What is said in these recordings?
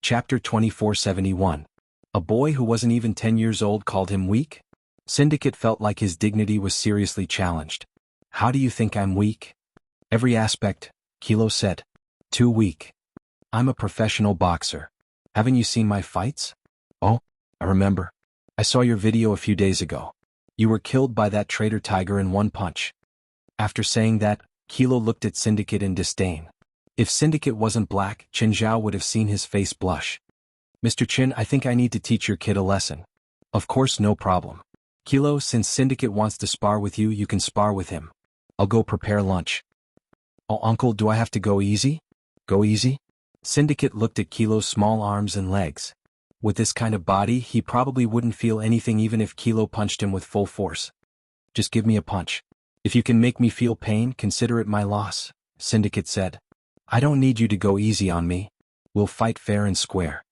Chapter 2471. A boy who wasn't even 10 years old called him weak? Syndicate felt like his dignity was seriously challenged. How do you think I'm weak? Every aspect, Kilo said. Too weak. I'm a professional boxer. Haven't you seen my fights? Oh, I remember. I saw your video a few days ago. You were killed by that traitor tiger in one punch. After saying that, Kilo looked at Syndicate in disdain. If Syndicate wasn't black, Qin Zhao would have seen his face blush. Mr. Qin, I think I need to teach your kid a lesson. Of course, no problem. Kilo, since Syndicate wants to spar with you, you can spar with him. I'll go prepare lunch. Oh, uncle, do I have to go easy? Go easy? Syndicate looked at Kilo's small arms and legs. With this kind of body, he probably wouldn't feel anything even if Kilo punched him with full force. Just give me a punch. If you can make me feel pain, consider it my loss, Syndicate said. I don't need you to go easy on me. We'll fight fair and square.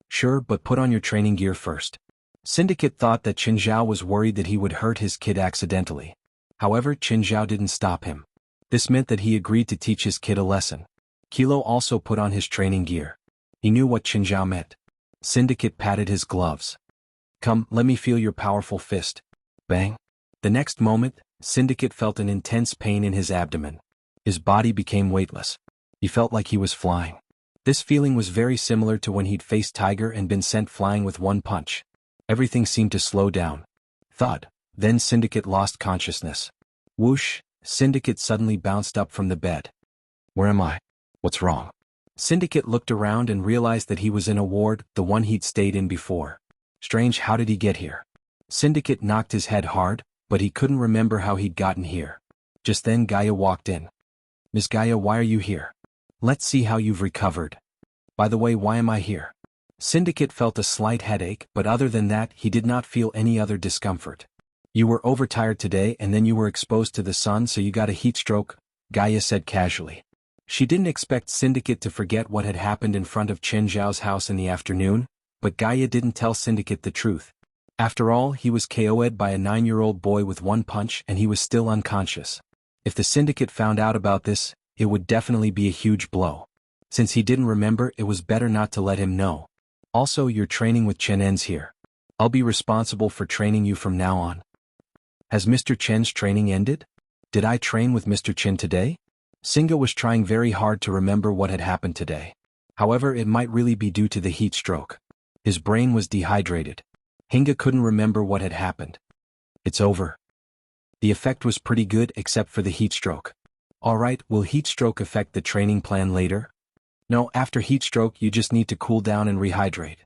Sure, but put on your training gear first. Syndicate thought that Qin Zhao was worried that he would hurt his kid accidentally. However, Qin Zhao didn't stop him. This meant that he agreed to teach his kid a lesson. Kilo also put on his training gear. He knew what Qin Zhao meant. Syndicate patted his gloves. Come, let me feel your powerful fist. Bang. The next moment, Syndicate felt an intense pain in his abdomen. His body became weightless. He felt like he was flying. This feeling was very similar to when he'd faced Tiger and been sent flying with one punch. Everything seemed to slow down. Thud. Then Syndicate lost consciousness. Whoosh, Syndicate suddenly bounced up from the bed. Where am I? What's wrong? Syndicate looked around and realized that he was in a ward, the one he'd stayed in before. Strange, how did he get here? Syndicate knocked his head hard, but he couldn't remember how he'd gotten here. Just then Gaia walked in. Miss Gaia, why are you here? Let's see how you've recovered. By the way, why am I here? Syndicate felt a slight headache, but other than that, he did not feel any other discomfort. You were overtired today and then you were exposed to the sun, so you got a heat stroke, Gaia said casually. She didn't expect Syndicate to forget what had happened in front of Qin Zhao's house in the afternoon, but Gaia didn't tell Syndicate the truth. After all, he was KO'd by a 9-year-old boy with one punch and he was still unconscious. If the Syndicate found out about this, it would definitely be a huge blow. Since he didn't remember, it was better not to let him know. Also, your training with Chen ends here. I'll be responsible for training you from now on. Has Mr. Chen's training ended? Did I train with Mr. Chen today? Singa was trying very hard to remember what had happened today. However, it might really be due to the heat stroke. His brain was dehydrated. Hinga couldn't remember what had happened. It's over. The effect was pretty good except for the heat stroke. Alright, will heat stroke affect the training plan later? No, after heat stroke you just need to cool down and rehydrate.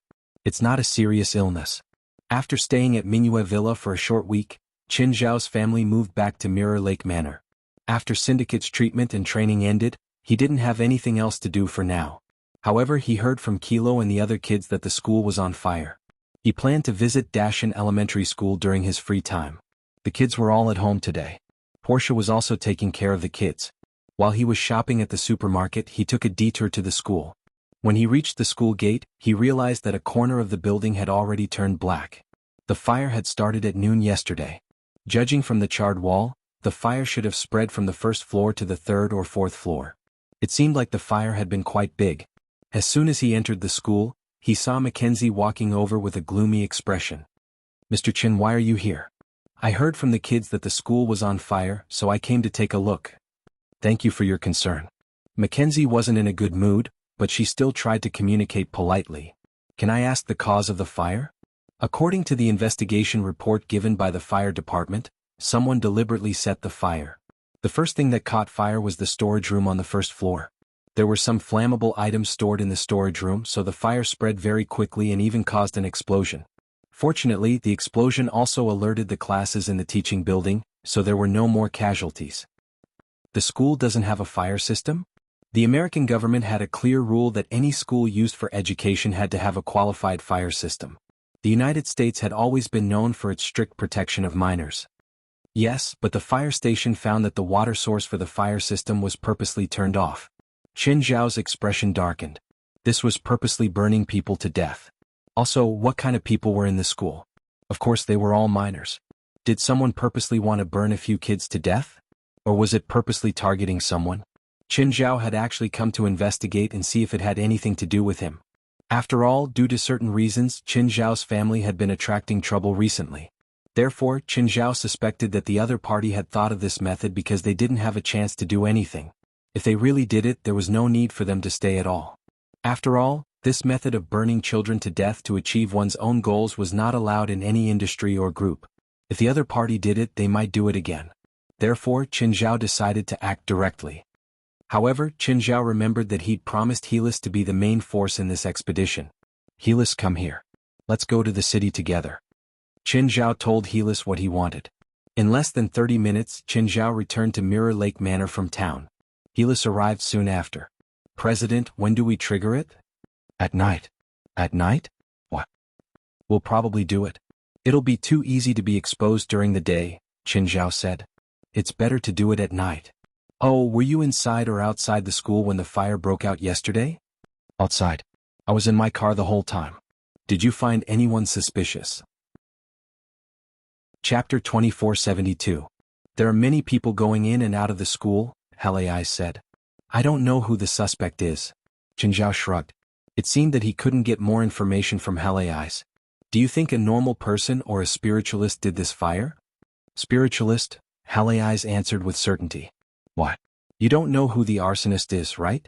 It's not a serious illness. After staying at Mingyue Villa for a short week, Qin Zhao's family moved back to Mirror Lake Manor. After Syndicate's treatment and training ended, he didn't have anything else to do for now. However, he heard from Kilo and the other kids that the school was on fire. He planned to visit Dashan Elementary School during his free time. The kids were all at home today. Portia was also taking care of the kids. While he was shopping at the supermarket, he took a detour to the school. When he reached the school gate, he realized that a corner of the building had already turned black. The fire had started at noon yesterday. Judging from the charred wall, the fire should have spread from the first floor to the third or fourth floor. It seemed like the fire had been quite big. As soon as he entered the school, he saw Mackenzie walking over with a gloomy expression. Mr. Chin, why are you here? I heard from the kids that the school was on fire, so I came to take a look. Thank you for your concern. Mackenzie wasn't in a good mood, but she still tried to communicate politely. Can I ask the cause of the fire? According to the investigation report given by the fire department, someone deliberately set the fire. The first thing that caught fire was the storage room on the first floor. There were some flammable items stored in the storage room, so the fire spread very quickly and even caused an explosion. Fortunately, the explosion also alerted the classes in the teaching building, so there were no more casualties. The school doesn't have a fire system? The American government had a clear rule that any school used for education had to have a qualified fire system. The United States had always been known for its strict protection of minors. Yes, but the fire station found that the water source for the fire system was purposely turned off. Qin Zhao's expression darkened. This was purposely burning people to death. Also, what kind of people were in the school? Of course they were all minors. Did someone purposely want to burn a few kids to death? Or was it purposely targeting someone? Qin Zhao had actually come to investigate and see if it had anything to do with him. After all, due to certain reasons, Qin Zhao's family had been attracting trouble recently. Therefore, Qin Zhao suspected that the other party had thought of this method because they didn't have a chance to do anything. If they really did it, there was no need for them to stay at all. After all, this method of burning children to death to achieve one's own goals was not allowed in any industry or group. If the other party did it, they might do it again. Therefore, Qin Zhao decided to act directly. However, Qin Zhao remembered that he'd promised Helis to be the main force in this expedition. Helis, come here. Let's go to the city together. Qin Zhao told Helis what he wanted. In less than 30 minutes, Qin Zhao returned to Mirror Lake Manor from town. Helis arrived soon after. President, when do we trigger it? At night. At night? What? We'll probably do it. It'll be too easy to be exposed during the day, Qin Zhao said. It's better to do it at night. Oh, were you inside or outside the school when the fire broke out yesterday? Outside. I was in my car the whole time. Did you find anyone suspicious? Chapter 2472. There are many people going in and out of the school, Halei said. I don't know who the suspect is. Qin Zhao shrugged. It seemed that he couldn't get more information from Halei. Do you think a normal person or a spiritualist did this fire? Spiritualist, Halei answered with certainty. What? You don't know who the arsonist is, right?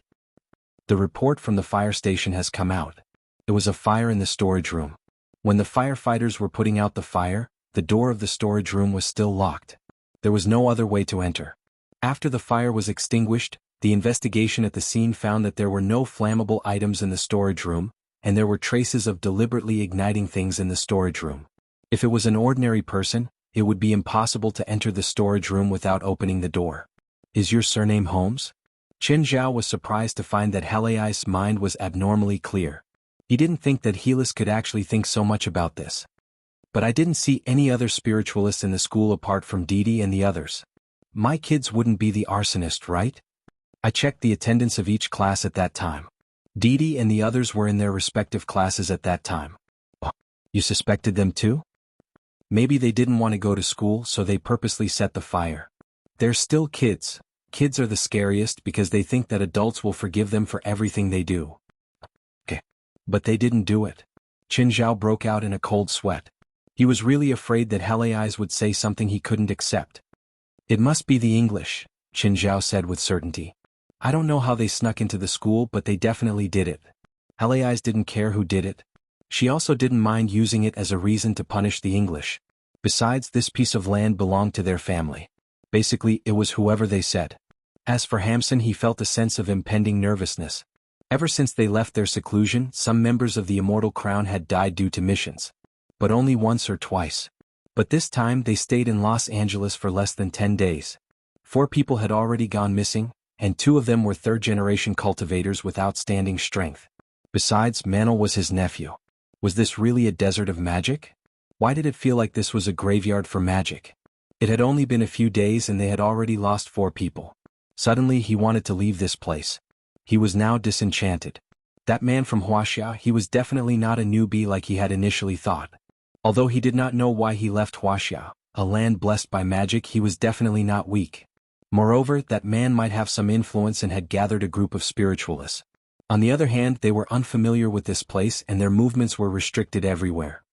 The report from the fire station has come out. It was a fire in the storage room. When the firefighters were putting out the fire, the door of the storage room was still locked. There was no other way to enter. After the fire was extinguished, the investigation at the scene found that there were no flammable items in the storage room, and there were traces of deliberately igniting things in the storage room. If it was an ordinary person, it would be impossible to enter the storage room without opening the door. Is your surname Holmes? Qin Zhao was surprised to find that Halei's mind was abnormally clear. He didn't think that Helis could actually think so much about this. But I didn't see any other spiritualists in the school apart from Didi and the others. My kids wouldn't be the arsonist, right? I checked the attendance of each class at that time. Didi and the others were in their respective classes at that time. Oh, you suspected them too? Maybe they didn't want to go to school, so they purposely set the fire. They're still kids. Kids are the scariest because they think that adults will forgive them for everything they do. Okay. But they didn't do it. Qin Zhao broke out in a cold sweat. He was really afraid that Halei would say something he couldn't accept. It must be the English, Qin Zhao said with certainty. I don't know how they snuck into the school, but they definitely did it. Halei didn't care who did it. She also didn't mind using it as a reason to punish the English. Besides, this piece of land belonged to their family. Basically, it was whoever they said. As for Hamsun, he felt a sense of impending nervousness. Ever since they left their seclusion, some members of the Immortal Crown had died due to missions. But only once or twice. But this time they stayed in Los Angeles for less than 10 days. 4 people had already gone missing, and 2 of them were third-generation cultivators with outstanding strength. Besides, Manel was his nephew. Was this really a desert of magic? Why did it feel like this was a graveyard for magic? It had only been a few days and they had already lost 4 people. Suddenly he wanted to leave this place. He was now disenchanted. That man from Huaxia, he was definitely not a newbie like he had initially thought. Although he did not know why he left Huaxia, a land blessed by magic, he was definitely not weak. Moreover, that man might have some influence and had gathered a group of spiritualists. On the other hand, they were unfamiliar with this place and their movements were restricted everywhere.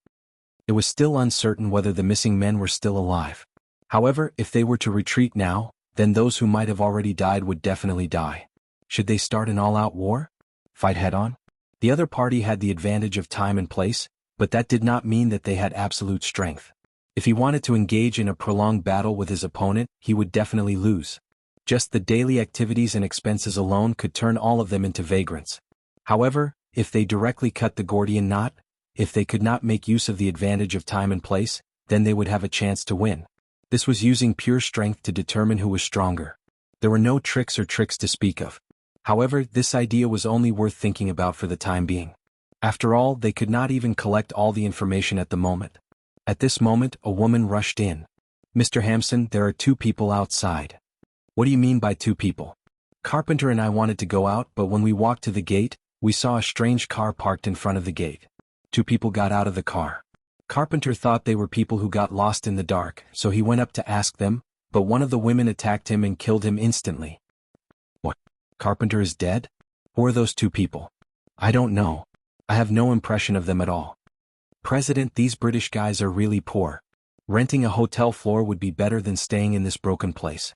It was still uncertain whether the missing men were still alive. However, if they were to retreat now, then those who might have already died would definitely die. Should they start an all-out war? Fight head-on? The other party had the advantage of time and place, but that did not mean that they had absolute strength. If he wanted to engage in a prolonged battle with his opponent, he would definitely lose. Just the daily activities and expenses alone could turn all of them into vagrants. However, if they directly cut the Gordian knot, if they could not make use of the advantage of time and place, then they would have a chance to win. This was using pure strength to determine who was stronger. There were no tricks to speak of. However, this idea was only worth thinking about for the time being. After all, they could not even collect all the information at the moment. At this moment, a woman rushed in. Mr. Hamsun, there are 2 people outside. What do you mean by 2 people? Carpenter and I wanted to go out, but when we walked to the gate, we saw a strange car parked in front of the gate. 2 people got out of the car. Carpenter thought they were people who got lost in the dark, so he went up to ask them, but one of the women attacked him and killed him instantly. What? Carpenter is dead? Who are those 2 people? I don't know. I have no impression of them at all. President, these British guys are really poor. Renting a hotel floor would be better than staying in this broken place.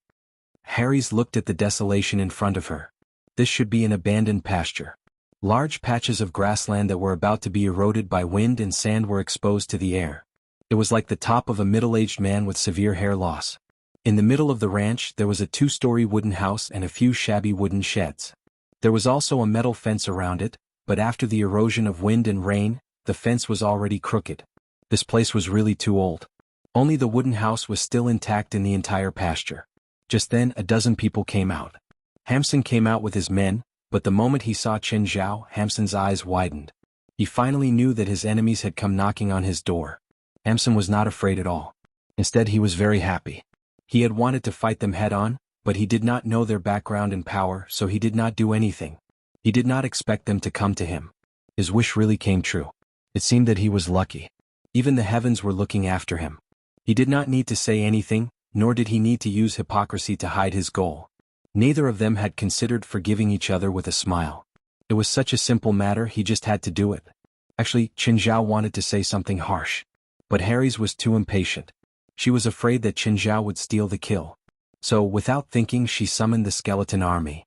Harry's looked at the desolation in front of her. This should be an abandoned pasture. Large patches of grassland that were about to be eroded by wind and sand were exposed to the air. It was like the top of a middle-aged man with severe hair loss. In the middle of the ranch there was a 2-story wooden house and a few shabby wooden sheds. There was also a metal fence around it, but after the erosion of wind and rain, the fence was already crooked. This place was really too old. Only the wooden house was still intact in the entire pasture. Just then a dozen people came out. Hamsun came out with his men, but the moment he saw Chen Zhao, Hamsun's eyes widened. He finally knew that his enemies had come knocking on his door. Hamsun was not afraid at all. Instead he was very happy. He had wanted to fight them head-on, but he did not know their background and power, so he did not do anything. He did not expect them to come to him. His wish really came true. It seemed that he was lucky. Even the heavens were looking after him. He did not need to say anything, nor did he need to use hypocrisy to hide his goal. Neither of them had considered forgiving each other with a smile. It was such a simple matter, he just had to do it. Actually, Chen Zhao wanted to say something harsh. But Harry's was too impatient. She was afraid that Chen Zhao would steal the kill. So, without thinking, she summoned the skeleton army.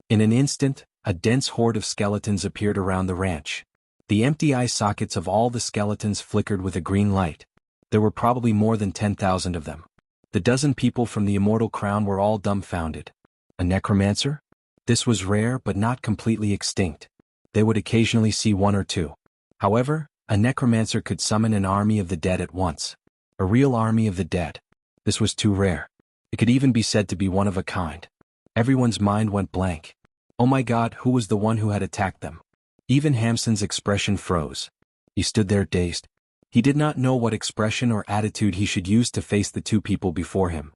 In an instant, a dense horde of skeletons appeared around the ranch. The empty eye sockets of all the skeletons flickered with a green light. There were probably more than 10,000 of them. The dozen people from the Immortal Crown were all dumbfounded. A necromancer? This was rare but not completely extinct. They would occasionally see one or two. However, a necromancer could summon an army of the dead at once. A real army of the dead. This was too rare. It could even be said to be one of a kind. Everyone's mind went blank. Oh my God, who was the one who had attacked them? Even Hamsun's expression froze. He stood there dazed. He did not know what expression or attitude he should use to face the two people before him.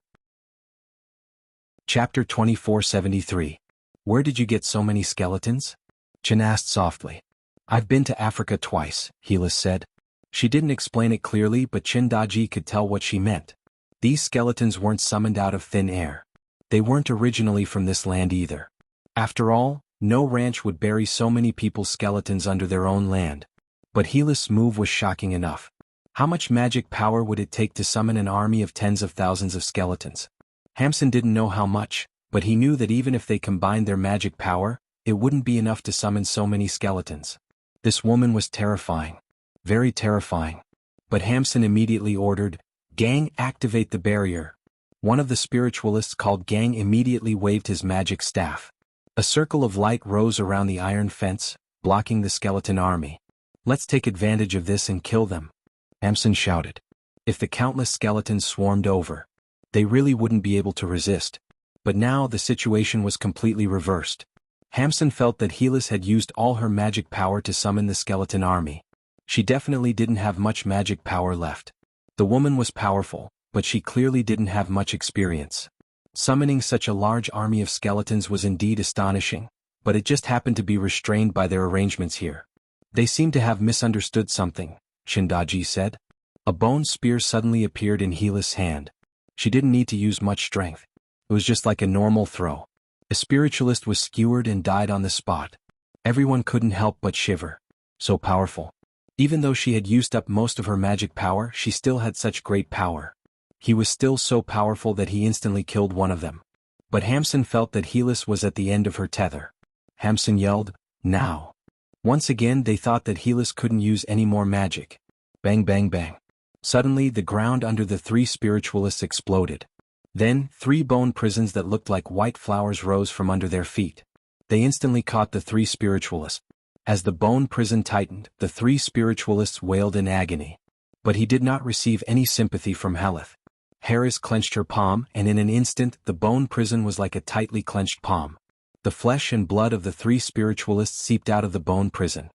Chapter 2473. Where did you get so many skeletons? Chen asked softly. I've been to Africa twice, Helis said. She didn't explain it clearly, but Chen Daji could tell what she meant. These skeletons weren't summoned out of thin air. They weren't originally from this land either. After all, no ranch would bury so many people's skeletons under their own land. But Helis' move was shocking enough. How much magic power would it take to summon an army of tens of thousands of skeletons? Hamsun didn't know how much, but he knew that even if they combined their magic power, it wouldn't be enough to summon so many skeletons. This woman was terrifying. Very terrifying. But Hamsun immediately ordered, Gang, activate the barrier. One of the spiritualists called Gang immediately waved his magic staff. A circle of light rose around the iron fence, blocking the skeleton army. Let's take advantage of this and kill them. Hamsun shouted. If the countless skeletons swarmed over, they really wouldn't be able to resist. But now the situation was completely reversed. Hamsun felt that Helis had used all her magic power to summon the skeleton army. She definitely didn't have much magic power left. The woman was powerful, but she clearly didn't have much experience. Summoning such a large army of skeletons was indeed astonishing, but it just happened to be restrained by their arrangements here. They seem to have misunderstood something, Shindaji said. A bone spear suddenly appeared in Helis' hand. She didn't need to use much strength. It was just like a normal throw. A spiritualist was skewered and died on the spot. Everyone couldn't help but shiver. So powerful. Even though she had used up most of her magic power, she still had such great power. He was still so powerful that he instantly killed one of them. But Hamsun felt that Helis was at the end of her tether. Hamsun yelled, now. Once again they thought that Helis couldn't use any more magic. Bang bang bang. Suddenly the ground under the three spiritualists exploded. Then, 3 bone prisons that looked like white flowers rose from under their feet. They instantly caught the 3 spiritualists. As the bone prison tightened, the 3 spiritualists wailed in agony. But he did not receive any sympathy from Helith. Harris clenched her palm, and in an instant the bone prison was like a tightly clenched palm. The flesh and blood of the 3 spiritualists seeped out of the bone prison.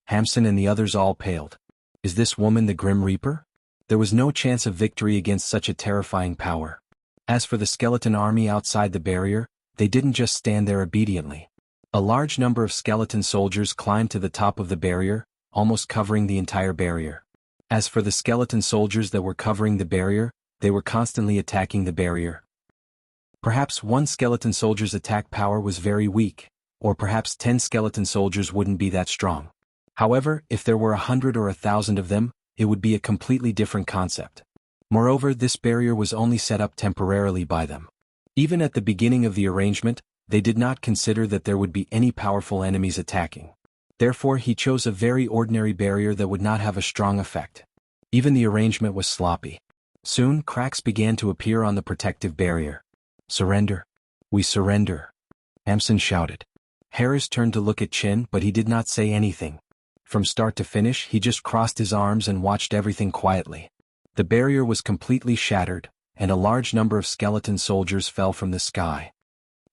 Hamsun and the others all paled. Is this woman the Grim Reaper? There was no chance of victory against such a terrifying power. As for the skeleton army outside the barrier, they didn't just stand there obediently. A large number of skeleton soldiers climbed to the top of the barrier, almost covering the entire barrier. As for the skeleton soldiers that were covering the barrier, they were constantly attacking the barrier. Perhaps one skeleton soldier's attack power was very weak, or perhaps 10 skeleton soldiers wouldn't be that strong. However, if there were 100 or 1,000 of them, it would be a completely different concept. Moreover, this barrier was only set up temporarily by them. Even at the beginning of the arrangement, they did not consider that there would be any powerful enemies attacking. Therefore, he chose a very ordinary barrier that would not have a strong effect. Even the arrangement was sloppy. Soon, cracks began to appear on the protective barrier. "Surrender. We surrender," Hamsun shouted. Harris turned to look at Chin, but he did not say anything. From start to finish, he just crossed his arms and watched everything quietly. The barrier was completely shattered, and a large number of skeleton soldiers fell from the sky.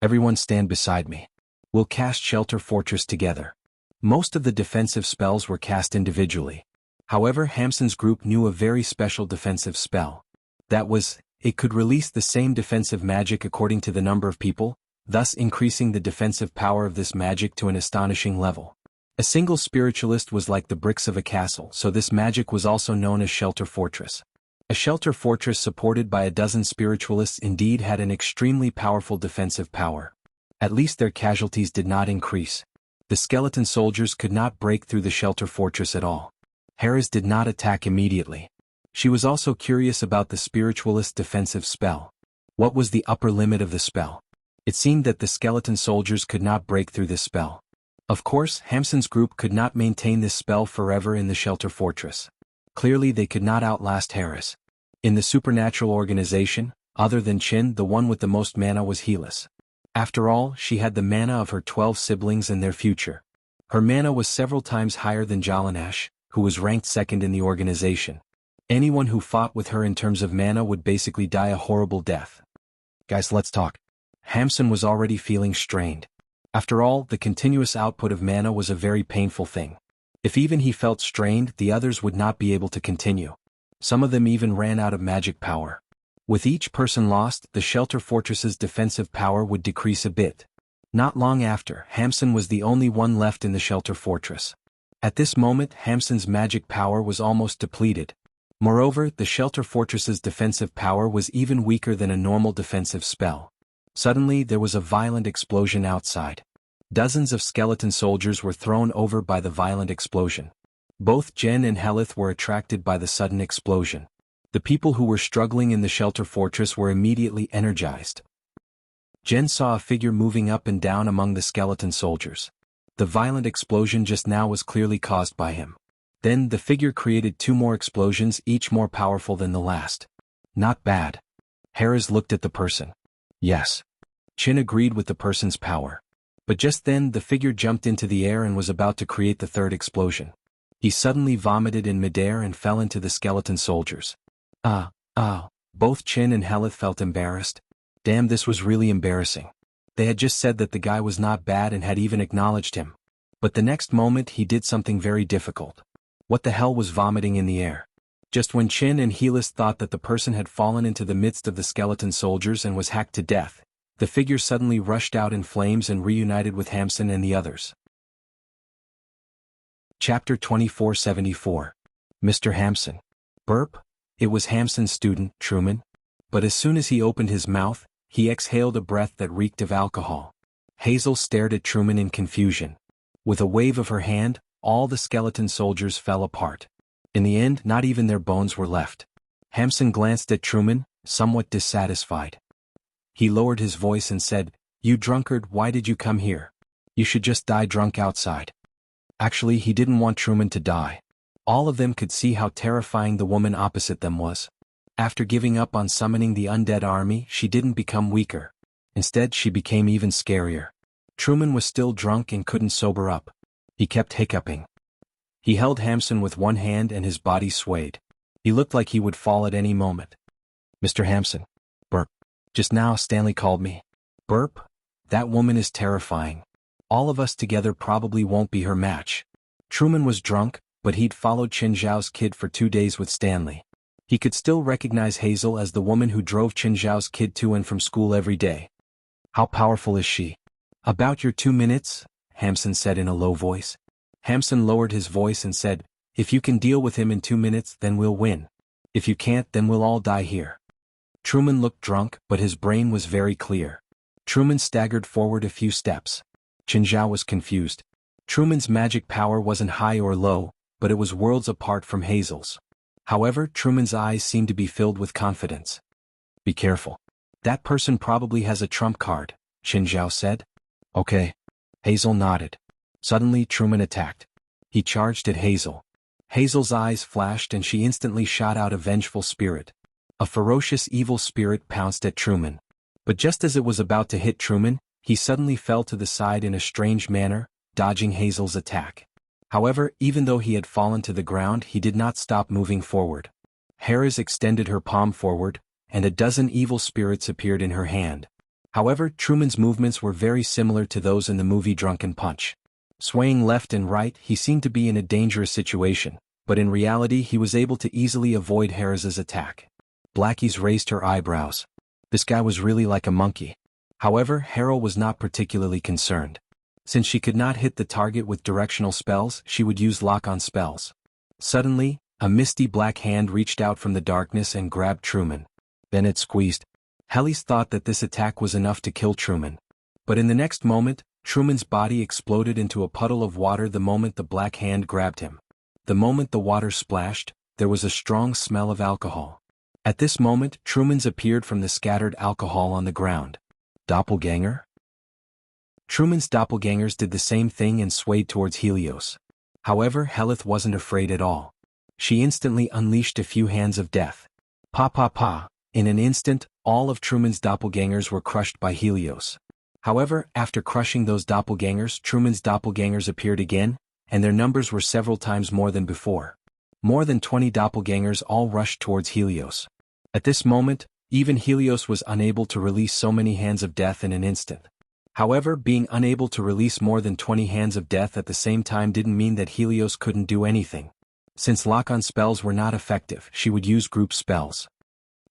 "Everyone stand beside me. We'll cast Shelter Fortress together." Most of the defensive spells were cast individually. However, Hamsun's group knew a very special defensive spell. That was, it could release the same defensive magic according to the number of people, thus increasing the defensive power of this magic to an astonishing level. A single spiritualist was like the bricks of a castle, so this magic was also known as Shelter Fortress. A shelter fortress supported by a dozen spiritualists indeed had an extremely powerful defensive power. At least their casualties did not increase. The skeleton soldiers could not break through the shelter fortress at all. Harris did not attack immediately. She was also curious about the spiritualist defensive spell. What was the upper limit of the spell? It seemed that the skeleton soldiers could not break through this spell. Of course, Hamsun's group could not maintain this spell forever in the shelter fortress. Clearly they could not outlast Harris. In the supernatural organization, other than Chin, the one with the most mana was Helis. After all, she had the mana of her 12 siblings and their future. Her mana was several times higher than Jalanash, who was ranked second in the organization. Anyone who fought with her in terms of mana would basically die a horrible death. "Guys, let's talk." Hamsun was already feeling strained. After all, the continuous output of mana was a very painful thing. If even he felt strained, the others would not be able to continue. Some of them even ran out of magic power. With each person lost, the shelter fortress's defensive power would decrease a bit. Not long after, Hamsun was the only one left in the shelter fortress. At this moment, Hamsun's magic power was almost depleted. Moreover, the shelter fortress's defensive power was even weaker than a normal defensive spell. Suddenly, there was a violent explosion outside. Dozens of skeleton soldiers were thrown over by the violent explosion. Both Jen and Helith were attracted by the sudden explosion. The people who were struggling in the shelter fortress were immediately energized. Jen saw a figure moving up and down among the skeleton soldiers. The violent explosion just now was clearly caused by him. Then the figure created 2 more explosions, each more powerful than the last. Not bad. Harris looked at the person. Yes. Chin agreed with the person's power. But just then the figure jumped into the air and was about to create the 3rd explosion. He suddenly vomited in midair and fell into the skeleton soldiers. Both Chin and Helith felt embarrassed. Damn, this was really embarrassing. They had just said that the guy was not bad and had even acknowledged him. But the next moment he did something very difficult. What the hell was vomiting in the air? Just when Chin and Helis thought that the person had fallen into the midst of the skeleton soldiers and was hacked to death, the figure suddenly rushed out in flames and reunited with Hamsun and the others. Chapter 2474. Mr. Hamsun. Burp. It was Hamsun's student, Truman. But as soon as he opened his mouth, he exhaled a breath that reeked of alcohol. Hazel stared at Truman in confusion. With a wave of her hand, all the skeleton soldiers fell apart. In the end, not even their bones were left. Hamsun glanced at Truman, somewhat dissatisfied. He lowered his voice and said, "You drunkard, why did you come here? You should just die drunk outside." Actually, he didn't want Truman to die. All of them could see how terrifying the woman opposite them was. After giving up on summoning the undead army, she didn't become weaker. Instead, she became even scarier. Truman was still drunk and couldn't sober up. He kept hiccuping. He held Hamsun with one hand and his body swayed. He looked like he would fall at any moment. "Mr. Hamsun." Burp. "Just now Stanley called me." Burp. "That woman is terrifying. All of us together probably won't be her match." Truman was drunk, but he'd followed Chin Zhao's kid for 2 days with Stanley. He could still recognize Hazel as the woman who drove Chin Zhao's kid to and from school every day. "How powerful is she?" "About your 2 minutes," Hamsun said in a low voice. Hamsun lowered his voice and said, "If you can deal with him in 2 minutes, then we'll win. If you can't, then we'll all die here." Truman looked drunk, but his brain was very clear. Truman staggered forward a few steps. Chin Zhao was confused. Truman's magic power wasn't high or low, but it was worlds apart from Hazel's. However, Truman's eyes seemed to be filled with confidence. Be careful. That person probably has a trump card, Qin Zhao said. Okay. Hazel nodded. Suddenly, Truman attacked. He charged at Hazel. Hazel's eyes flashed and she instantly shot out a vengeful spirit. A ferocious evil spirit pounced at Truman. But just as it was about to hit Truman, he suddenly fell to the side in a strange manner, dodging Hazel's attack. However, even though he had fallen to the ground, he did not stop moving forward. Harris extended her palm forward, and a dozen evil spirits appeared in her hand. However, Truman's movements were very similar to those in the movie Drunken Punch. Swaying left and right, he seemed to be in a dangerous situation, but in reality he was able to easily avoid Harris's attack. Blackies raised her eyebrows. This guy was really like a monkey. However, Harold was not particularly concerned. Since she could not hit the target with directional spells, she would use lock-on spells. Suddenly, a misty black hand reached out from the darkness and grabbed Truman. Then it squeezed. Hellis thought that this attack was enough to kill Truman. But in the next moment, Truman's body exploded into a puddle of water the moment the black hand grabbed him. The moment the water splashed, there was a strong smell of alcohol. At this moment, Truman's appeared from the scattered alcohol on the ground. Doppelganger? Truman's doppelgangers did the same thing and swayed towards Helios. However, Helith wasn't afraid at all. She instantly unleashed a few hands of death. Pa pa pa. In an instant, all of Truman's doppelgangers were crushed by Helios. However, after crushing those doppelgangers, Truman's doppelgangers appeared again, and their numbers were several times more than before. More than 20 doppelgangers all rushed towards Helios. At this moment, even Helios was unable to release so many hands of death in an instant. However, being unable to release more than 20 hands of death at the same time didn't mean that Helios couldn't do anything. Since lock-on spells were not effective, she would use group spells.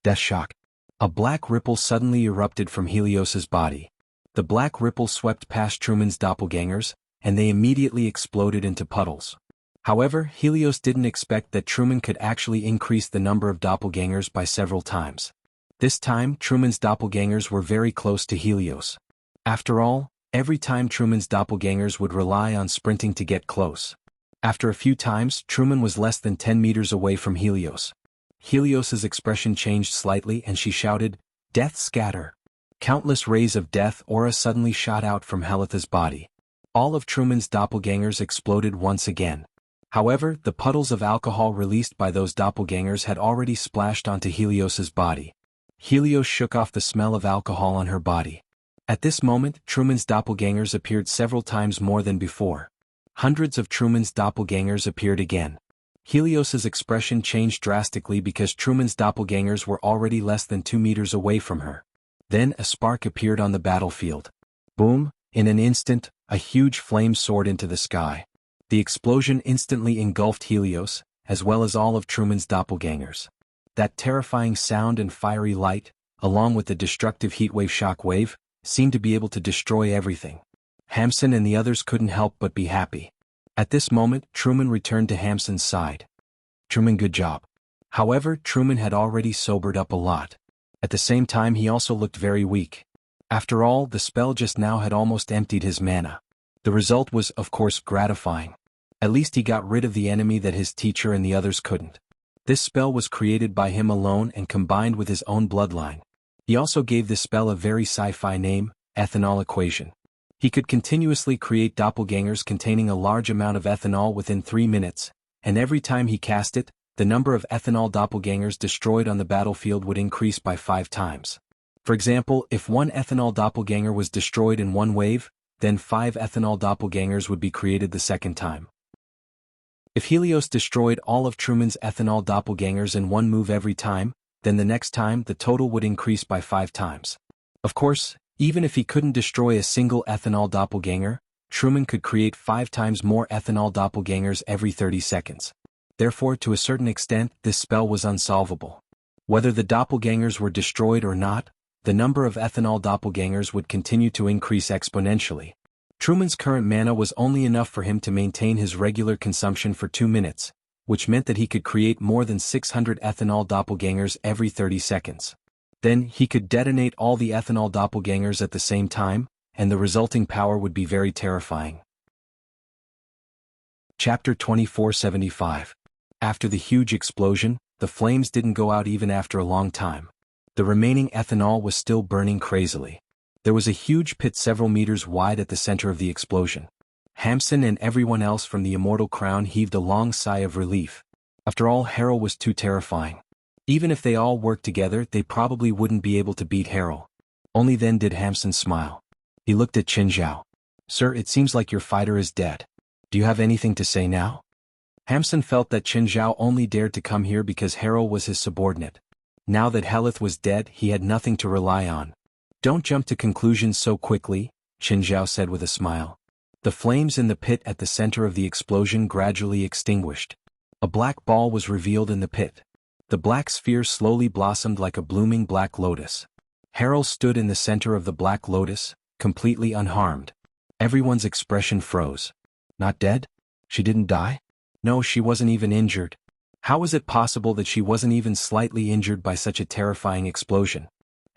Death shock. A black ripple suddenly erupted from Helios's body. The black ripple swept past Truman's doppelgangers, and they immediately exploded into puddles. However, Helios didn't expect that Truman could actually increase the number of doppelgangers by several times. This time, Truman's doppelgangers were very close to Helios. After all, every time Truman's doppelgangers would rely on sprinting to get close. After a few times, Truman was less than 10 meters away from Helios. Helios's expression changed slightly and she shouted, "Death scatter!" Countless rays of death aura suddenly shot out from Helith's body. All of Truman's doppelgangers exploded once again. However, the puddles of alcohol released by those doppelgangers had already splashed onto Helios's body. Helios shook off the smell of alcohol on her body. At this moment, Truman's doppelgangers appeared several times more than before. Hundreds of Truman's doppelgangers appeared again. Helios's expression changed drastically because Truman's doppelgangers were already less than 2 meters away from her. Then a spark appeared on the battlefield. Boom! In an instant, a huge flame soared into the sky. The explosion instantly engulfed Helios, as well as all of Truman's doppelgangers. That terrifying sound and fiery light, along with the destructive heatwave shockwave, seemed to be able to destroy everything. Hampson and the others couldn't help but be happy. At this moment, Truman returned to Hampson's side. "Truman, good job." However, Truman had already sobered up a lot. At the same time, he also looked very weak. After all, the spell just now had almost emptied his mana. The result was, of course, gratifying. At least he got rid of the enemy that his teacher and the others couldn't. This spell was created by him alone and combined with his own bloodline. He also gave this spell a very sci-fi name, ethanol equation. He could continuously create doppelgangers containing a large amount of ethanol within 3 minutes, and every time he cast it, the number of ethanol doppelgangers destroyed on the battlefield would increase by 5 times. For example, if 1 ethanol doppelganger was destroyed in one wave, then 5 ethanol doppelgangers would be created the second time. If Helios destroyed all of Truman's ethanol doppelgangers in one move every time, then the next time the total would increase by 5 times. Of course, even if he couldn't destroy a single ethanol doppelganger, Truman could create 5 times more ethanol doppelgangers every 30 seconds. Therefore, to a certain extent, this spell was unsolvable. Whether the doppelgangers were destroyed or not, the number of ethanol doppelgangers would continue to increase exponentially. Truman's current mana was only enough for him to maintain his regular consumption for 2 minutes, which meant that he could create more than 600 ethanol doppelgangers every 30 seconds. Then, he could detonate all the ethanol doppelgangers at the same time, and the resulting power would be very terrifying. Chapter 2475. After the huge explosion, the flames didn't go out even after a long time. The remaining ethanol was still burning crazily. There was a huge pit several meters wide at the center of the explosion. Hamsun and everyone else from the Immortal Crown heaved a long sigh of relief. After all, Harrel was too terrifying. Even if they all worked together, they probably wouldn't be able to beat Harrel. Only then did Hamsun smile. He looked at Qin Zhao. "Sir, it seems like your fighter is dead. Do you have anything to say now?" Hamsun felt that Qin Zhao only dared to come here because Harrel was his subordinate. Now that Helith was dead, he had nothing to rely on. "Don't jump to conclusions so quickly," Qin Zhao said with a smile. The flames in the pit at the center of the explosion gradually extinguished. A black ball was revealed in the pit. The black sphere slowly blossomed like a blooming black lotus. Harrel stood in the center of the black lotus, completely unharmed. Everyone's expression froze. Not dead? She didn't die? No, she wasn't even injured. How was it possible that she wasn't even slightly injured by such a terrifying explosion?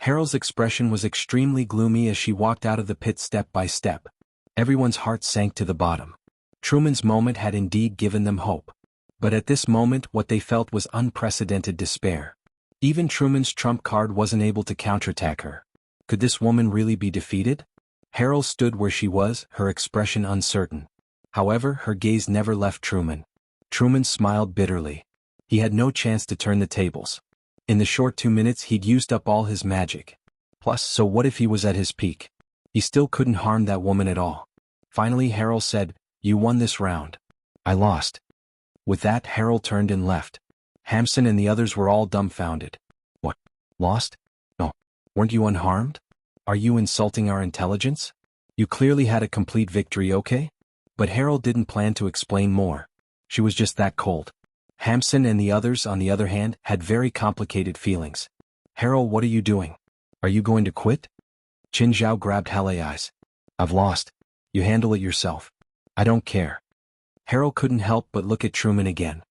Harrel's expression was extremely gloomy as she walked out of the pit step by step. Everyone's heart sank to the bottom. Truman's moment had indeed given them hope. But at this moment what they felt was unprecedented despair. Even Truman's trump card wasn't able to counterattack her. Could this woman really be defeated? Harrel stood where she was, her expression uncertain. However, her gaze never left Truman. Truman smiled bitterly. He had no chance to turn the tables. In the short 2 minutes he'd used up all his magic. Plus, so what if he was at his peak? He still couldn't harm that woman at all. Finally Harrel said, "You won this round. I lost." With that, Harrel turned and left. Hamsun and the others were all dumbfounded. "What? Lost? No. Weren't you unharmed? Are you insulting our intelligence? You clearly had a complete victory, okay?" But Harrel didn't plan to explain more. She was just that cold. Hamsun and the others, on the other hand, had very complicated feelings. "Harrel, what are you doing? Are you going to quit?" Qin Zhao grabbed Haleai's. "I've lost. You handle it yourself. I don't care." Harrel couldn't help but look at Truman again.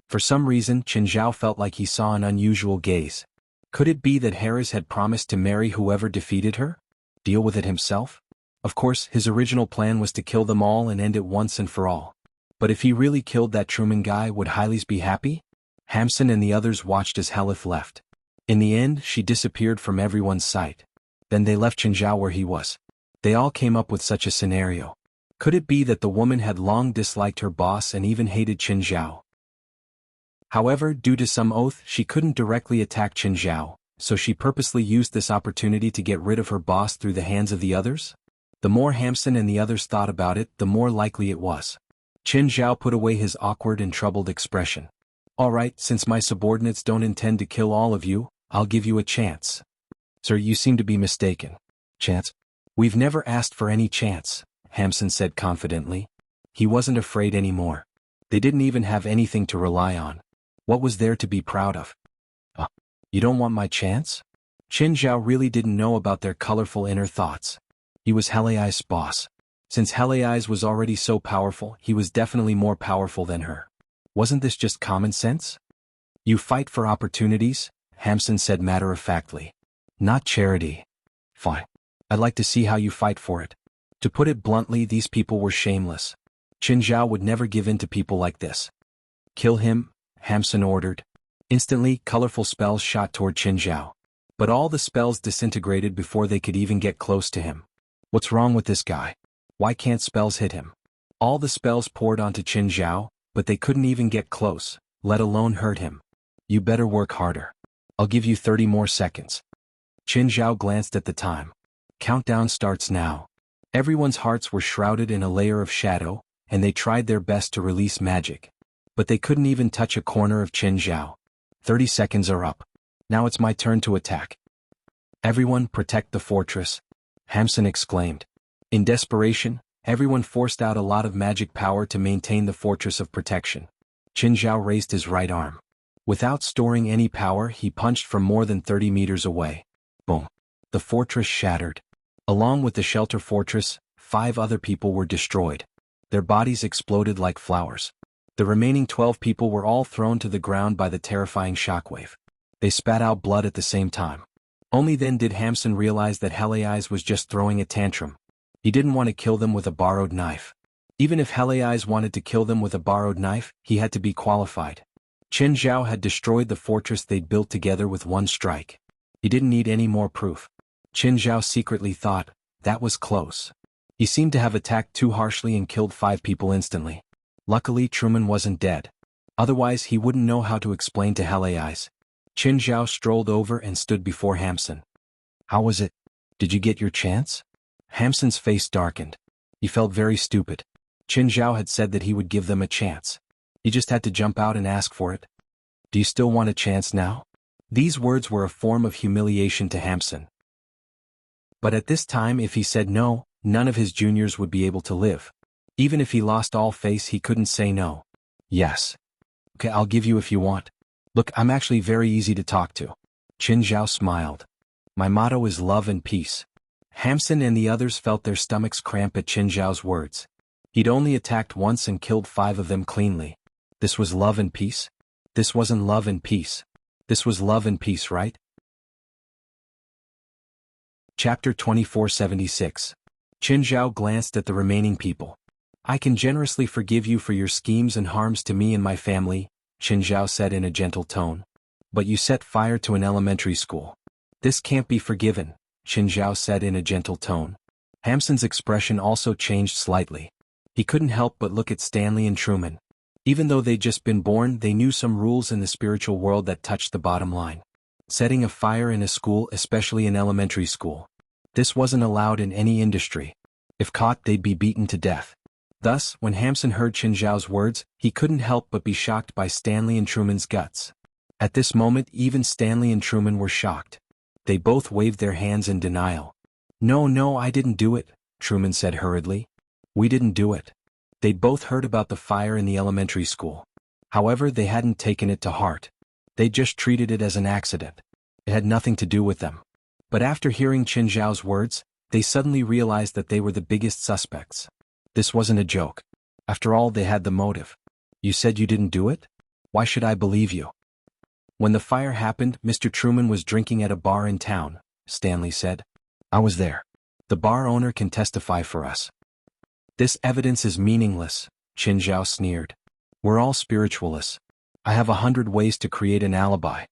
For some reason, Qin Zhao felt like he saw an unusual gaze. Could it be that Harris had promised to marry whoever defeated her? Deal with it himself? Of course, his original plan was to kill them all and end it once and for all. But if he really killed that Truman guy, would Hailes be happy? Hamsun and the others watched as Helith left. In the end, she disappeared from everyone's sight. Then they left Qin Zhao where he was. They all came up with such a scenario. Could it be that the woman had long disliked her boss and even hated Qin Zhao? However, due to some oath, she couldn't directly attack Qin Zhao, so she purposely used this opportunity to get rid of her boss through the hands of the others? The more Hamsun and the others thought about it, the more likely it was. Qin Zhao put away his awkward and troubled expression. "All right, since my subordinates don't intend to kill all of you, I'll give you a chance." "Sir, you seem to be mistaken." "Chance? We've never asked for any chance," Hamsun said confidently. He wasn't afraid anymore. They didn't even have anything to rely on. What was there to be proud of? You don't want my chance?" Qin Zhao really didn't know about their colorful inner thoughts. He was Haleai's boss. Since Haleai's was already so powerful, he was definitely more powerful than her. Wasn't this just common sense? "You fight for opportunities," Hamsun said matter-of-factly. "Not charity." "Fine. I'd like to see how you fight for it." To put it bluntly, these people were shameless. Qin Zhao would never give in to people like this. "Kill him," Hamsun ordered. Instantly, colorful spells shot toward Qin Zhao. But all the spells disintegrated before they could even get close to him. What's wrong with this guy? Why can't spells hit him? All the spells poured onto Qin Zhao, but they couldn't even get close, let alone hurt him. "You better work harder. I'll give you 30 more seconds." Qin Zhao glanced at the time. Countdown starts now. Everyone's hearts were shrouded in a layer of shadow, and they tried their best to release magic. But they couldn't even touch a corner of Qin Zhao. 30 seconds are up. Now it's my turn to attack. "Everyone protect the fortress," Hamsun exclaimed. In desperation, everyone forced out a lot of magic power to maintain the fortress of protection. Qin Zhao raised his right arm. Without storing any power, he punched from more than 30 meters away. Boom. The fortress shattered. Along with the shelter fortress, 5 other people were destroyed. Their bodies exploded like flowers. The remaining 12 people were all thrown to the ground by the terrifying shockwave. They spat out blood at the same time. Only then did Hamsun realize that Haleai's was just throwing a tantrum. He didn't want to kill them with a borrowed knife. Even if Hele Eyes wanted to kill them with a borrowed knife, he had to be qualified. Qin Zhao had destroyed the fortress they'd built together with one strike. He didn't need any more proof. Qin Zhao secretly thought, that was close. He seemed to have attacked too harshly and killed 5 people instantly. Luckily Truman wasn't dead. Otherwise he wouldn't know how to explain to Hele Eyes. Qin Zhao strolled over and stood before Hamsun. How was it? Did you get your chance? Hamsun's face darkened. He felt very stupid. Qin Zhao had said that he would give them a chance. He just had to jump out and ask for it. Do you still want a chance now? These words were a form of humiliation to Hamsun. But at this time if he said no, none of his juniors would be able to live. Even if he lost all face he couldn't say no. Yes. Okay, I'll give you if you want. Look, I'm actually very easy to talk to. Qin Zhao smiled. My motto is love and peace. Hamsun and the others felt their stomachs cramp at Qin Zhao's words. He'd only attacked once and killed 5 of them cleanly. This was love and peace? This wasn't love and peace. This was love and peace, right? Chapter 2476. Qin Zhao glanced at the remaining people. I can generously forgive you for your schemes and harms to me and my family, Qin Zhao said in a gentle tone. But you set fire to an elementary school. This can't be forgiven, Qin Zhao said in a gentle tone. Hamsun's expression also changed slightly. He couldn't help but look at Stanley and Truman. Even though they'd just been born, they knew some rules in the spiritual world that touched the bottom line. Setting a fire in a school, especially an elementary school. This wasn't allowed in any industry. If caught, they'd be beaten to death. Thus, when Hamsun heard Qin Zhao's words, he couldn't help but be shocked by Stanley and Truman's guts. At this moment, even Stanley and Truman were shocked. They both waved their hands in denial. No, I didn't do it, Truman said hurriedly. We didn't do it. They'd both heard about the fire in the elementary school. However, they hadn't taken it to heart. They just treated it as an accident. It had nothing to do with them. But after hearing Qin Zhao's words, they suddenly realized that they were the biggest suspects. This wasn't a joke. After all, they had the motive. You said you didn't do it? Why should I believe you? When the fire happened, Mr. Truman was drinking at a bar in town, Stanley said. I was there. The bar owner can testify for us. This evidence is meaningless, Qin Zhao sneered. We're all spiritualists. I have 100 ways to create an alibi.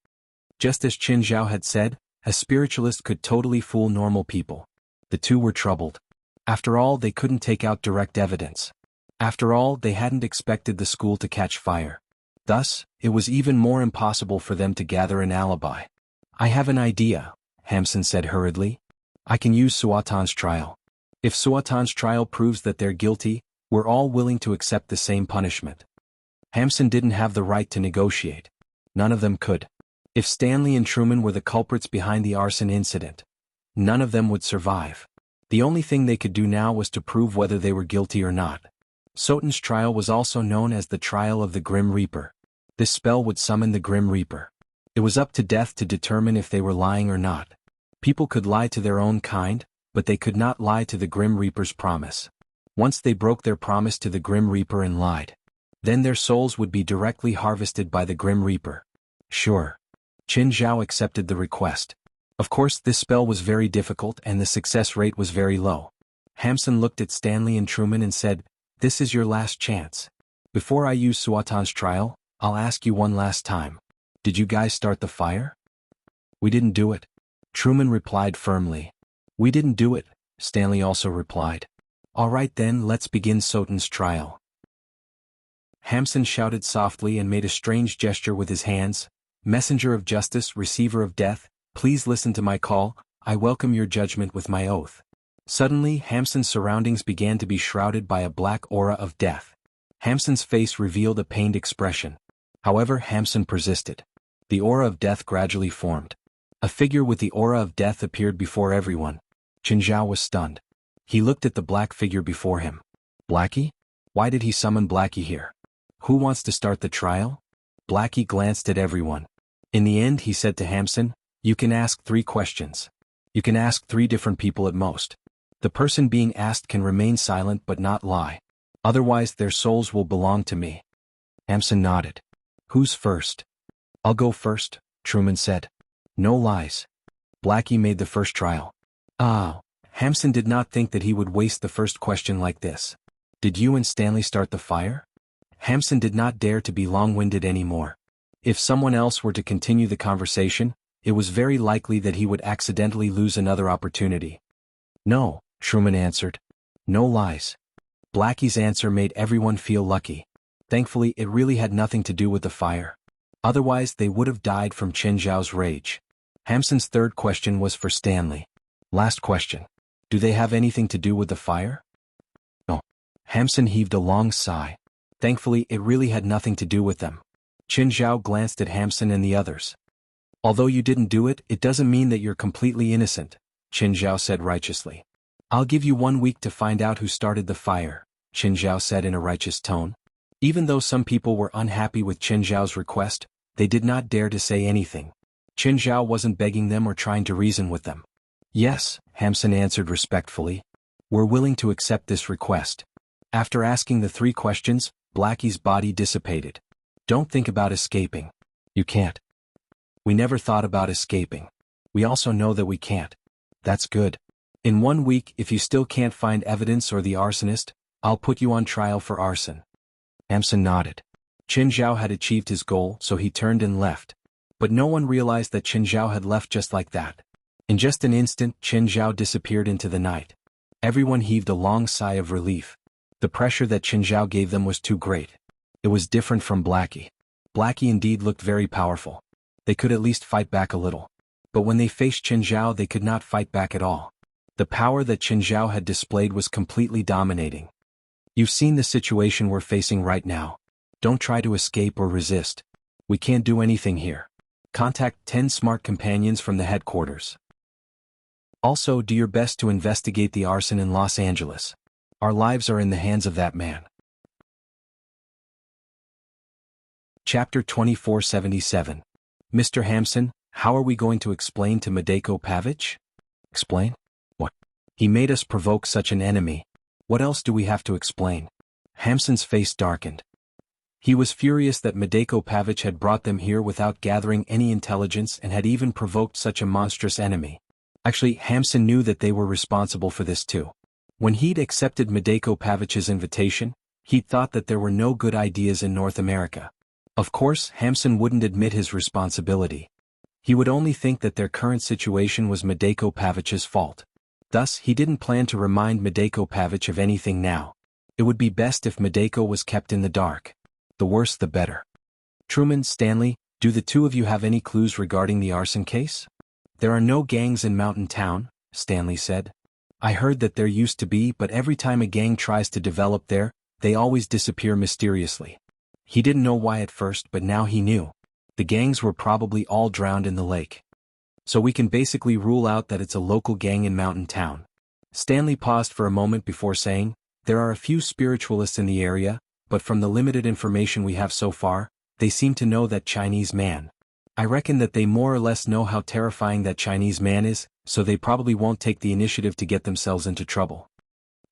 Just as Qin Zhao had said, a spiritualist could totally fool normal people. The two were troubled. After all, they couldn't take out direct evidence. After all, they hadn't expected the school to catch fire. Thus, it was even more impossible for them to gather an alibi. I have an idea, Hamsun said hurriedly. I can use Suatan's trial. If Suatan's trial proves that they're guilty, we're all willing to accept the same punishment. Hamsun didn't have the right to negotiate. None of them could. If Stanley and Truman were the culprits behind the arson incident, none of them would survive. The only thing they could do now was to prove whether they were guilty or not. Sotan's trial was also known as the trial of the Grim Reaper. This spell would summon the Grim Reaper. It was up to death to determine if they were lying or not. People could lie to their own kind, but they could not lie to the Grim Reaper's promise. Once they broke their promise to the Grim Reaper and lied, then their souls would be directly harvested by the Grim Reaper. Sure. Qin Zhao accepted the request. Of course, this spell was very difficult and the success rate was very low. Hamsun looked at Stanley and Truman and said, This is your last chance. Before I use Suatan's trial, I'll ask you one last time. Did you guys start the fire? We didn't do it. Truman replied firmly. We didn't do it, Stanley also replied. All right then, let's begin Sotan's trial. Hamsun shouted softly and made a strange gesture with his hands. Messenger of justice, receiver of death, please listen to my call. I welcome your judgment with my oath. Suddenly, Hamsun's surroundings began to be shrouded by a black aura of death. Hamsun's face revealed a pained expression. However, Hamsun persisted. The aura of death gradually formed. A figure with the aura of death appeared before everyone. Qin Zhao was stunned. He looked at the black figure before him. Blackie? Why did he summon Blackie here? Who wants to start the trial? Blackie glanced at everyone. In the end, he said to Hamsun, You can ask 3 questions. You can ask 3 different people at most. The person being asked can remain silent but not lie. Otherwise, their souls will belong to me. Hamsun nodded. Who's first? I'll go first, Truman said. No lies. Blackie made the first trial. Hamsun did not think that he would waste the first question like this. Did you and Stanley start the fire? Hamson did not dare to be long-winded anymore. If someone else were to continue the conversation, it was very likely that he would accidentally lose another opportunity. No, Truman answered. No lies. Blackie's answer made everyone feel lucky. Thankfully, it really had nothing to do with the fire. Otherwise, they would have died from Chen Zhao's rage. Hamson's third question was for Stanley. Last question. Do they have anything to do with the fire? No. Hamson heaved a long sigh. Thankfully, it really had nothing to do with them. Chen Zhao glanced at Hamson and the others. Although you didn't do it, it doesn't mean that you're completely innocent, Chen Zhao said righteously. I'll give you 1 week to find out who started the fire, Chen Zhao said in a righteous tone. Even though some people were unhappy with Chen Zhao's request, they did not dare to say anything. Chen Zhao wasn't begging them or trying to reason with them. Yes, Hamson answered respectfully. We're willing to accept this request. After asking the 3 questions, Blackie's body dissipated. Don't think about escaping. You can't. We never thought about escaping. We also know that we can't. That's good. In 1 week, if you still can't find evidence or the arsonist, I'll put you on trial for arson. Hamson nodded. Chen Zhao had achieved his goal, so he turned and left. But no one realized that Chen Zhao had left just like that. In just an instant, Chen Zhao disappeared into the night. Everyone heaved a long sigh of relief. The pressure that Chen Zhao gave them was too great. It was different from Blackie. Blackie indeed looked very powerful. They could at least fight back a little. But when they faced Chen Zhao, they could not fight back at all. The power that Chen Zhao had displayed was completely dominating. You've seen the situation we're facing right now. Don't try to escape or resist. We can't do anything here. Contact 10 smart companions from the headquarters. Also, do your best to investigate the arson in Los Angeles. Our lives are in the hands of that man. Chapter 2477. Mr. Hamson, how are we going to explain to Madeko Pavich? Explain? What? He made us provoke such an enemy. What else do we have to explain? Hamson's face darkened. He was furious that Madeko Pavich had brought them here without gathering any intelligence and had even provoked such a monstrous enemy. Actually, Hamson knew that they were responsible for this too. When he'd accepted Madeko Pavich's invitation, he'd thought that there were no good ideas in North America. Of course, Hamson wouldn't admit his responsibility. He would only think that their current situation was Madeko Pavich's fault. Thus, he didn't plan to remind Madeko Pavich of anything now. It would be best if Madeko was kept in the dark. The worse the better. Truman, Stanley, do the 2 of you have any clues regarding the arson case? There are no gangs in Mountain Town, Stanley said. I heard that there used to be, but every time a gang tries to develop there, they always disappear mysteriously. He didn't know why at first, but now he knew. The gangs were probably all drowned in the lake. So we can basically rule out that it's a local gang in Mountain Town. Stanley paused for a moment before saying, there are a few spiritualists in the area, but from the limited information we have so far, they seem to know that Chinese man. I reckon that they more or less know how terrifying that Chinese man is, so they probably won't take the initiative to get themselves into trouble.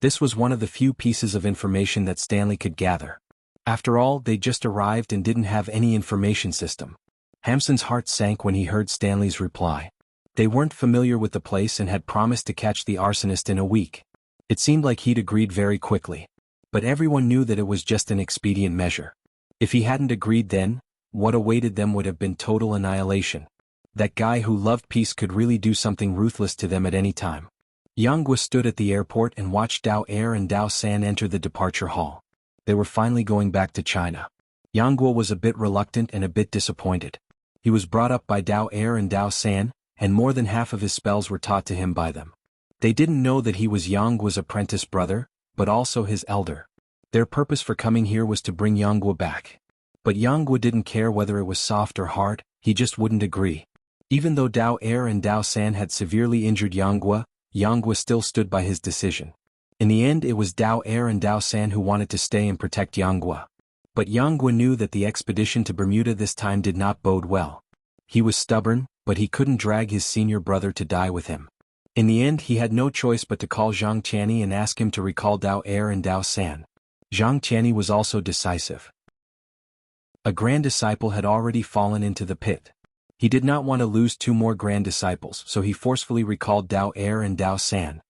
This was one of the few pieces of information that Stanley could gather. After all, they just arrived and didn't have any information system. Hamson's heart sank when he heard Stanley's reply. They weren't familiar with the place and had promised to catch the arsonist in a week. It seemed like he'd agreed very quickly. But everyone knew that it was just an expedient measure. If he hadn't agreed then, what awaited them would have been total annihilation. That guy who loved peace could really do something ruthless to them at any time. Yang Guo stood at the airport and watched Dao Er and Dao San enter the departure hall. They were finally going back to China. Yang Guo was a bit reluctant and a bit disappointed. He was brought up by Dao Er and Dao San, and more than half of his spells were taught to him by them. They didn't know that he was Yang Guo's apprentice brother, but also his elder. Their purpose for coming here was to bring Yang Guo back. But Yang Guo didn't care whether it was soft or hard, he just wouldn't agree. Even though Dao Er and Dao San had severely injured Yang Guo still stood by his decision. In the end, it was Dao Er and Dao San who wanted to stay and protect Yang Guo. But Yang Guo knew that the expedition to Bermuda this time did not bode well. He was stubborn, but he couldn't drag his senior brother to die with him. In the end, he had no choice but to call Zhang Qiani and ask him to recall Dao Er and Dao San. Zhang Qiani was also decisive. A grand disciple had already fallen into the pit. He did not want to lose 2 more grand disciples, so he forcefully recalled Dao Er and Dao San.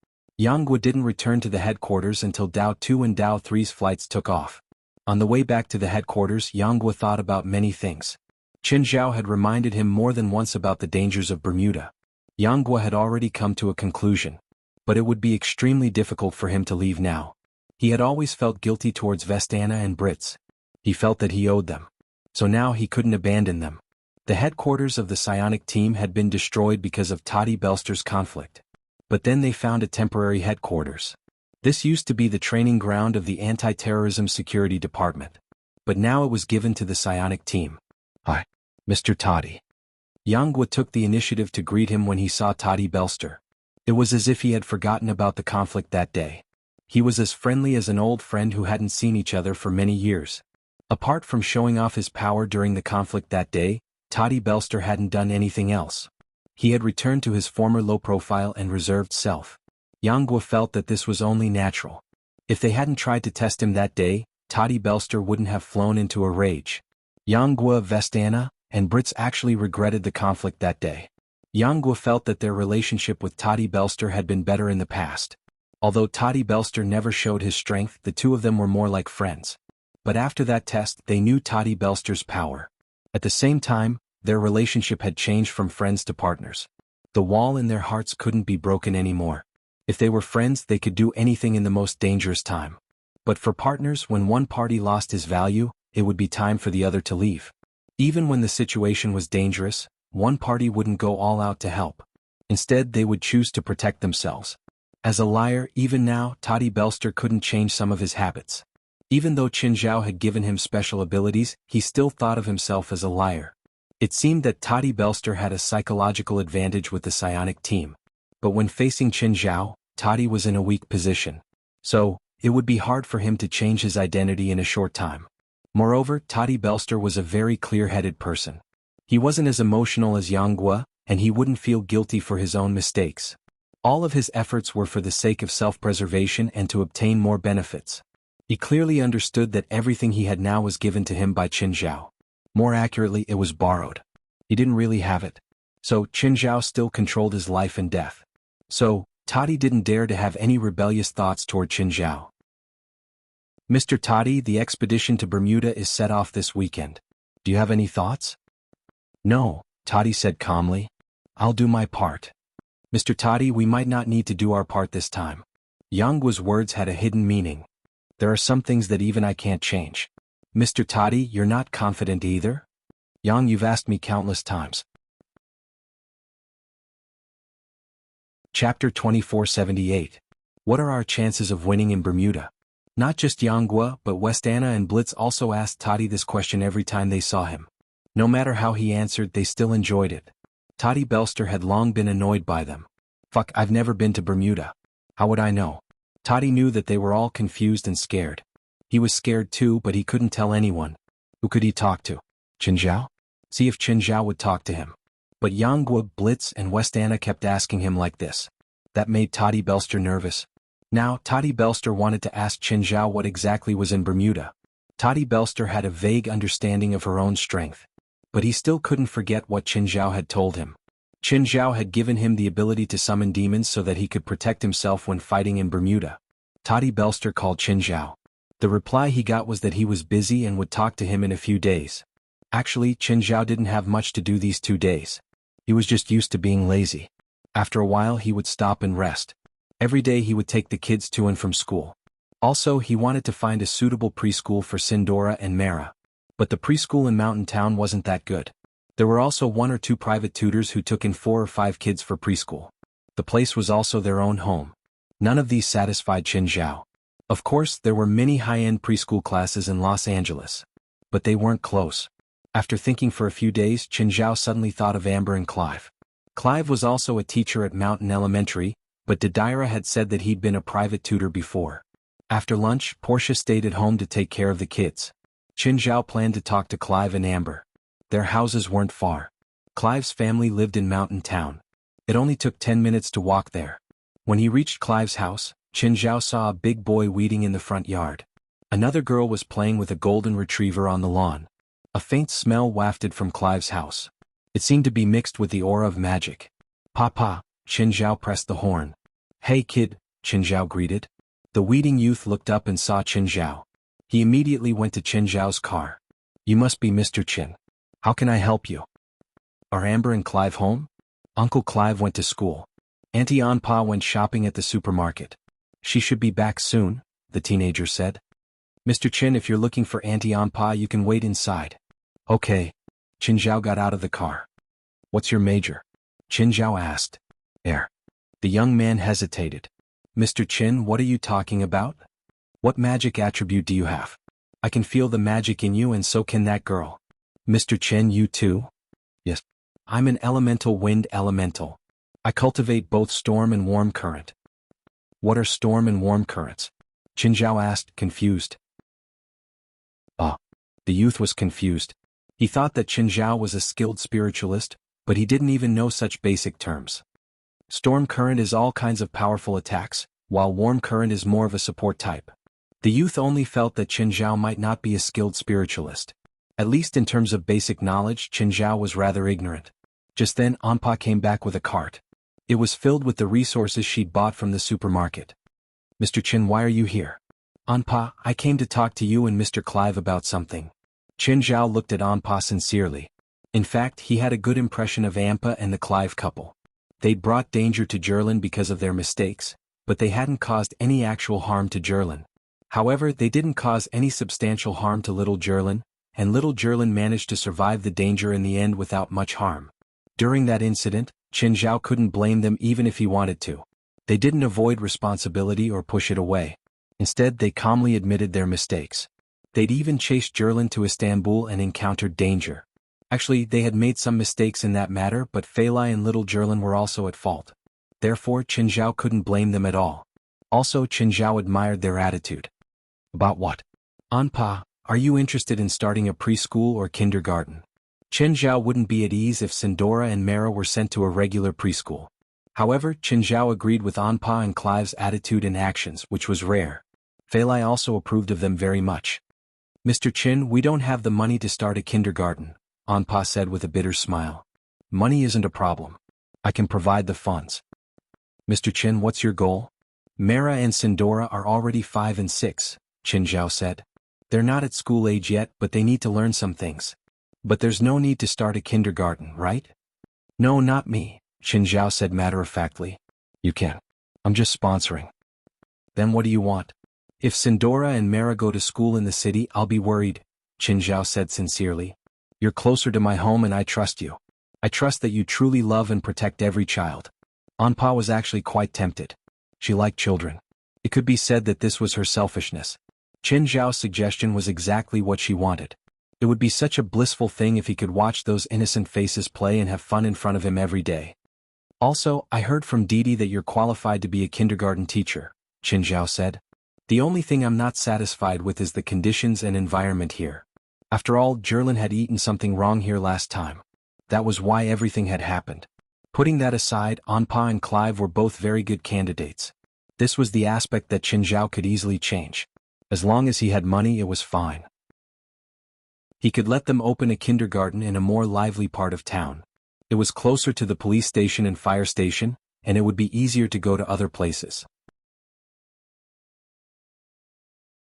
Yang Guo didn't return to the headquarters until Dao 2 and Dao 3's flights took off. On the way back to the headquarters, Yang Guo thought about many things. Qin Zhao had reminded him more than once about the dangers of Bermuda. Yang Guo had already come to a conclusion. But it would be extremely difficult for him to leave now. He had always felt guilty towards Vestana and Brits. He felt that he owed them. So now he couldn't abandon them. The headquarters of the psionic team had been destroyed because of Toddy Belster's conflict. But then they found a temporary headquarters. This used to be the training ground of the Anti-Terrorism Security Department. But now it was given to the psionic team. Hi, Mr. Toddy. Yang Guo took the initiative to greet him when he saw Toddy Belster. It was as if he had forgotten about the conflict that day. He was as friendly as an old friend who hadn't seen each other for many years. Apart from showing off his power during the conflict that day, Toddy Belster hadn't done anything else. He had returned to his former low-profile and reserved self. Yang Guo felt that this was only natural. If they hadn't tried to test him that day, Toddy Belster wouldn't have flown into a rage. Yang Guo, Vestana, and Brits actually regretted the conflict that day. Yang Guo felt that their relationship with Toddy Belster had been better in the past. Although Toddy Belster never showed his strength, the two of them were more like friends. But after that test, they knew Toddy Belster's power. At the same time, their relationship had changed from friends to partners. The wall in their hearts couldn't be broken anymore. If they were friends, they could do anything in the most dangerous time. But for partners, when one party lost his value, it would be time for the other to leave. Even when the situation was dangerous, one party wouldn't go all out to help. Instead, they would choose to protect themselves. As a liar, even now, Toddy Belster couldn't change some of his habits. Even though Qin Zhao had given him special abilities, he still thought of himself as a liar. It seemed that Toddy Belster had a psychological advantage with the psionic team. But when facing Qin Zhao, Toddy was in a weak position. So, it would be hard for him to change his identity in a short time. Moreover, Toddy Belster was a very clear-headed person. He wasn't as emotional as Yang Guo, and he wouldn't feel guilty for his own mistakes. All of his efforts were for the sake of self-preservation and to obtain more benefits. He clearly understood that everything he had now was given to him by Qin Zhao. More accurately, it was borrowed. He didn't really have it. So, Qin Zhao still controlled his life and death. So, Toddy didn't dare to have any rebellious thoughts toward Qin Zhao. Mr. Toddy, the expedition to Bermuda is set off this weekend. Do you have any thoughts? No, Toddy said calmly. I'll do my part. Mr. Toddy, we might not need to do our part this time. Yang Guo's words had a hidden meaning. There are some things that even I can't change. Mr. Toddy, you're not confident either? Yang, you've asked me countless times. Chapter 2478. What are our chances of winning in Bermuda? Not just Yang Guo, but Vestana and Blitz also asked Toddy this question every time they saw him. No matter how he answered, they still enjoyed it. Toddy Belster had long been annoyed by them. Fuck, I've never been to Bermuda. How would I know? Toddy knew that they were all confused and scared. He was scared too, but he couldn't tell anyone. Who could he talk to? Qin Zhao? See if Qin Zhao would talk to him. But Yang Guo, Blitz, and Vestana kept asking him like this. That made Toddy Belster nervous. Now, Toddy Belster wanted to ask Qin Zhao what exactly was in Bermuda. Toddy Belster had a vague understanding of her own strength. But he still couldn't forget what Qin Zhao had told him. Qin Zhao had given him the ability to summon demons so that he could protect himself when fighting in Bermuda. Toddy Belster called Qin Zhao. The reply he got was that he was busy and would talk to him in a few days. Actually, Qin Zhao didn't have much to do these 2 days. He was just used to being lazy. After a while, he would stop and rest. Every day he would take the kids to and from school. Also, he wanted to find a suitable preschool for Sindora and Mara. But the preschool in Mountain Town wasn't that good. There were also 1 or 2 private tutors who took in 4 or 5 kids for preschool. The place was also their own home. None of these satisfied Qin Zhao. Of course, there were many high-end preschool classes in Los Angeles. But they weren't close. After thinking for a few days, Qin Zhao suddenly thought of Amber and Clive. Clive was also a teacher at Mountain Elementary, but Didira had said that he'd been a private tutor before. After lunch, Portia stayed at home to take care of the kids. Qin Zhao planned to talk to Clive and Amber. Their houses weren't far. Clive's family lived in Mountain Town. It only took 10 minutes to walk there. When he reached Clive's house, Qin Zhao saw a big boy weeding in the front yard. Another girl was playing with a golden retriever on the lawn. A faint smell wafted from Clive's house. It seemed to be mixed with the aura of magic. Papa, Qin Zhao pressed the horn. Hey kid, Qin Zhao greeted. The weeding youth looked up and saw Qin Zhao. He immediately went to Qin Zhao's car. You must be Mr. Qin. How can I help you? Are Amber and Clive home? Uncle Clive went to school. Auntie Anpa went shopping at the supermarket. She should be back soon, the teenager said. Mr. Qin, if you're looking for Auntie Anpa, you can wait inside. Okay. Qin Zhao got out of the car. What's your major? Qin Zhao asked. Air. The young man hesitated. Mr. Qin, what are you talking about? What magic attribute do you have? I can feel the magic in you and so can that girl. Mr. Qin, you too? Yes. I'm an elemental wind elemental. I cultivate both storm and warm current. What are storm and warm currents? Qin Zhao asked, confused. The youth was confused. He thought that Qin Zhao was a skilled spiritualist, but he didn't even know such basic terms. Storm current is all kinds of powerful attacks, while warm current is more of a support type. The youth only felt that Qin Zhao might not be a skilled spiritualist. At least in terms of basic knowledge, Qin Zhao was rather ignorant. Just then, Anpa came back with a cart. It was filled with the resources she'd bought from the supermarket. Mr. Qin, why are you here? Anpa, I came to talk to you and Mr. Clive about something. Qin Zhao looked at Anpa sincerely. In fact, he had a good impression of Ampa and the Clive couple. They'd brought danger to Jerlin because of their mistakes, but they hadn't caused any actual harm to Jerlin. However, they didn't cause any substantial harm to little Jerlin, and little Jerlin managed to survive the danger in the end without much harm. During that incident, Qin Zhao couldn't blame them even if he wanted to. They didn't avoid responsibility or push it away. Instead, they calmly admitted their mistakes. They'd even chased Jerlin to Istanbul and encountered danger. Actually, they had made some mistakes in that matter, but Feilai and little Jerlin were also at fault. Therefore, Qin Zhao couldn't blame them at all. Also, Qin Zhao admired their attitude. About what? Anpa, are you interested in starting a preschool or kindergarten? Qin Zhao wouldn't be at ease if Sindora and Mara were sent to a regular preschool. However, Qin Zhao agreed with Anpa and Clive's attitude and actions, which was rare. Feilai also approved of them very much. Mr. Qin, we don't have the money to start a kindergarten, Anpa said with a bitter smile. Money isn't a problem. I can provide the funds. Mr. Qin, what's your goal? Mara and Sindora are already 5 and 6, Qin Zhao said. They're not at school age yet, but they need to learn some things. But there's no need to start a kindergarten, right? No, not me, Qin Zhao said matter-of-factly. You can. I'm just sponsoring. Then what do you want? If Sindora and Mara go to school in the city, I'll be worried, Qin Zhao said sincerely. You're closer to my home and I trust you. I trust that you truly love and protect every child. Anpa was actually quite tempted. She liked children. It could be said that this was her selfishness. Qin Zhao's suggestion was exactly what she wanted. It would be such a blissful thing if he could watch those innocent faces play and have fun in front of him every day. Also, I heard from Didi that you're qualified to be a kindergarten teacher, Qin Zhao said. The only thing I'm not satisfied with is the conditions and environment here. After all, Jerlin had eaten something wrong here last time. That was why everything had happened. Putting that aside, Anpa and Clive were both very good candidates. This was the aspect that Qin Zhao could easily change. As long as he had money, it was fine. He could let them open a kindergarten in a more lively part of town. It was closer to the police station and fire station, and it would be easier to go to other places.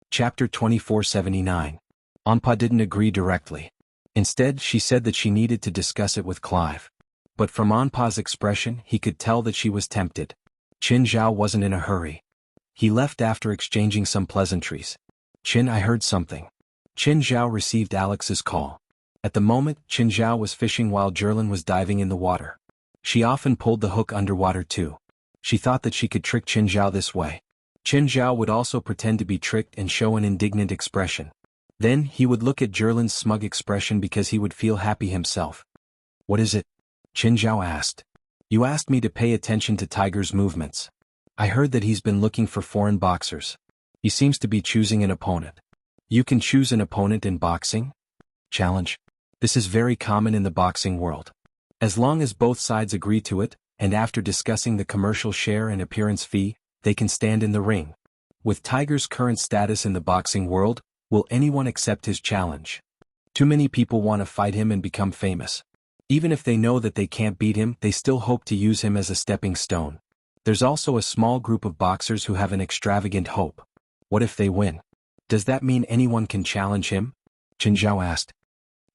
Chapter 2479. Anpa didn't agree directly. Instead, she said that she needed to discuss it with Clive. But from Anpa's expression, he could tell that she was tempted. Qin Zhao wasn't in a hurry. He left after exchanging some pleasantries. Qin, I heard something. Qin Zhao received Alex's call. At the moment, Qin Zhao was fishing while Jerlin was diving in the water. She often pulled the hook underwater too. She thought that she could trick Qin Zhao this way. Qin Zhao would also pretend to be tricked and show an indignant expression. Then, he would look at Jerlin's smug expression because he would feel happy himself. What is it? Qin Zhao asked. You asked me to pay attention to Tiger's movements. I heard that he's been looking for foreign boxers. He seems to be choosing an opponent. You can choose an opponent in boxing? Challenge. This is very common in the boxing world. As long as both sides agree to it, and after discussing the commercial share and appearance fee, they can stand in the ring. With Tiger's current status in the boxing world, will anyone accept his challenge? Too many people want to fight him and become famous. Even if they know that they can't beat him, they still hope to use him as a stepping stone. There's also a small group of boxers who have an extravagant hope. What if they win? Does that mean anyone can challenge him? Chen Zhao asked.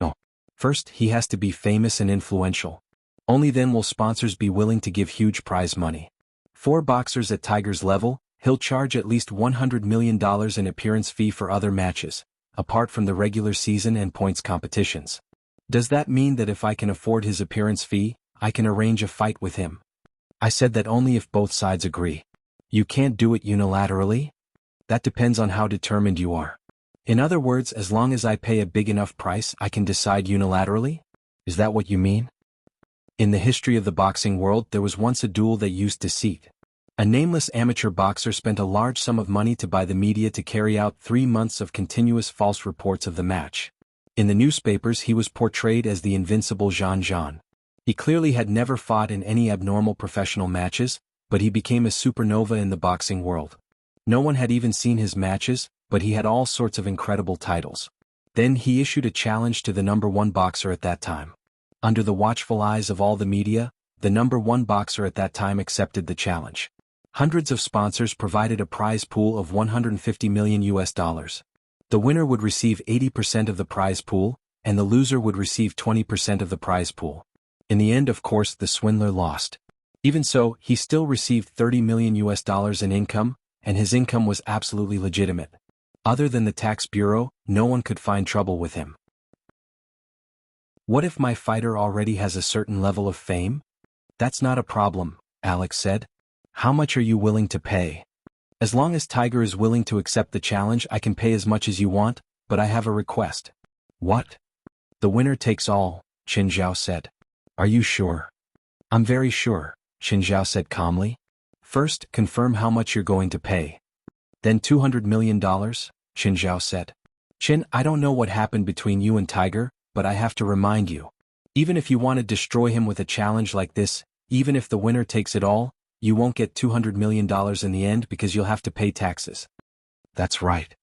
No. First, he has to be famous and influential. Only then will sponsors be willing to give huge prize money. For boxers at Tiger's level, he'll charge at least $100 million in appearance fee for other matches, apart from the regular season and points competitions. Does that mean that if I can afford his appearance fee, I can arrange a fight with him? I said that only if both sides agree. You can't do it unilaterally? That depends on how determined you are. In other words, as long as I pay a big enough price, I can decide unilaterally? Is that what you mean? In the history of the boxing world, there was once a duel that used deceit. A nameless amateur boxer spent a large sum of money to buy the media to carry out 3 months of continuous false reports of the match. In the newspapers, he was portrayed as the invincible Zhan Zhan. He clearly had never fought in any abnormal professional matches, but he became a supernova in the boxing world. No one had even seen his matches, but he had all sorts of incredible titles. Then he issued a challenge to the #1 boxer at that time. Under the watchful eyes of all the media, the #1 boxer at that time accepted the challenge. Hundreds of sponsors provided a prize pool of $150 million. The winner would receive 80% of the prize pool, and the loser would receive 20% of the prize pool. In the end, of course, the swindler lost. Even so, he still received $30 million in income, and his income was absolutely legitimate. Other than the tax bureau, no one could find trouble with him. What if my fighter already has a certain level of fame? That's not a problem, Alex said. How much are you willing to pay? As long as Tiger is willing to accept the challenge, I can pay as much as you want, but I have a request. What? The winner takes all, Chen Zhao said. Are you sure? I'm very sure, Chen Zhao said calmly. First, confirm how much you're going to pay. Then $200 million, Chen Zhao said. Chen, I don't know what happened between you and Tiger, but I have to remind you. Even if you want to destroy him with a challenge like this, even if the winner takes it all, you won't get $200 million in the end because you'll have to pay taxes. That's right.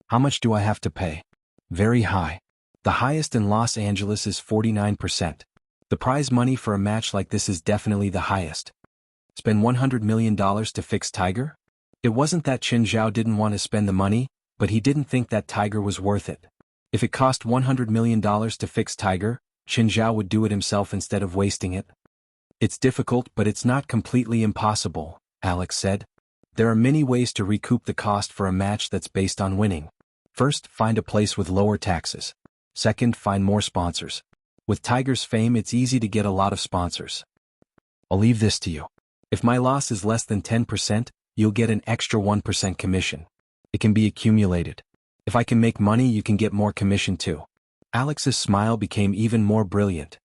How much do I have to pay? Very high. The highest in Los Angeles is 49%. The prize money for a match like this is definitely the highest. Spend $100 million to fix Tiger? It wasn't that Chen Zhao didn't want to spend the money, but he didn't think that Tiger was worth it. If it cost $100 million to fix Tiger, Chen Zhao would do it himself instead of wasting it. It's difficult, but it's not completely impossible, Alex said. There are many ways to recoup the cost for a match that's based on winning. First, find a place with lower taxes. Second, find more sponsors. With Tiger's fame, it's easy to get a lot of sponsors. I'll leave this to you. If my loss is less than 10%, you'll get an extra 1% commission. It can be accumulated. If I can make money, you can get more commission too. Alex's smile became even more brilliant.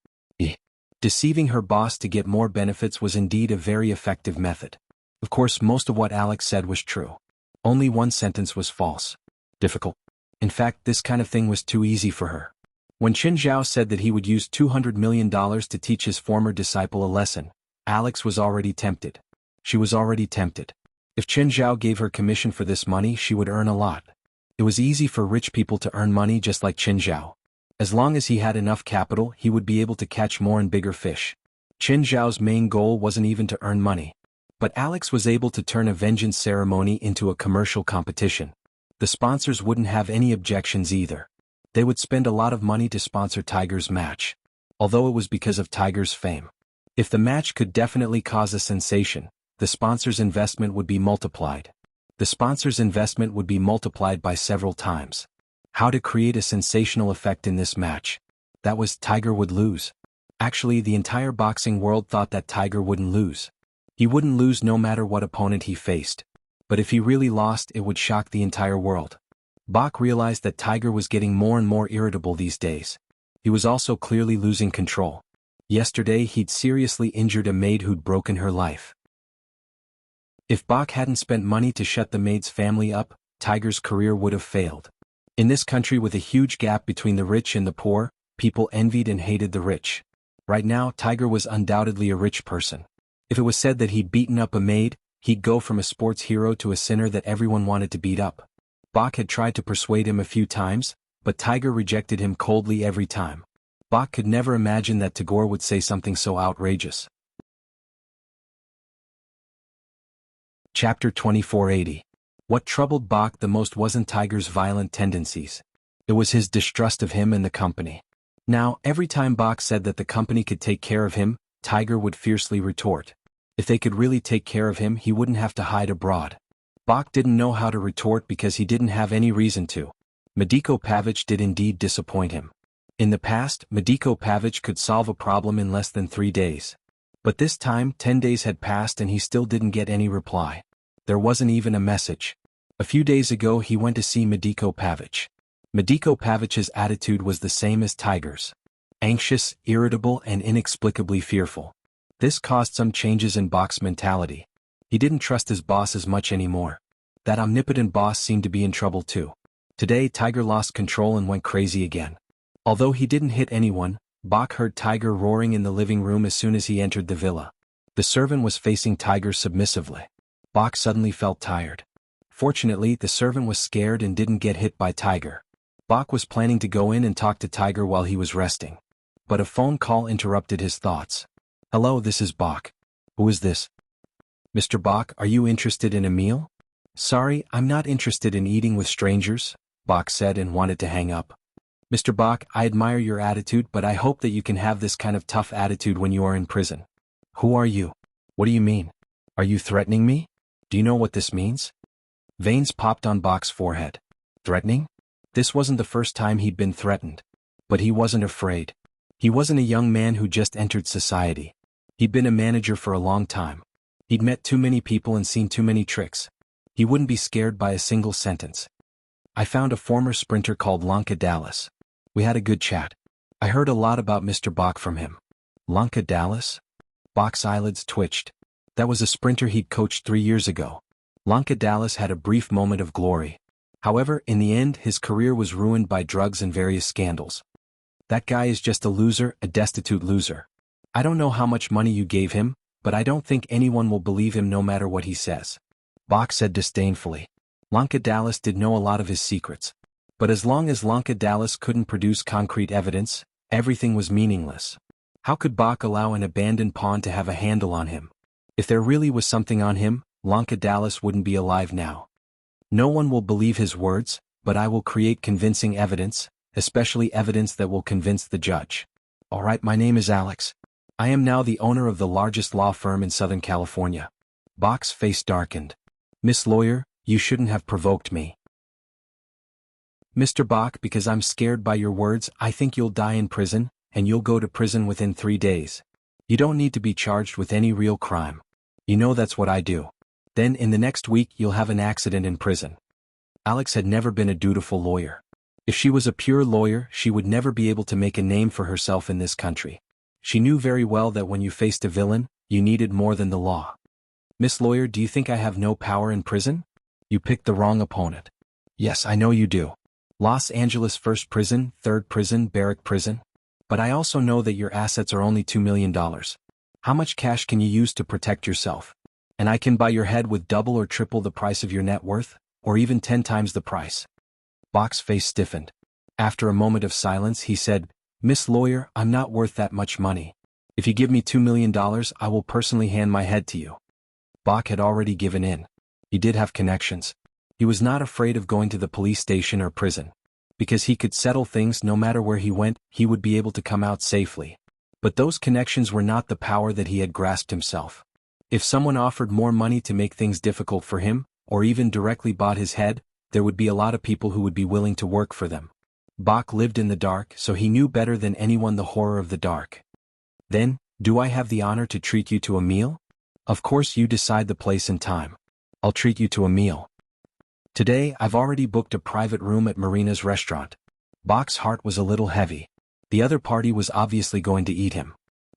Deceiving her boss to get more benefits was indeed a very effective method. Of course, most of what Alex said was true. Only one sentence was false. Difficult. In fact, this kind of thing was too easy for her. When Chen Zhao said that he would use $200 million to teach his former disciple a lesson, Alex was already tempted. She was already tempted. If Chen Zhao gave her commission for this money, she would earn a lot. It was easy for rich people to earn money just like Chen Zhao. As long as he had enough capital, he would be able to catch more and bigger fish. Chen Zhao's main goal wasn't even to earn money. But Alex was able to turn a vengeance ceremony into a commercial competition. The sponsors wouldn't have any objections either. They would spend a lot of money to sponsor Tiger's match. Although it was because of Tiger's fame. If the match could definitely cause a sensation, the sponsor's investment would be multiplied. The sponsor's investment would be multiplied by several times. How to create a sensational effect in this match? That was Tiger would lose. Actually, the entire boxing world thought that Tiger wouldn't lose. He wouldn't lose no matter what opponent he faced. But if he really lost, it would shock the entire world. Bach realized that Tiger was getting more and more irritable these days. He was also clearly losing control. Yesterday, he'd seriously injured a maid who'd broken her life. If Bach hadn't spent money to shut the maid's family up, Tiger's career would have failed. In this country with a huge gap between the rich and the poor, people envied and hated the rich. Right now, Tiger was undoubtedly a rich person. If it was said that he'd beaten up a maid, he'd go from a sports hero to a sinner that everyone wanted to beat up. Bach had tried to persuade him a few times, but Tiger rejected him coldly every time. Bach could never imagine that Tagore would say something so outrageous. Chapter 2480. What troubled Bach the most wasn't Tiger's violent tendencies. It was his distrust of him and the company. Now, every time Bach said that the company could take care of him, Tiger would fiercely retort. If they could really take care of him, he wouldn't have to hide abroad. Bach didn't know how to retort because he didn't have any reason to. Medico Pavic did indeed disappoint him. In the past, Medico Pavic could solve a problem in less than 3 days. But this time, 10 days had passed and he still didn't get any reply. There wasn't even a message. A few days ago he went to see Medico Pavic. Medico Pavic's attitude was the same as Tiger's. Anxious, irritable, and inexplicably fearful. This caused some changes in Bach's mentality. He didn't trust his boss as much anymore. That omnipotent boss seemed to be in trouble too. Today Tiger lost control and went crazy again. Although he didn't hit anyone, Bach heard Tiger roaring in the living room as soon as he entered the villa. The servant was facing Tiger submissively. Bach suddenly felt tired. Fortunately, the servant was scared and didn't get hit by Tiger. Bach was planning to go in and talk to Tiger while he was resting. But a phone call interrupted his thoughts. "Hello, this is Bach. Who is this?" "Mr. Bach, are you interested in a meal?" "Sorry, I'm not interested in eating with strangers," Bach said and wanted to hang up. "Mr. Bach, I admire your attitude, but I hope that you can have this kind of tough attitude when you are in prison." "Who are you? What do you mean? Are you threatening me? Do you know what this means?" Veins popped on Bach's forehead. Threatening? This wasn't the first time he'd been threatened. But he wasn't afraid. He wasn't a young man who just entered society. He'd been a manager for a long time. He'd met too many people and seen too many tricks. He wouldn't be scared by a single sentence. "I found a former sprinter called Lanka Dallas. We had a good chat. I heard a lot about Mr. Bach from him." "Lanka Dallas?" Bach's eyelids twitched. That was a sprinter he'd coached 3 years ago. Lanka Dallas had a brief moment of glory. However, in the end, his career was ruined by drugs and various scandals. "That guy is just a loser, a destitute loser. I don't know how much money you gave him, but I don't think anyone will believe him no matter what he says," Bach said disdainfully. Lanka Dallas did know a lot of his secrets. But as long as Lanka Dallas couldn't produce concrete evidence, everything was meaningless. How could Bach allow an abandoned pawn to have a handle on him? If there really was something on him, Lanka Dallas wouldn't be alive now. "No one will believe his words, but I will create convincing evidence, especially evidence that will convince the judge. All right, my name is Alex. I am now the owner of the largest law firm in Southern California." Bach's face darkened. "Miss Lawyer, you shouldn't have provoked me." "Mr. Bach, because I'm scared by your words, I think you'll die in prison, and you'll go to prison within 3 days. You don't need to be charged with any real crime. You know that's what I do. Then in the next week you'll have an accident in prison." Alex had never been a dutiful lawyer. If she was a pure lawyer, she would never be able to make a name for herself in this country. She knew very well that when you faced a villain, you needed more than the law. "Miss Lawyer, do you think I have no power in prison?" "You picked the wrong opponent." "Yes, I know you do. Los Angeles First Prison, Third Prison, Barrack Prison. But I also know that your assets are only $2 million. How much cash can you use to protect yourself? And I can buy your head with double or triple the price of your net worth, or even 10 times the price." Bach's face stiffened. After a moment of silence he said, "Miss Lawyer, I'm not worth that much money. If you give me $2 million, I will personally hand my head to you." Bach had already given in. He did have connections. He was not afraid of going to the police station or prison. Because he could settle things no matter where he went, he would be able to come out safely. But those connections were not the power that he had grasped himself. If someone offered more money to make things difficult for him, or even directly bought his head, there would be a lot of people who would be willing to work for them. Bach lived in the dark, so he knew better than anyone the horror of the dark. "Then, do I have the honor to treat you to a meal?" "Of course, you decide the place and time. I'll treat you to a meal. Today, I've already booked a private room at Marina's restaurant." Bach's heart was a little heavy. The other party was obviously going to eat him.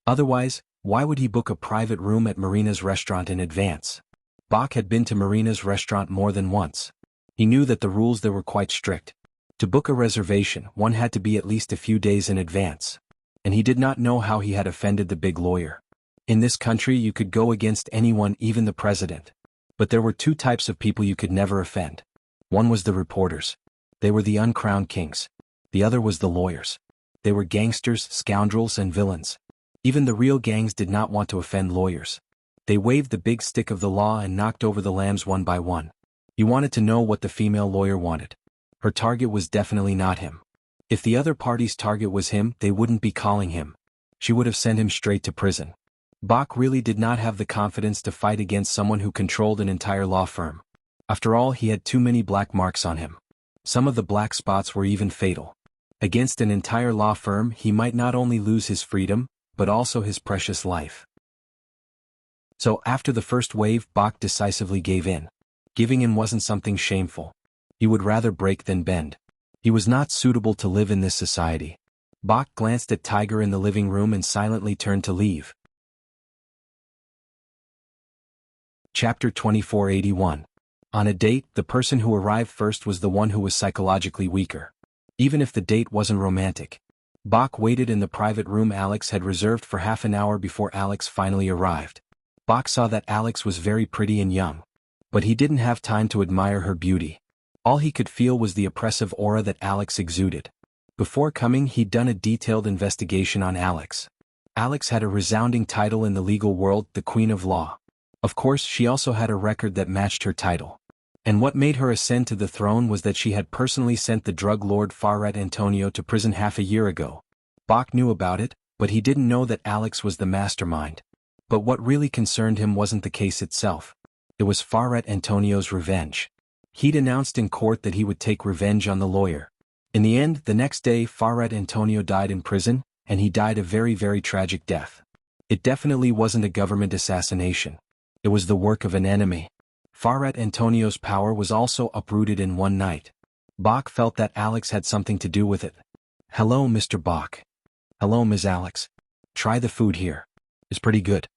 Otherwise, why would he book a private room at Marina's restaurant in advance? Bach had been to Marina's restaurant more than once. He knew that the rules there were quite strict. To book a reservation, one had to be at least a few days in advance. And he did not know how he had offended the big lawyer. In this country you could go against anyone, even the president. But there were 2 types of people you could never offend. One was the reporters. They were the uncrowned kings. The other was the lawyers. They were gangsters, scoundrels, and villains. Even the real gangs did not want to offend lawyers. They waved the big stick of the law and knocked over the lambs one by one. He wanted to know what the female lawyer wanted. Her target was definitely not him. If the other party's target was him, they wouldn't be calling him. She would have sent him straight to prison. Bach really did not have the confidence to fight against someone who controlled an entire law firm. After all, he had too many black marks on him. Some of the black spots were even fatal. Against an entire law firm, he might not only lose his freedom, but also his precious life. So after the first wave, Bach decisively gave in. Giving in wasn't something shameful. He would rather break than bend. He was not suitable to live in this society. Bach glanced at Tiger in the living room and silently turned to leave. Chapter 2481. On a date, the person who arrived first was the one who was psychologically weaker. Even if the date wasn't romantic. Bach waited in the private room Alex had reserved for half an hour before Alex finally arrived. Bach saw that Alex was very pretty and young. But he didn't have time to admire her beauty. All he could feel was the oppressive aura that Alex exuded. Before coming, he'd done a detailed investigation on Alex. Alex had a resounding title in the legal world, the Queen of Law. Of course, she also had a record that matched her title. And what made her ascend to the throne was that she had personally sent the drug lord Farrat Antonio to prison half a year ago. Bach knew about it, but he didn't know that Alex was the mastermind. But what really concerned him wasn't the case itself. It was Farrat Antonio's revenge. He'd announced in court that he would take revenge on the lawyer. In the end, the next day, Farrat Antonio died in prison, and he died a very, very tragic death. It definitely wasn't a government assassination. It was the work of an enemy. Farrat Antonio's power was also uprooted in one night. Bach felt that Alex had something to do with it. "Hello, Mr. Bach." "Hello, Ms. Alex. Try the food here. It's pretty good."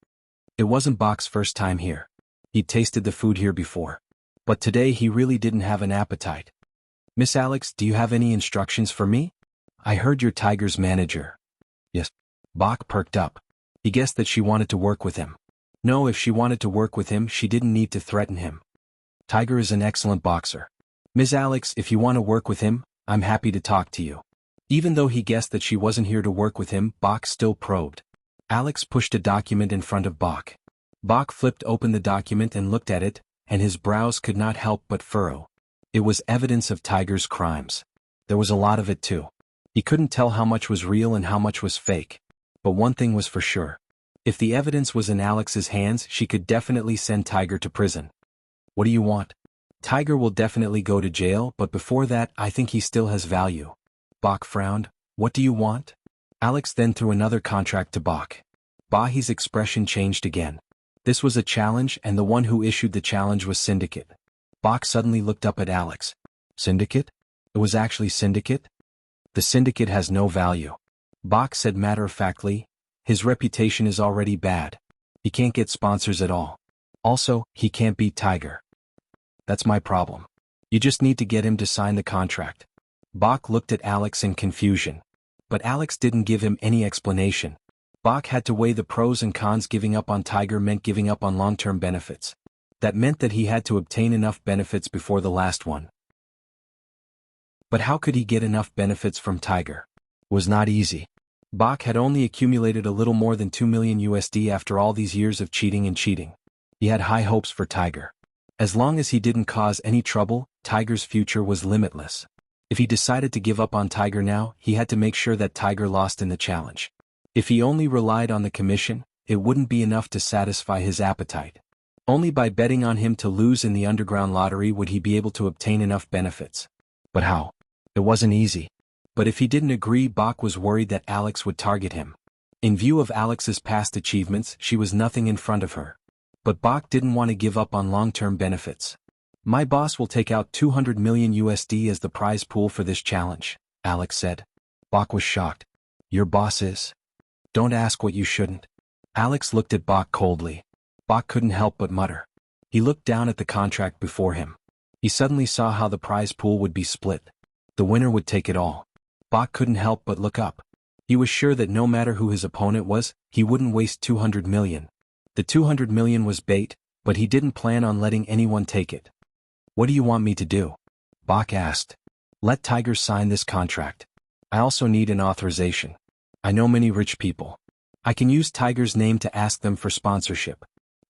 It wasn't Bach's first time here. He'd tasted the food here before. But today he really didn't have an appetite. "Miss Alex, do you have any instructions for me? I heard you're Tiger's manager." "Yes." Bach perked up. He guessed that she wanted to work with him. No, if she wanted to work with him, she didn't need to threaten him. Tiger is an excellent boxer. "Miss Alex, if you want to work with him, I'm happy to talk to you." Even though he guessed that she wasn't here to work with him, Bach still probed. Alex pushed a document in front of Bach. Bach flipped open the document and looked at it, and his brows could not help but furrow. It was evidence of Tiger's crimes. There was a lot of it too. He couldn't tell how much was real and how much was fake. But one thing was for sure. If the evidence was in Alex's hands, she could definitely send Tiger to prison. "What do you want?" "Tiger will definitely go to jail, but before that, I think he still has value." Bach frowned. "What do you want?" Alex then threw another contract to Bach. Bahi's expression changed again. This was a challenge, and the one who issued the challenge was Syndicate. Bach suddenly looked up at Alex. "Syndicate? It was actually Syndicate?" "The Syndicate has no value." Bach said matter-of-factly. "His reputation is already bad. He can't get sponsors at all. Also, he can't beat Tiger." "That's my problem. You just need to get him to sign the contract." Bach looked at Alex in confusion. But Alex didn't give him any explanation. Bach had to weigh the pros and cons. Giving up on Tiger meant giving up on long-term benefits. That meant that he had to obtain enough benefits before the last one. But how could he get enough benefits from Tiger? It was not easy. Bach had only accumulated a little more than $2 million after all these years of cheating and cheating. He had high hopes for Tiger. As long as he didn't cause any trouble, Tiger's future was limitless. If he decided to give up on Tiger now, he had to make sure that Tiger lost in the challenge. If he only relied on the commission, it wouldn't be enough to satisfy his appetite. Only by betting on him to lose in the underground lottery would he be able to obtain enough benefits. But how? It wasn't easy. But if he didn't agree, Bach was worried that Alex would target him. In view of Alex's past achievements, she was nothing in front of her. But Bach didn't want to give up on long-term benefits. "My boss will take out $200 million as the prize pool for this challenge," Alex said. Bach was shocked. "Your boss is?" "Don't ask what you shouldn't." Alex looked at Bach coldly. Bach couldn't help but mutter. He looked down at the contract before him. He suddenly saw how the prize pool would be split. The winner would take it all. Bach couldn't help but look up. He was sure that no matter who his opponent was, he wouldn't waste $200 million. The $200 million was bait, but he didn't plan on letting anyone take it. "What do you want me to do?" Bach asked. "Let Tiger sign this contract. I also need an authorization. I know many rich people. I can use Tiger's name to ask them for sponsorship.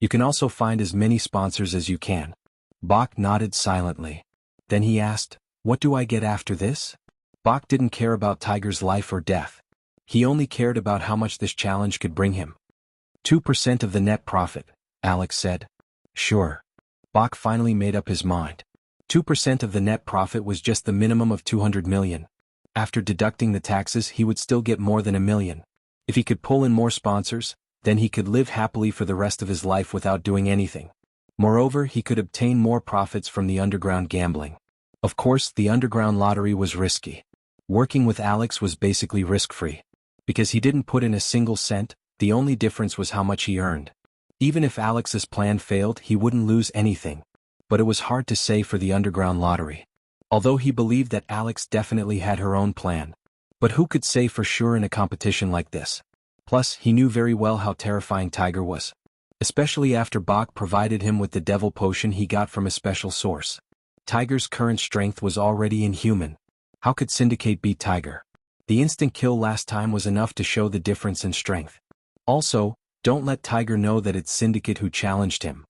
You can also find as many sponsors as you can. Bach nodded silently. Then he asked, "What do I get after this?" Bach didn't care about Tiger's life or death. He only cared about how much this challenge could bring him. 2% of the net profit, Alex said. Sure. Bach finally made up his mind. 2% of the net profit was just the minimum of 200 million. After deducting the taxes, he would still get more than 1 million. If he could pull in more sponsors, then he could live happily for the rest of his life without doing anything. Moreover, he could obtain more profits from the underground gambling. Of course, the underground lottery was risky. Working with Alex was basically risk-free. Because he didn't put in a single cent, the only difference was how much he earned. Even if Alex's plan failed, he wouldn't lose anything. But it was hard to say for the underground lottery. Although he believed that Alex definitely had her own plan. But who could say for sure in a competition like this? Plus, he knew very well how terrifying Tiger was. Especially after Bach provided him with the devil potion he got from a special source. Tiger's current strength was already inhuman. How could Syndicate beat Tiger? The instant kill last time was enough to show the difference in strength. Also, don't let Tiger know that it's Syndicate who challenged him.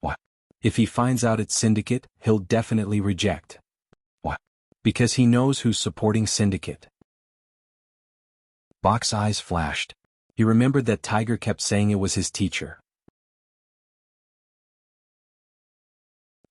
What? If he finds out it's Syndicate, he'll definitely reject. What? Because he knows who's supporting Syndicate. Bach's eyes flashed. He remembered that Tiger kept saying it was his teacher.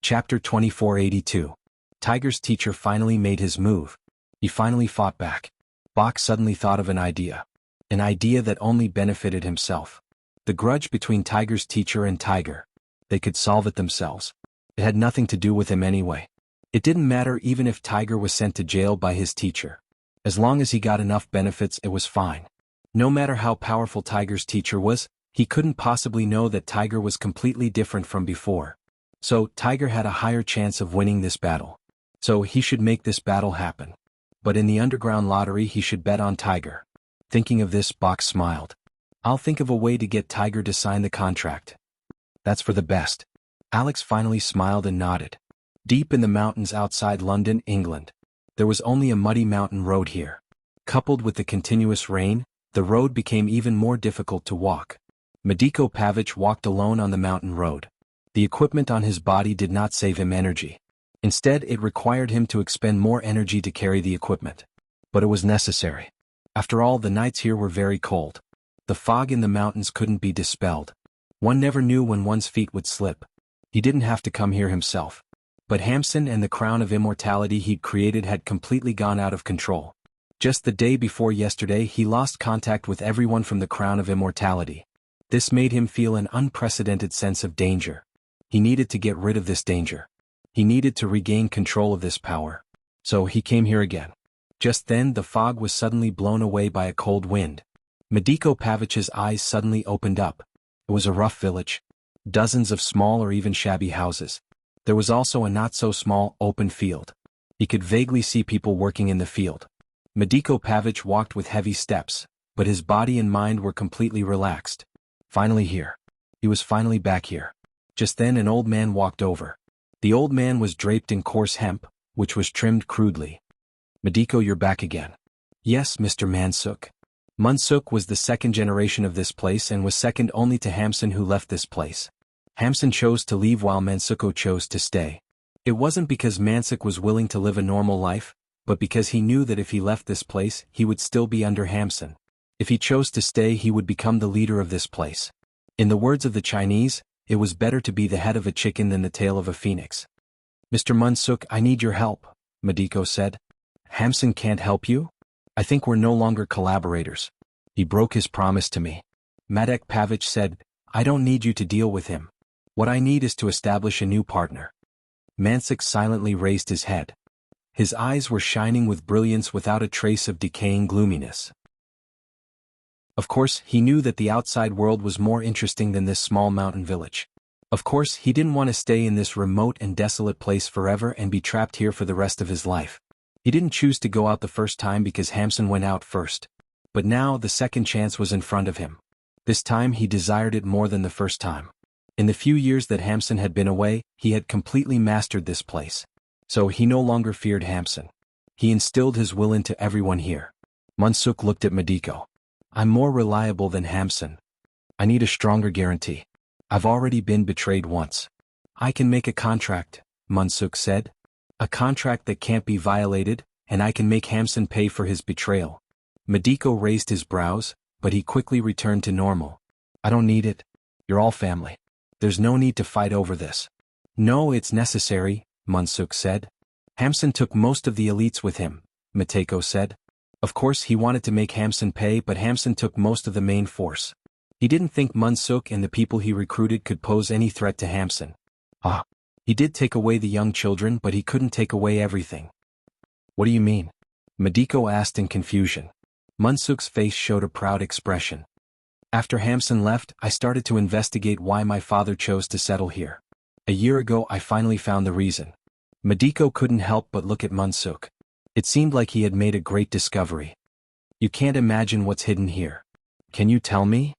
Chapter 2482. Tiger's teacher finally made his move. He finally fought back. Bach suddenly thought of an idea. An idea that only benefited himself. The grudge between Tiger's teacher and Tiger. They could solve it themselves. It had nothing to do with him anyway. It didn't matter even if Tiger was sent to jail by his teacher. As long as he got enough benefits, it was fine. No matter how powerful Tiger's teacher was, he couldn't possibly know that Tiger was completely different from before. So, Tiger had a higher chance of winning this battle. So he should make this battle happen. But in the underground lottery he should bet on Tiger. Thinking of this, Bach smiled. I'll think of a way to get Tiger to sign the contract. That's for the best. Alex finally smiled and nodded. Deep in the mountains outside London, England, there was only a muddy mountain road here. Coupled with the continuous rain, the road became even more difficult to walk. Mediko Pavic walked alone on the mountain road. The equipment on his body did not save him energy. Instead, it required him to expend more energy to carry the equipment. But it was necessary. After all, the nights here were very cold. The fog in the mountains couldn't be dispelled. One never knew when one's feet would slip. He didn't have to come here himself. But Hamsun and the crown of immortality he'd created had completely gone out of control. Just the day before yesterday, he lost contact with everyone from the crown of immortality. This made him feel an unprecedented sense of danger. He needed to get rid of this danger. He needed to regain control of this power. So he came here again. Just then the fog was suddenly blown away by a cold wind. Mediko Pavic's eyes suddenly opened up. It was a rough village. Dozens of small or even shabby houses. There was also a not-so-small, open field. He could vaguely see people working in the field. Mediko Pavic walked with heavy steps, but his body and mind were completely relaxed. Finally here. He was finally back here. Just then an old man walked over. The old man was draped in coarse hemp, which was trimmed crudely. Mediko, you're back again. Yes, Mr. Mansuk. Mansuk was the second generation of this place and was second only to Hamsun, who left this place. Hamsun chose to leave while Mansuko chose to stay. It wasn't because Mansuk was willing to live a normal life, but because he knew that if he left this place, he would still be under Hamsun. If he chose to stay, he would become the leader of this place. In the words of the Chinese, it was better to be the head of a chicken than the tail of a phoenix. Mr. Mansuk, I need your help, Mediko said. Hamsun can't help you? I think we're no longer collaborators. He broke his promise to me. Madek Pavic said, I don't need you to deal with him. What I need is to establish a new partner. Mansuk silently raised his head. His eyes were shining with brilliance without a trace of decaying gloominess. Of course, he knew that the outside world was more interesting than this small mountain village. Of course, he didn't want to stay in this remote and desolate place forever and be trapped here for the rest of his life. He didn't choose to go out the first time because Hamsun went out first. But now the second chance was in front of him. This time he desired it more than the first time. In the few years that Hamsun had been away, he had completely mastered this place. So he no longer feared Hamsun. He instilled his will into everyone here. Mansuk looked at Mediko. I'm more reliable than Hamsun. I need a stronger guarantee. I've already been betrayed once. I can make a contract, Munsuk said. A contract that can't be violated, and I can make Hamsun pay for his betrayal. Madiko raised his brows, but he quickly returned to normal. I don't need it. You're all family. There's no need to fight over this. No, it's necessary, Munsuk said. Hamsun took most of the elites with him, Mateko said. Of course he wanted to make Hamsun pay, but Hamsun took most of the main force. He didn't think Munsuk and the people he recruited could pose any threat to Hamsun. He did take away the young children, but he couldn't take away everything. What do you mean? Madiko asked in confusion. Munsuk's face showed a proud expression. After Hamsun left, I started to investigate why my father chose to settle here. A year ago I finally found the reason. Madiko couldn't help but look at Munsuk. It seemed like he had made a great discovery. You can't imagine what's hidden here. Can you tell me?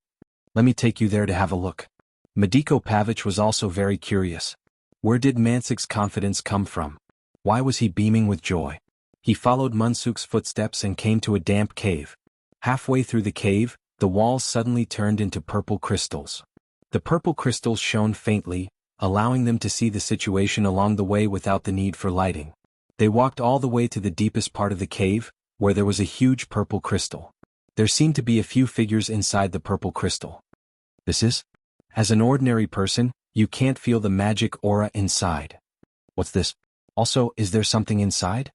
Let me take you there to have a look. Madiko Pavich was also very curious. Where did Mansuk's confidence come from? Why was he beaming with joy? He followed Munsuk's footsteps and came to a damp cave. Halfway through the cave, the walls suddenly turned into purple crystals. The purple crystals shone faintly, allowing them to see the situation along the way without the need for lighting. They walked all the way to the deepest part of the cave, where there was a huge purple crystal. There seemed to be a few figures inside the purple crystal. This is? As an ordinary person, you can't feel the magic aura inside. What's this? Also, is there something inside?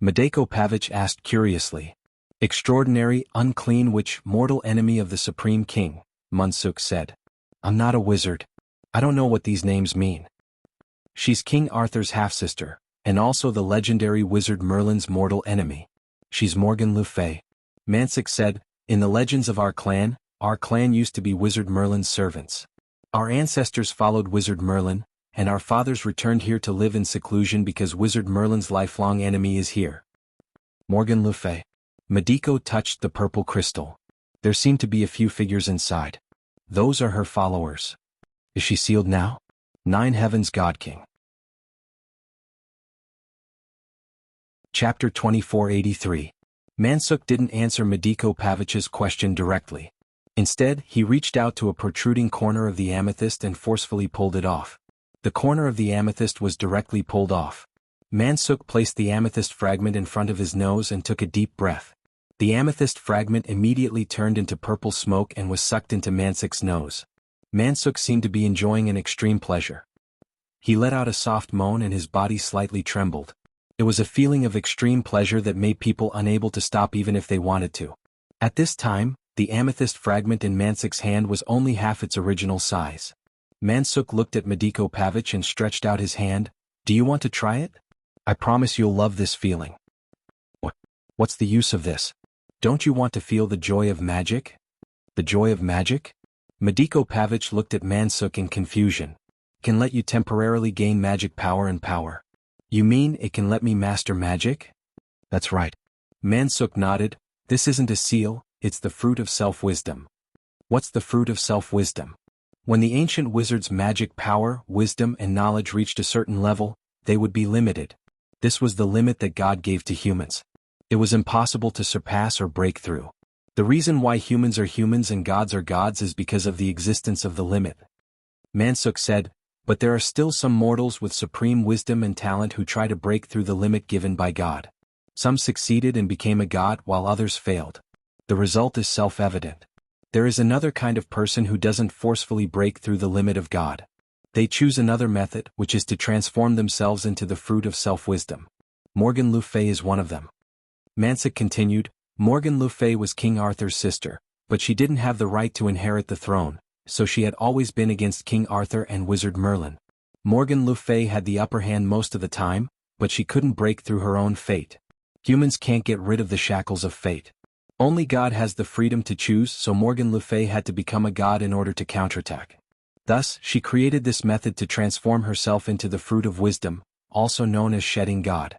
Madeko Pavich asked curiously. Extraordinary, unclean witch, mortal enemy of the Supreme King, Munsuk said. I'm not a wizard. I don't know what these names mean. She's King Arthur's half-sister, and also the legendary wizard Merlin's mortal enemy. She's Morgan Le Fay. Mansuk said, in the legends of our clan used to be Wizard Merlin's servants. Our ancestors followed Wizard Merlin, and our fathers returned here to live in seclusion because Wizard Merlin's lifelong enemy is here. Morgan Le Fay. Madiko touched the purple crystal. There seemed to be a few figures inside. Those are her followers. Is she sealed now? Nine Heavens God King. Chapter 2483. Mansuk didn't answer Madiko Pavich's question directly. Instead, he reached out to a protruding corner of the amethyst and forcefully pulled it off. The corner of the amethyst was directly pulled off. Mansuk placed the amethyst fragment in front of his nose and took a deep breath. The amethyst fragment immediately turned into purple smoke and was sucked into Mansuk's nose. Mansuk seemed to be enjoying an extreme pleasure. He let out a soft moan and his body slightly trembled. It was a feeling of extreme pleasure that made people unable to stop even if they wanted to. At this time, the amethyst fragment in Mansuk's hand was only half its original size. Mansuk looked at Madiko Pavich and stretched out his hand. Do you want to try it? I promise you'll love this feeling. What's the use of this? Don't you want to feel the joy of magic? The joy of magic? Madiko Pavich looked at Mansuk in confusion. Can let you temporarily gain magic power and power. You mean it can let me master magic? That's right. Mansuk nodded. This isn't a seal, it's the fruit of self-wisdom. What's the fruit of self-wisdom? When the ancient wizards' magic power, wisdom, and knowledge reached a certain level, they would be limited. This was the limit that God gave to humans. It was impossible to surpass or break through. The reason why humans are humans and gods are gods is because of the existence of the limit. Mansuk said, but there are still some mortals with supreme wisdom and talent who try to break through the limit given by God. Some succeeded and became a god while others failed. The result is self-evident. There is another kind of person who doesn't forcefully break through the limit of God. They choose another method, which is to transform themselves into the fruit of self-wisdom. Morgan Le Fay is one of them. Mansuk continued, Morgan Le Fay was King Arthur's sister, but she didn't have the right to inherit the throne, so she had always been against King Arthur and Wizard Merlin. Morgan Le Fay had the upper hand most of the time, but she couldn't break through her own fate. Humans can't get rid of the shackles of fate. Only God has the freedom to choose, so Morgan Le Fay had to become a god in order to counterattack. Thus, she created this method to transform herself into the fruit of wisdom, also known as shedding God.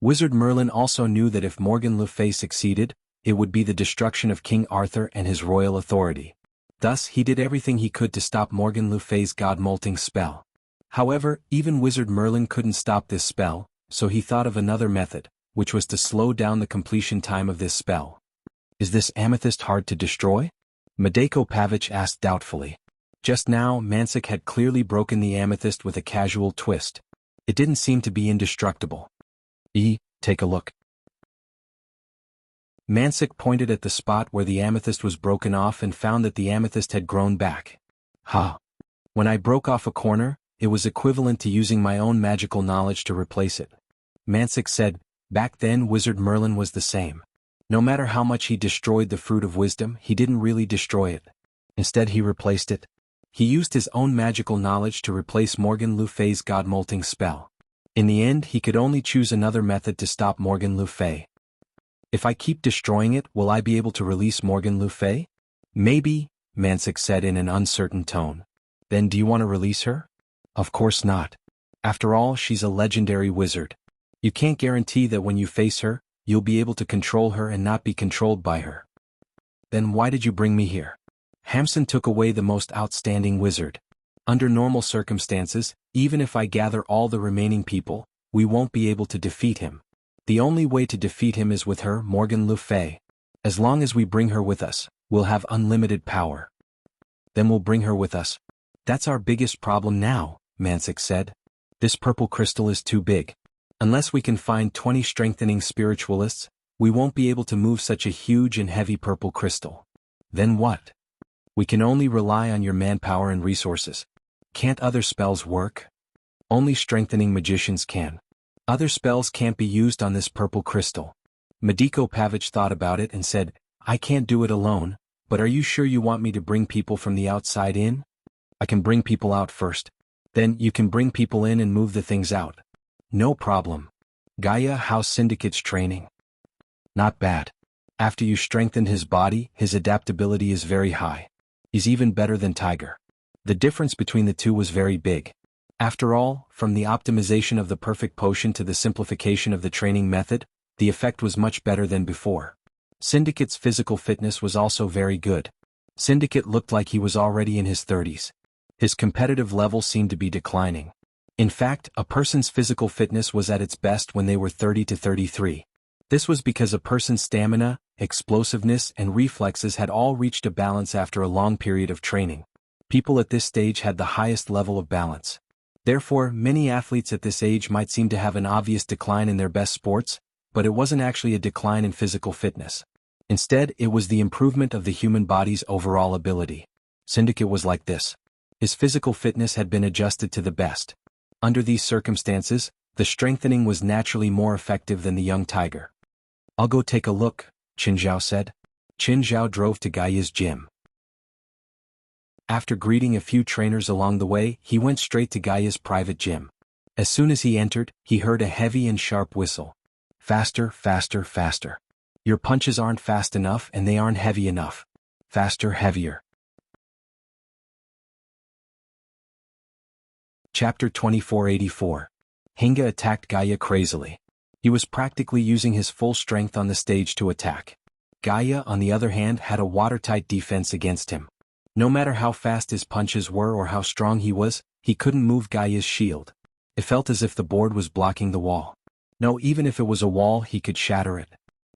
Wizard Merlin also knew that if Morgan Le Fay succeeded, it would be the destruction of King Arthur and his royal authority. Thus, he did everything he could to stop Morgan Le Fay's god-molting spell. However, even Wizard Merlin couldn't stop this spell, so he thought of another method, which was to slow down the completion time of this spell. Is this amethyst hard to destroy? Madeko Pavich asked doubtfully. Just now, Mansik had clearly broken the amethyst with a casual twist. It didn't seem to be indestructible. Take a look. Mansik pointed at the spot where the amethyst was broken off and found that the amethyst had grown back. When I broke off a corner, it was equivalent to using my own magical knowledge to replace it. Mansik said, back then Wizard Merlin was the same. No matter how much he destroyed the fruit of wisdom, he didn't really destroy it. Instead he replaced it. He used his own magical knowledge to replace Morgan Le Fay's God-molting spell. In the end, he could only choose another method to stop Morgan Le Fay. If I keep destroying it, will I be able to release Morgan Le Fay? Maybe, Mansik said in an uncertain tone. Then do you want to release her? Of course not. After all, she's a legendary wizard. You can't guarantee that when you face her, you'll be able to control her and not be controlled by her. Then why did you bring me here? Hamsun took away the most outstanding wizard. Under normal circumstances, even if I gather all the remaining people, we won't be able to defeat him. The only way to defeat him is with her, Morgan Le Fay. As long as we bring her with us, we'll have unlimited power. Then we'll bring her with us. That's our biggest problem now, Mansik said. This purple crystal is too big. Unless we can find 20 strengthening spiritualists, we won't be able to move such a huge and heavy purple crystal. Then what? We can only rely on your manpower and resources. Can't other spells work? Only strengthening magicians can. Other spells can't be used on this purple crystal. Madiko Pavich thought about it and said, I can't do it alone, but are you sure you want me to bring people from the outside in? I can bring people out first. Then you can bring people in and move the things out. No problem. Gaia, how's Syndicate's training? Not bad. After you strengthened his body, his adaptability is very high. He's even better than Tiger. The difference between the two was very big. After all, from the optimization of the perfect potion to the simplification of the training method, the effect was much better than before. Syndicate's physical fitness was also very good. Syndicate looked like he was already in his 30s. His competitive level seemed to be declining. In fact, a person's physical fitness was at its best when they were 30 to 33. This was because a person's stamina, explosiveness, and reflexes had all reached a balance after a long period of training. People at this stage had the highest level of balance. Therefore, many athletes at this age might seem to have an obvious decline in their best sports, but it wasn't actually a decline in physical fitness. Instead, it was the improvement of the human body's overall ability. Syndicate was like this. His physical fitness had been adjusted to the best. Under these circumstances, the strengthening was naturally more effective than the young Tiger. I'll go take a look, Qin Zhao said. Qin Zhao drove to Gaia's gym. After greeting a few trainers along the way, he went straight to Gaia's private gym. As soon as he entered, he heard a heavy and sharp whistle. Faster, faster, faster. Your punches aren't fast enough and they aren't heavy enough. Faster, heavier. Chapter 2484. Hinga attacked Gaia crazily. He was practically using his full strength on the stage to attack. Gaia, on the other hand, had a watertight defense against him. No matter how fast his punches were or how strong he was, he couldn't move Gaia's shield. It felt as if the board was blocking the wall. No, even if it was a wall, he could shatter it.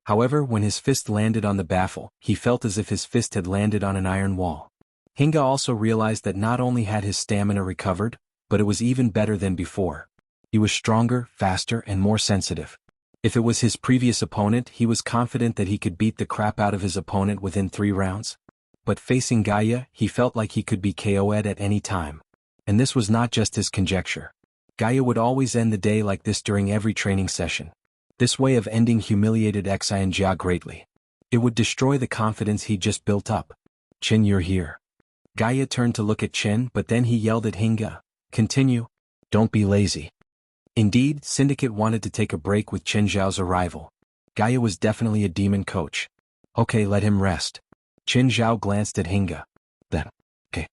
However, when his fist landed on the baffle, he felt as if his fist had landed on an iron wall. Hinga also realized that not only had his stamina recovered, but it was even better than before. He was stronger, faster, and more sensitive. If it was his previous opponent, he was confident that he could beat the crap out of his opponent within 3 rounds. But facing Gaia, he felt like he could be KO'd at any time. And this was not just his conjecture. Gaia would always end the day like this during every training session. This way of ending humiliated Xianjia greatly. It would destroy the confidence he'd just built up. Qin, you're here. Gaia turned to look at Qin, but then he yelled at Hinga. Continue. Don't be lazy. Indeed, Syndicate wanted to take a break with Qin Zhao's arrival. Gaia was definitely a demon coach. Okay, let him rest. Qin Zhao glanced at Hinga. Then, okay.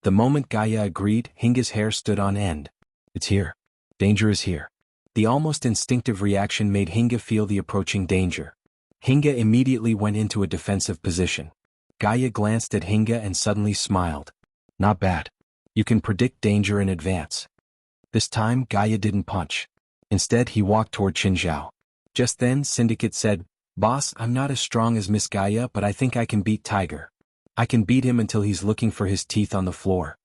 The moment Gaia agreed, Hinga's hair stood on end. It's here. Danger is here. The almost instinctive reaction made Hinga feel the approaching danger. Hinga immediately went into a defensive position. Gaia glanced at Hinga and suddenly smiled. Not bad. You can predict danger in advance. This time, Gaia didn't punch. Instead, he walked toward Qin Zhao. Just then, Syndicate said, Boss, I'm not as strong as Miss Gaia, but I think I can beat Tiger. I can beat him until he's looking for his teeth on the floor.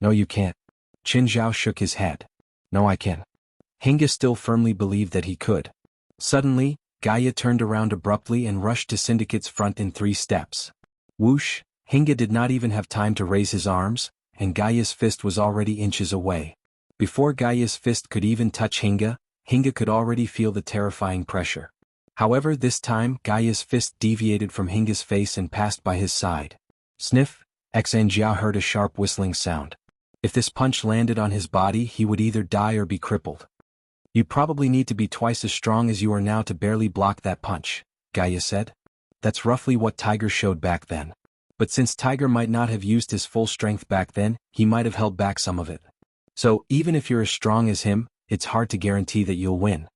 No, you can't. Qin Zhao shook his head. No, I can. Hinga still firmly believed that he could. Suddenly, Gaia turned around abruptly and rushed to Syndicate's front in 3 steps. Whoosh, Hinga did not even have time to raise his arms, and Gaia's fist was already inches away. Before Gaia's fist could even touch Hinga, Hinga could already feel the terrifying pressure. However, this time Gaia's fist deviated from Hinga's face and passed by his side. Sniff, Xanjia heard a sharp whistling sound. If this punch landed on his body, he would either die or be crippled. You probably need to be twice as strong as you are now to barely block that punch, Gaia said. That's roughly what Tiger showed back then. But since Tiger might not have used his full strength back then, he might have held back some of it. So, even if you're as strong as him, it's hard to guarantee that you'll win.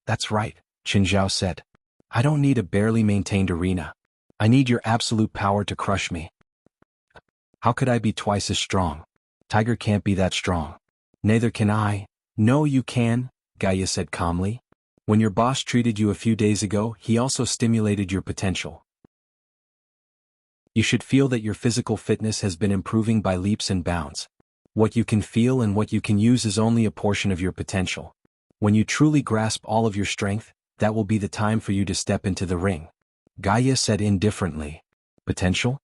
That's right, Qin Zhao said. I don't need a barely maintained arena. I need your absolute power to crush me. How could I be twice as strong? Tiger can't be that strong. Neither can I. No, you can, Gaia said calmly. When your boss treated you a few days ago, he also stimulated your potential. You should feel that your physical fitness has been improving by leaps and bounds. What you can feel and what you can use is only a portion of your potential. When you truly grasp all of your strength, that will be the time for you to step into the ring. Gaia said indifferently. Potential?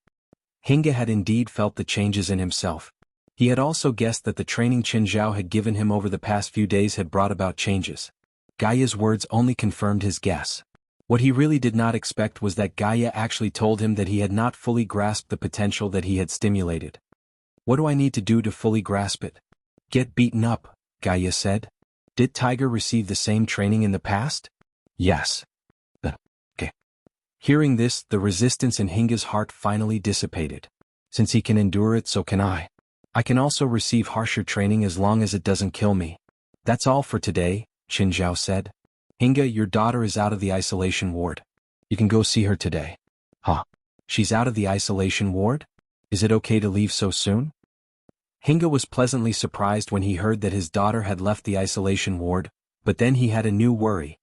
Hinga had indeed felt the changes in himself. He had also guessed that the training Qin Zhao had given him over the past few days had brought about changes. Gaia's words only confirmed his guess. What he really did not expect was that Gaia actually told him that he had not fully grasped the potential that he had stimulated. What do I need to do to fully grasp it? Get beaten up, Gaia said. Did Tiger receive the same training in the past? Yes. Okay. Hearing this, the resistance in Hinga's heart finally dissipated. Since he can endure it, so can I. I can also receive harsher training as long as it doesn't kill me. That's all for today, Qin Zhao said. Hinga, your daughter is out of the isolation ward. You can go see her today. Huh? She's out of the isolation ward? Is it okay to leave so soon? Hinga was pleasantly surprised when he heard that his daughter had left the isolation ward, but then he had a new worry.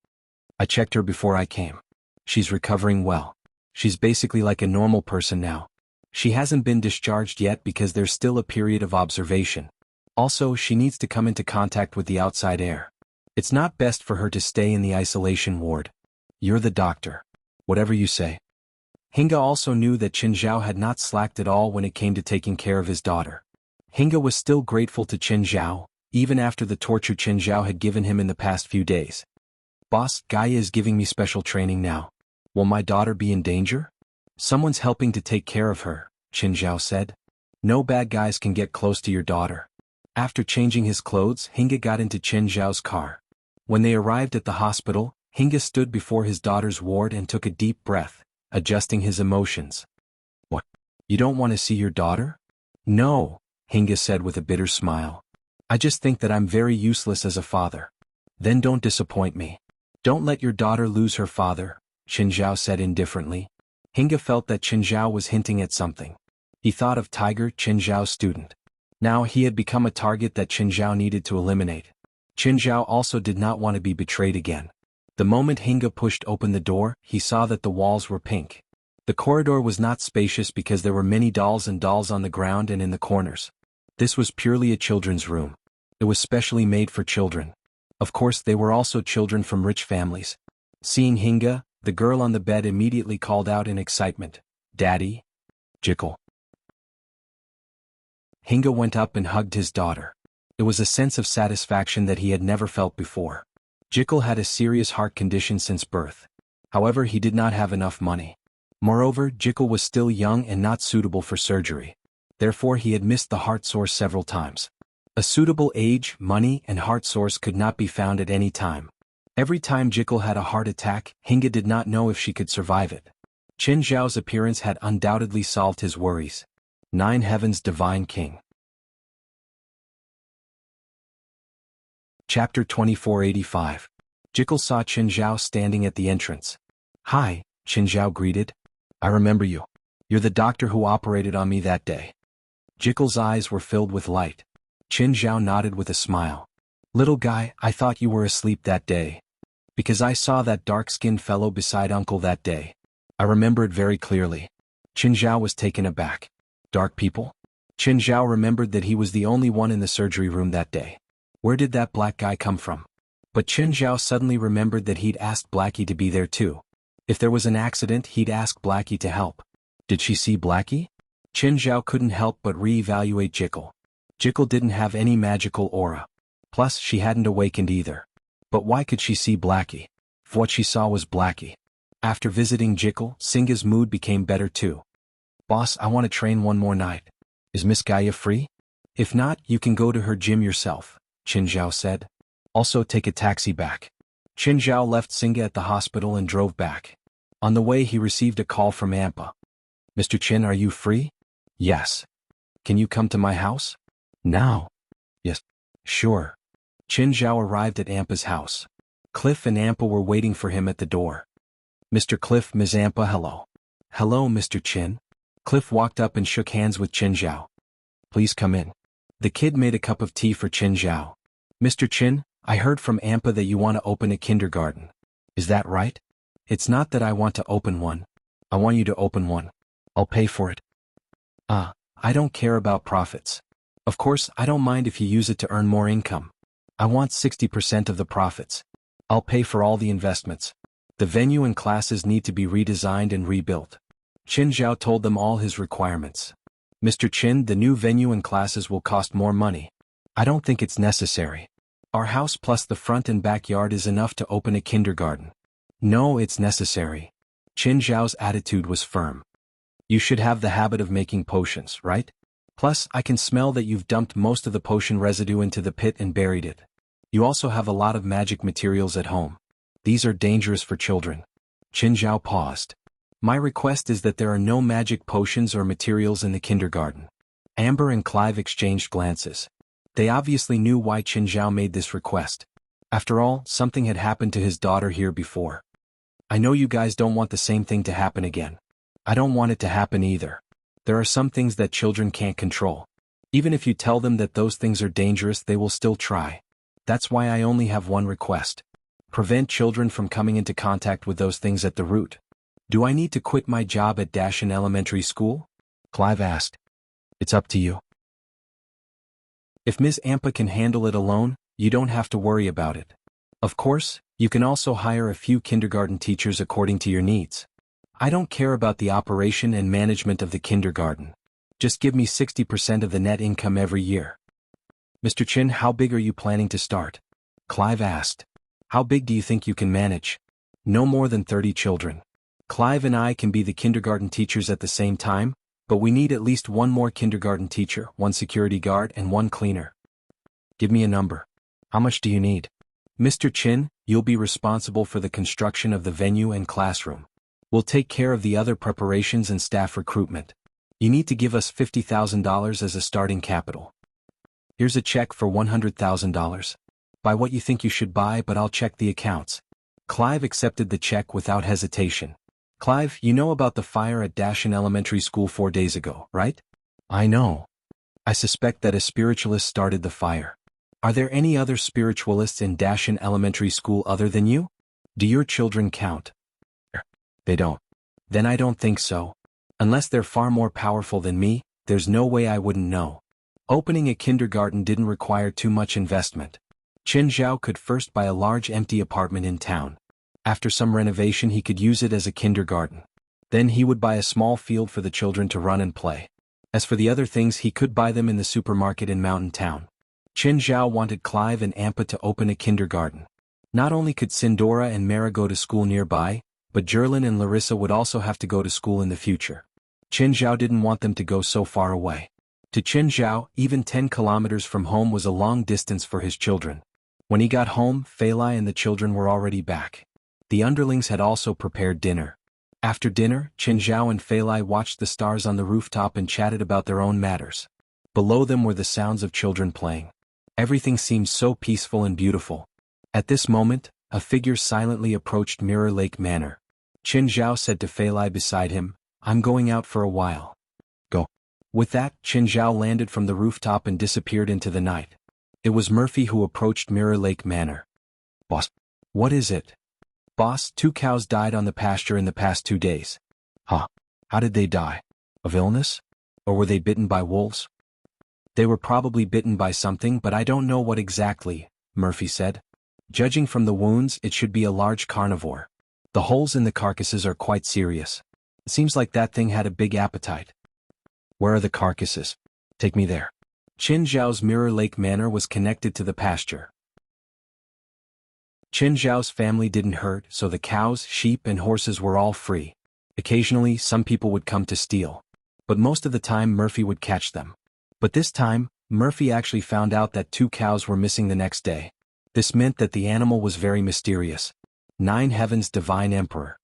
I checked her before I came. She's recovering well. She's basically like a normal person now. She hasn't been discharged yet because there's still a period of observation. Also, she needs to come into contact with the outside air. It's not best for her to stay in the isolation ward. You're the doctor. Whatever you say. Hinga also knew that Qin Zhao had not slacked at all when it came to taking care of his daughter. Hinga was still grateful to Qin Zhao, even after the torture Qin Zhao had given him in the past few days. Boss, Gaia is giving me special training now. Will my daughter be in danger? Someone's helping to take care of her, Qin Zhao said. No bad guys can get close to your daughter. After changing his clothes, Hinga got into Qin Zhao's car. When they arrived at the hospital, Hinga stood before his daughter's ward and took a deep breath, adjusting his emotions. What? You don't want to see your daughter? No, Hinga said with a bitter smile. I just think that I'm very useless as a father. Then don't disappoint me. Don't let your daughter lose her father, Qin Zhao said indifferently. Hinga felt that Qin Zhao was hinting at something. He thought of Tiger, Qin Zhao's student. Now he had become a target that Qin Zhao needed to eliminate. Qin Zhao also did not want to be betrayed again. The moment Hinga pushed open the door, he saw that the walls were pink. The corridor was not spacious because there were many dolls on the ground and in the corners. This was purely a children's room. It was specially made for children. Of course, they were also children from rich families. Seeing Hinga, the girl on the bed immediately called out in excitement, "Daddy!" Jickle. Hinga went up and hugged his daughter. It was a sense of satisfaction that he had never felt before. Jickle had a serious heart condition since birth. However, he did not have enough money. Moreover, Jickle was still young and not suitable for surgery. Therefore, he had missed the heart source several times. A suitable age, money, and heart source could not be found at any time. Every time Jickle had a heart attack, Hinga did not know if she could survive it. Qin Zhao's appearance had undoubtedly solved his worries. 9 Heavens Divine King. Chapter 2485. Jickle saw Qin Zhao standing at the entrance. Hi, Qin Zhao greeted. I remember you. You're the doctor who operated on me that day. Jickle's eyes were filled with light. Qin Zhao nodded with a smile. Little guy, I thought you were asleep that day. Because I saw that dark-skinned fellow beside Uncle that day. I remember it very clearly. Qin Zhao was taken aback. Dark people? Qin Zhao remembered that he was the only one in the surgery room that day. Where did that black guy come from? But Qin Zhao suddenly remembered that he'd asked Blackie to be there too. If there was an accident, he'd ask Blackie to help. Did she see Blackie? Qin Zhao couldn't help but re-evaluate Jickle. Jickle didn't have any magical aura. Plus, she hadn't awakened either. But why could she see Blackie? What she saw was Blackie. After visiting Jickle, Singa's mood became better too. Boss, I want to train one more night. Is Miss Gaia free? If not, you can go to her gym yourself, Qin Zhao said. Also take a taxi back. Qin Zhao left Singa at the hospital and drove back. On the way he received a call from Ampa. Mr. Qin, are you free? Yes. Can you come to my house? Now? Yes. Sure. Qin Zhao arrived at Ampa's house. Cliff and Ampa were waiting for him at the door. Mr. Cliff, Ms. Ampa, hello. Hello, Mr. Qin. Cliff walked up and shook hands with Qin Zhao. Please come in. The kid made a cup of tea for Qin Zhao. Mr. Qin, I heard from Ampa that you want to open a kindergarten. Is that right? It's not that I want to open one. I want you to open one. I'll pay for it. I don't care about profits. Of course, I don't mind if you use it to earn more income. I want 60% of the profits. I'll pay for all the investments. The venue and classes need to be redesigned and rebuilt. Qin Zhao told them all his requirements. Mr. Qin, the new venue and classes will cost more money. I don't think it's necessary. Our house plus the front and backyard is enough to open a kindergarten. No, it's necessary. Qin Zhao's attitude was firm. You should have the habit of making potions, right? Plus, I can smell that you've dumped most of the potion residue into the pit and buried it. You also have a lot of magic materials at home. These are dangerous for children. Qin Zhao paused. My request is that there are no magic potions or materials in the kindergarten. Amber and Clive exchanged glances. They obviously knew why Qin Zhao made this request. After all, something had happened to his daughter here before. I know you guys don't want the same thing to happen again. I don't want it to happen either. There are some things that children can't control. Even if you tell them that those things are dangerous, they will still try. That's why I only have one request. Prevent children from coming into contact with those things at the root. Do I need to quit my job at Dashan Elementary School? Clive asked. It's up to you. If Ms. Ampa can handle it alone, you don't have to worry about it. Of course, you can also hire a few kindergarten teachers according to your needs. I don't care about the operation and management of the kindergarten. Just give me 60% of the net income every year. Mr. Qin, how big are you planning to start? Clive asked. How big do you think you can manage? No more than 30 children. Clive and I can be the kindergarten teachers at the same time, but we need at least one more kindergarten teacher, one security guard, and one cleaner. Give me a number. How much do you need? Mr. Qin, you'll be responsible for the construction of the venue and classroom. We'll take care of the other preparations and staff recruitment. You need to give us $50,000 as a starting capital. Here's a check for $100,000. Buy what you think you should buy, but I'll check the accounts. Clive accepted the check without hesitation. Clive, you know about the fire at Dashan Elementary School 4 days ago, right? I know. I suspect that a spiritualist started the fire. Are there any other spiritualists in Dashan Elementary School other than you? Do your children count? They don't. Then I don't think so. Unless they're far more powerful than me, there's no way I wouldn't know. Opening a kindergarten didn't require too much investment. Qin Zhao could first buy a large empty apartment in town. After some renovation he could use it as a kindergarten. Then he would buy a small field for the children to run and play. As for the other things, he could buy them in the supermarket in Mountain Town. Qin Zhao wanted Clive and Ampa to open a kindergarten. Not only could Sindora and Mara go to school nearby, but Jerlin and Larissa would also have to go to school in the future. Qin Zhao didn't want them to go so far away. To Qin Zhao, even 10 kilometers from home was a long distance for his children. When he got home, Feilai and the children were already back. The underlings had also prepared dinner. After dinner, Qin Zhao and Feilai watched the stars on the rooftop and chatted about their own matters. Below them were the sounds of children playing. Everything seemed so peaceful and beautiful. At this moment, a figure silently approached Mirror Lake Manor. Qin Zhao said to Feilai beside him, I'm going out for a while. Go. With that, Qin Zhao landed from the rooftop and disappeared into the night. It was Murphy who approached Mirror Lake Manor. Boss. What is it? Boss, 2 cows died on the pasture in the past 2 days. Huh. How did they die? Of illness? Or were they bitten by wolves? They were probably bitten by something, but I don't know what exactly, Murphy said. Judging from the wounds, it should be a large carnivore. The holes in the carcasses are quite serious. It seems like that thing had a big appetite. Where are the carcasses? Take me there. Qin Zhao's Mirror Lake Manor was connected to the pasture. Qin Zhao's family didn't hurt, so the cows, sheep, and horses were all free. Occasionally, some people would come to steal. But most of the time Murphy would catch them. But this time, Murphy actually found out that 2 cows were missing the next day. This meant that the animal was very mysterious. 9 Heavens Divine Emperor.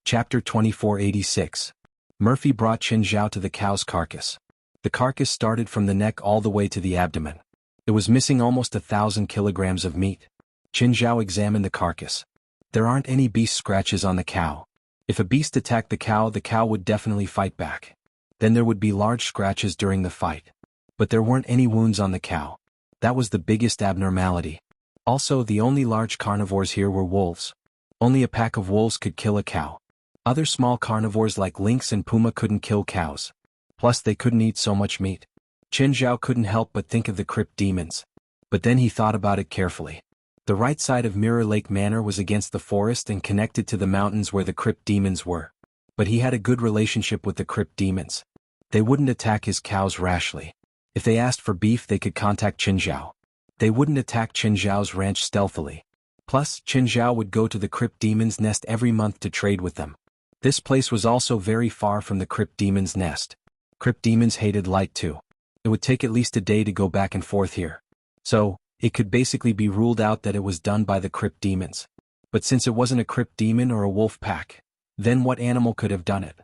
Chapter 2486. Murphy brought Qin Zhao to the cow's carcass. The carcass started from the neck all the way to the abdomen. It was missing almost 1,000 kilograms of meat. Qin Zhao examined the carcass. There aren't any beast scratches on the cow. If a beast attacked the cow would definitely fight back. Then there would be large scratches during the fight. But there weren't any wounds on the cow. That was the biggest abnormality. Also, the only large carnivores here were wolves. Only a pack of wolves could kill a cow. Other small carnivores like lynx and puma couldn't kill cows. Plus they couldn't eat so much meat. Qin Zhao couldn't help but think of the crypt demons. But then he thought about it carefully. The right side of Mirror Lake Manor was against the forest and connected to the mountains where the crypt demons were. But he had a good relationship with the crypt demons. They wouldn't attack his cows rashly. If they asked for beef, they could contact Qin Zhao. They wouldn't attack Qin Zhao's ranch stealthily. Plus, Qin Zhao would go to the crypt demon's nest every month to trade with them. This place was also very far from the crypt demon's nest. Crypt demons hated light too. It would take at least a day to go back and forth here. So, it could basically be ruled out that it was done by the crypt demons. But since it wasn't a crypt demon or a wolf pack, then what animal could have done it?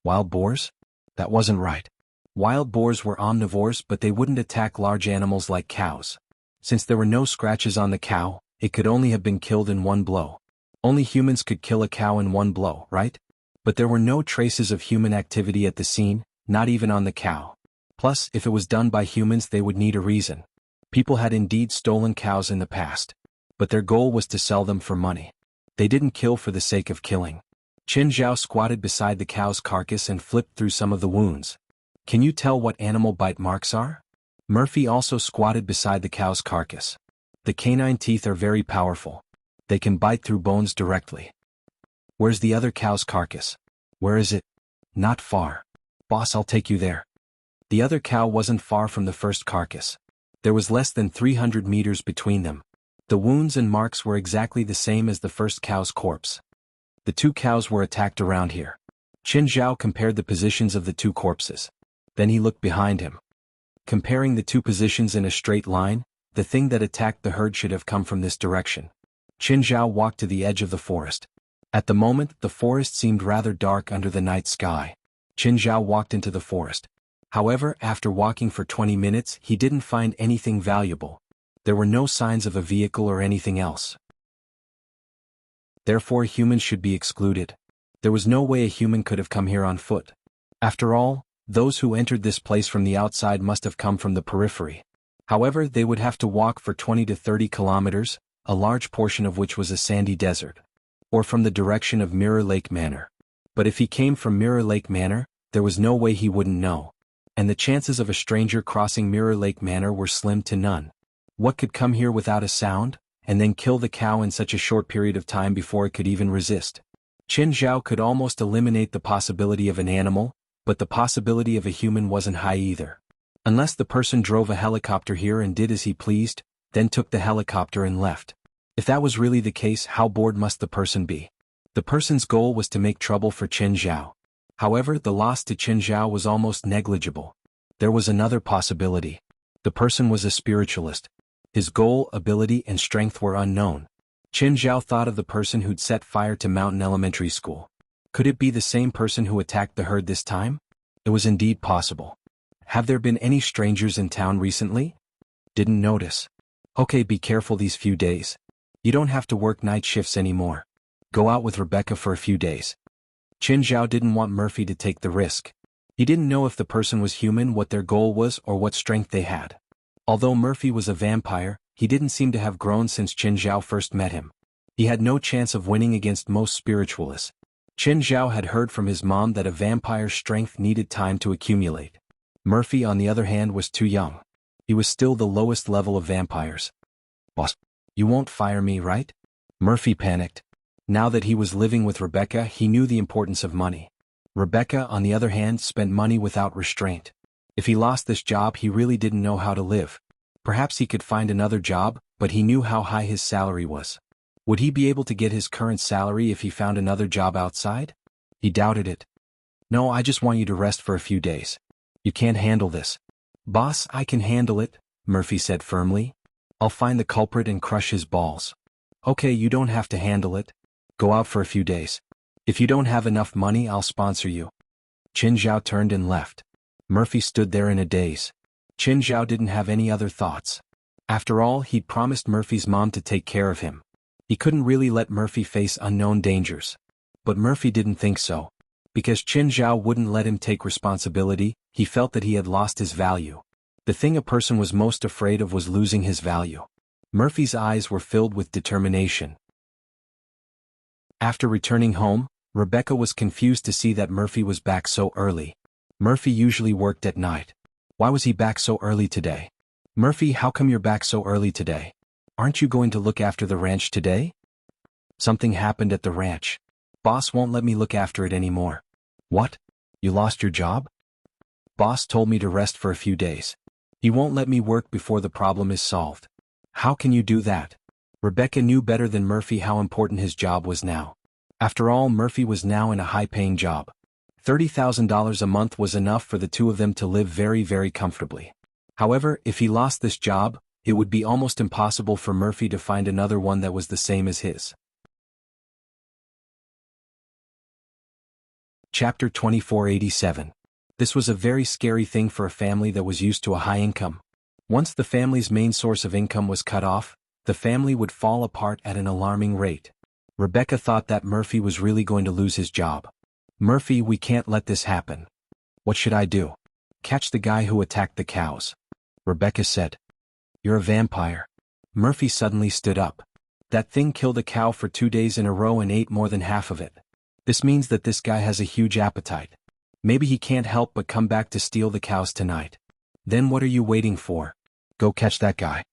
Wild boars? That wasn't right. Wild boars were omnivores, but they wouldn't attack large animals like cows. Since there were no scratches on the cow, it could only have been killed in one blow. Only humans could kill a cow in one blow, right? But there were no traces of human activity at the scene, not even on the cow. Plus, if it was done by humans, they would need a reason. People had indeed stolen cows in the past. But their goal was to sell them for money. They didn't kill for the sake of killing. Qin Zhao squatted beside the cow's carcass and flipped through some of the wounds. Can you tell what animal bite marks are? Murphy also squatted beside the cow's carcass. The canine teeth are very powerful. They can bite through bones directly. Where's the other cow's carcass? Where is it? Not far. Boss, I'll take you there. The other cow wasn't far from the first carcass. There was less than 300 meters between them. The wounds and marks were exactly the same as the first cow's corpse. The 2 cows were attacked around here. Qin Zhao compared the positions of the 2 corpses. Then he looked behind him. Comparing the 2 positions in a straight line, the thing that attacked the herd should have come from this direction. Qin Zhao walked to the edge of the forest. At the moment, the forest seemed rather dark under the night sky. Qin Zhao walked into the forest. However, after walking for 20 minutes, he didn't find anything valuable. There were no signs of a vehicle or anything else. Therefore, humans should be excluded. There was no way a human could have come here on foot. After all, those who entered this place from the outside must have come from the periphery. However, they would have to walk for 20 to 30 kilometers, a large portion of which was a sandy desert. Or from the direction of Mirror Lake Manor. But if he came from Mirror Lake Manor, there was no way he wouldn't know. And the chances of a stranger crossing Mirror Lake Manor were slim to none. What could come here without a sound, and then kill the cow in such a short period of time before it could even resist? Qin Zhao could almost eliminate the possibility of an animal, but the possibility of a human wasn't high either. Unless the person drove a helicopter here and did as he pleased, then took the helicopter and left. If that was really the case, how bored must the person be? The person's goal was to make trouble for Qin Zhao. However, the loss to Qin Zhao was almost negligible. There was another possibility. The person was a spiritualist. His goal, ability, and strength were unknown. Qin Zhao thought of the person who'd set fire to Mountain Elementary School. Could it be the same person who attacked the herd this time? It was indeed possible. Have there been any strangers in town recently? Didn't notice. Okay, be careful these few days. You don't have to work night shifts anymore. Go out with Rebecca for a few days. Qin Zhao didn't want Murphy to take the risk. He didn't know if the person was human, what their goal was, or what strength they had. Although Murphy was a vampire, he didn't seem to have grown since Qin Zhao first met him. He had no chance of winning against most spiritualists. Qin Zhao had heard from his mom that a vampire's strength needed time to accumulate. Murphy, on the other hand, was too young. He was still the lowest level of vampires. Boss, you won't fire me, right? Murphy panicked. Now that he was living with Rebecca, he knew the importance of money. Rebecca, on the other hand, spent money without restraint. If he lost this job, he really didn't know how to live. Perhaps he could find another job, but he knew how high his salary was. Would he be able to get his current salary if he found another job outside? He doubted it. No, I just want you to rest for a few days. You can't handle this. Boss, I can handle it, Murphy said firmly. I'll find the culprit and crush his balls. Okay, you don't have to handle it. Go out for a few days. If you don't have enough money, I'll sponsor you. Qin Zhao turned and left. Murphy stood there in a daze. Qin Zhao didn't have any other thoughts. After all, he'd promised Murphy's mom to take care of him. He couldn't really let Murphy face unknown dangers. But Murphy didn't think so. Because Qin Zhao wouldn't let him take responsibility, he felt that he had lost his value. The thing a person was most afraid of was losing his value. Murphy's eyes were filled with determination. After returning home, Rebecca was confused to see that Murphy was back so early. Murphy usually worked at night. Why was he back so early today? Murphy, how come you're back so early today? Aren't you going to look after the ranch today? Something happened at the ranch. Boss won't let me look after it anymore. What? You lost your job? Boss told me to rest for a few days. He won't let me work before the problem is solved. How can you do that? Rebecca knew better than Murphy how important his job was now. After all, Murphy was now in a high-paying job. $30,000 a month was enough for the two of them to live very, very comfortably. However, if he lost this job, it would be almost impossible for Murphy to find another one that was the same as his. Chapter 2487. This was a very scary thing for a family that was used to a high income. Once the family's main source of income was cut off, the family would fall apart at an alarming rate. Rebecca thought that Murphy was really going to lose his job. Murphy, we can't let this happen. What should I do? Catch the guy who attacked the cows. Rebecca said. You're a vampire. Murphy suddenly stood up. That thing killed a cow for 2 days in a row and ate more than half of it. This means that this guy has a huge appetite. Maybe he can't help but come back to steal the cows tonight. Then what are you waiting for? Go catch that guy.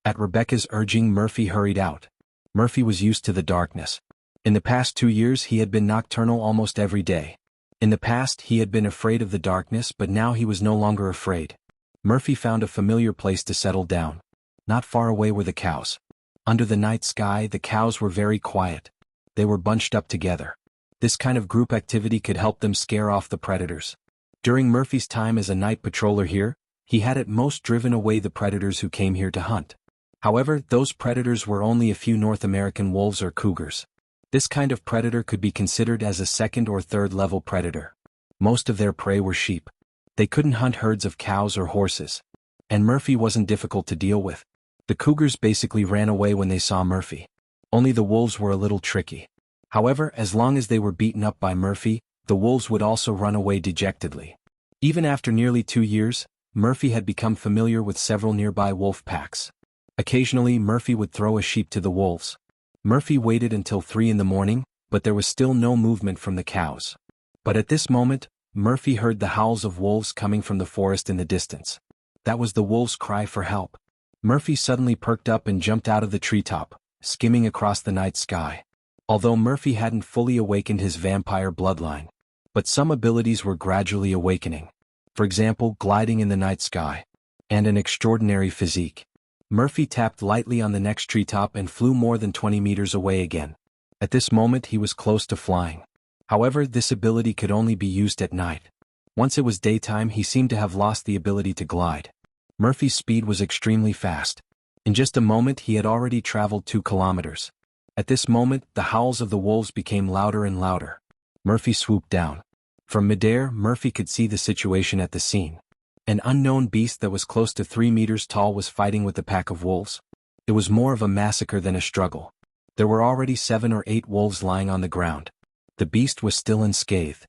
At Rebecca's urging, Murphy hurried out. Murphy was used to the darkness. In the past 2 years he had been nocturnal almost every day. In the past he had been afraid of the darkness, but now he was no longer afraid. Murphy found a familiar place to settle down. Not far away were the cows. Under the night sky, the cows were very quiet. They were bunched up together. This kind of group activity could help them scare off the predators. During Murphy's time as a night patroller here, he had at most driven away the predators who came here to hunt. However, those predators were only a few North American wolves or cougars. This kind of predator could be considered as a second or third level predator. Most of their prey were sheep. They couldn't hunt herds of cows or horses. And Murphy wasn't difficult to deal with. The cougars basically ran away when they saw Murphy. Only the wolves were a little tricky. However, as long as they were beaten up by Murphy, the wolves would also run away dejectedly. Even after nearly 2 years, Murphy had become familiar with several nearby wolf packs. Occasionally, Murphy would throw a sheep to the wolves. Murphy waited until 3 in the morning, but there was still no movement from the cows. But at this moment, Murphy heard the howls of wolves coming from the forest in the distance. That was the wolves' cry for help. Murphy suddenly perked up and jumped out of the treetop, skimming across the night sky. Although Murphy hadn't fully awakened his vampire bloodline, but some abilities were gradually awakening. For example, gliding in the night sky, and an extraordinary physique. Murphy tapped lightly on the next treetop and flew more than 20 meters away again. At this moment he was close to flying. However, this ability could only be used at night. Once it was daytime, he seemed to have lost the ability to glide. Murphy's speed was extremely fast. In just a moment he had already traveled 2 kilometers. At this moment, the howls of the wolves became louder and louder. Murphy swooped down. From midair, Murphy could see the situation at the scene. An unknown beast that was close to 3 meters tall was fighting with a pack of wolves. It was more of a massacre than a struggle. There were already 7 or 8 wolves lying on the ground. The beast was still unscathed.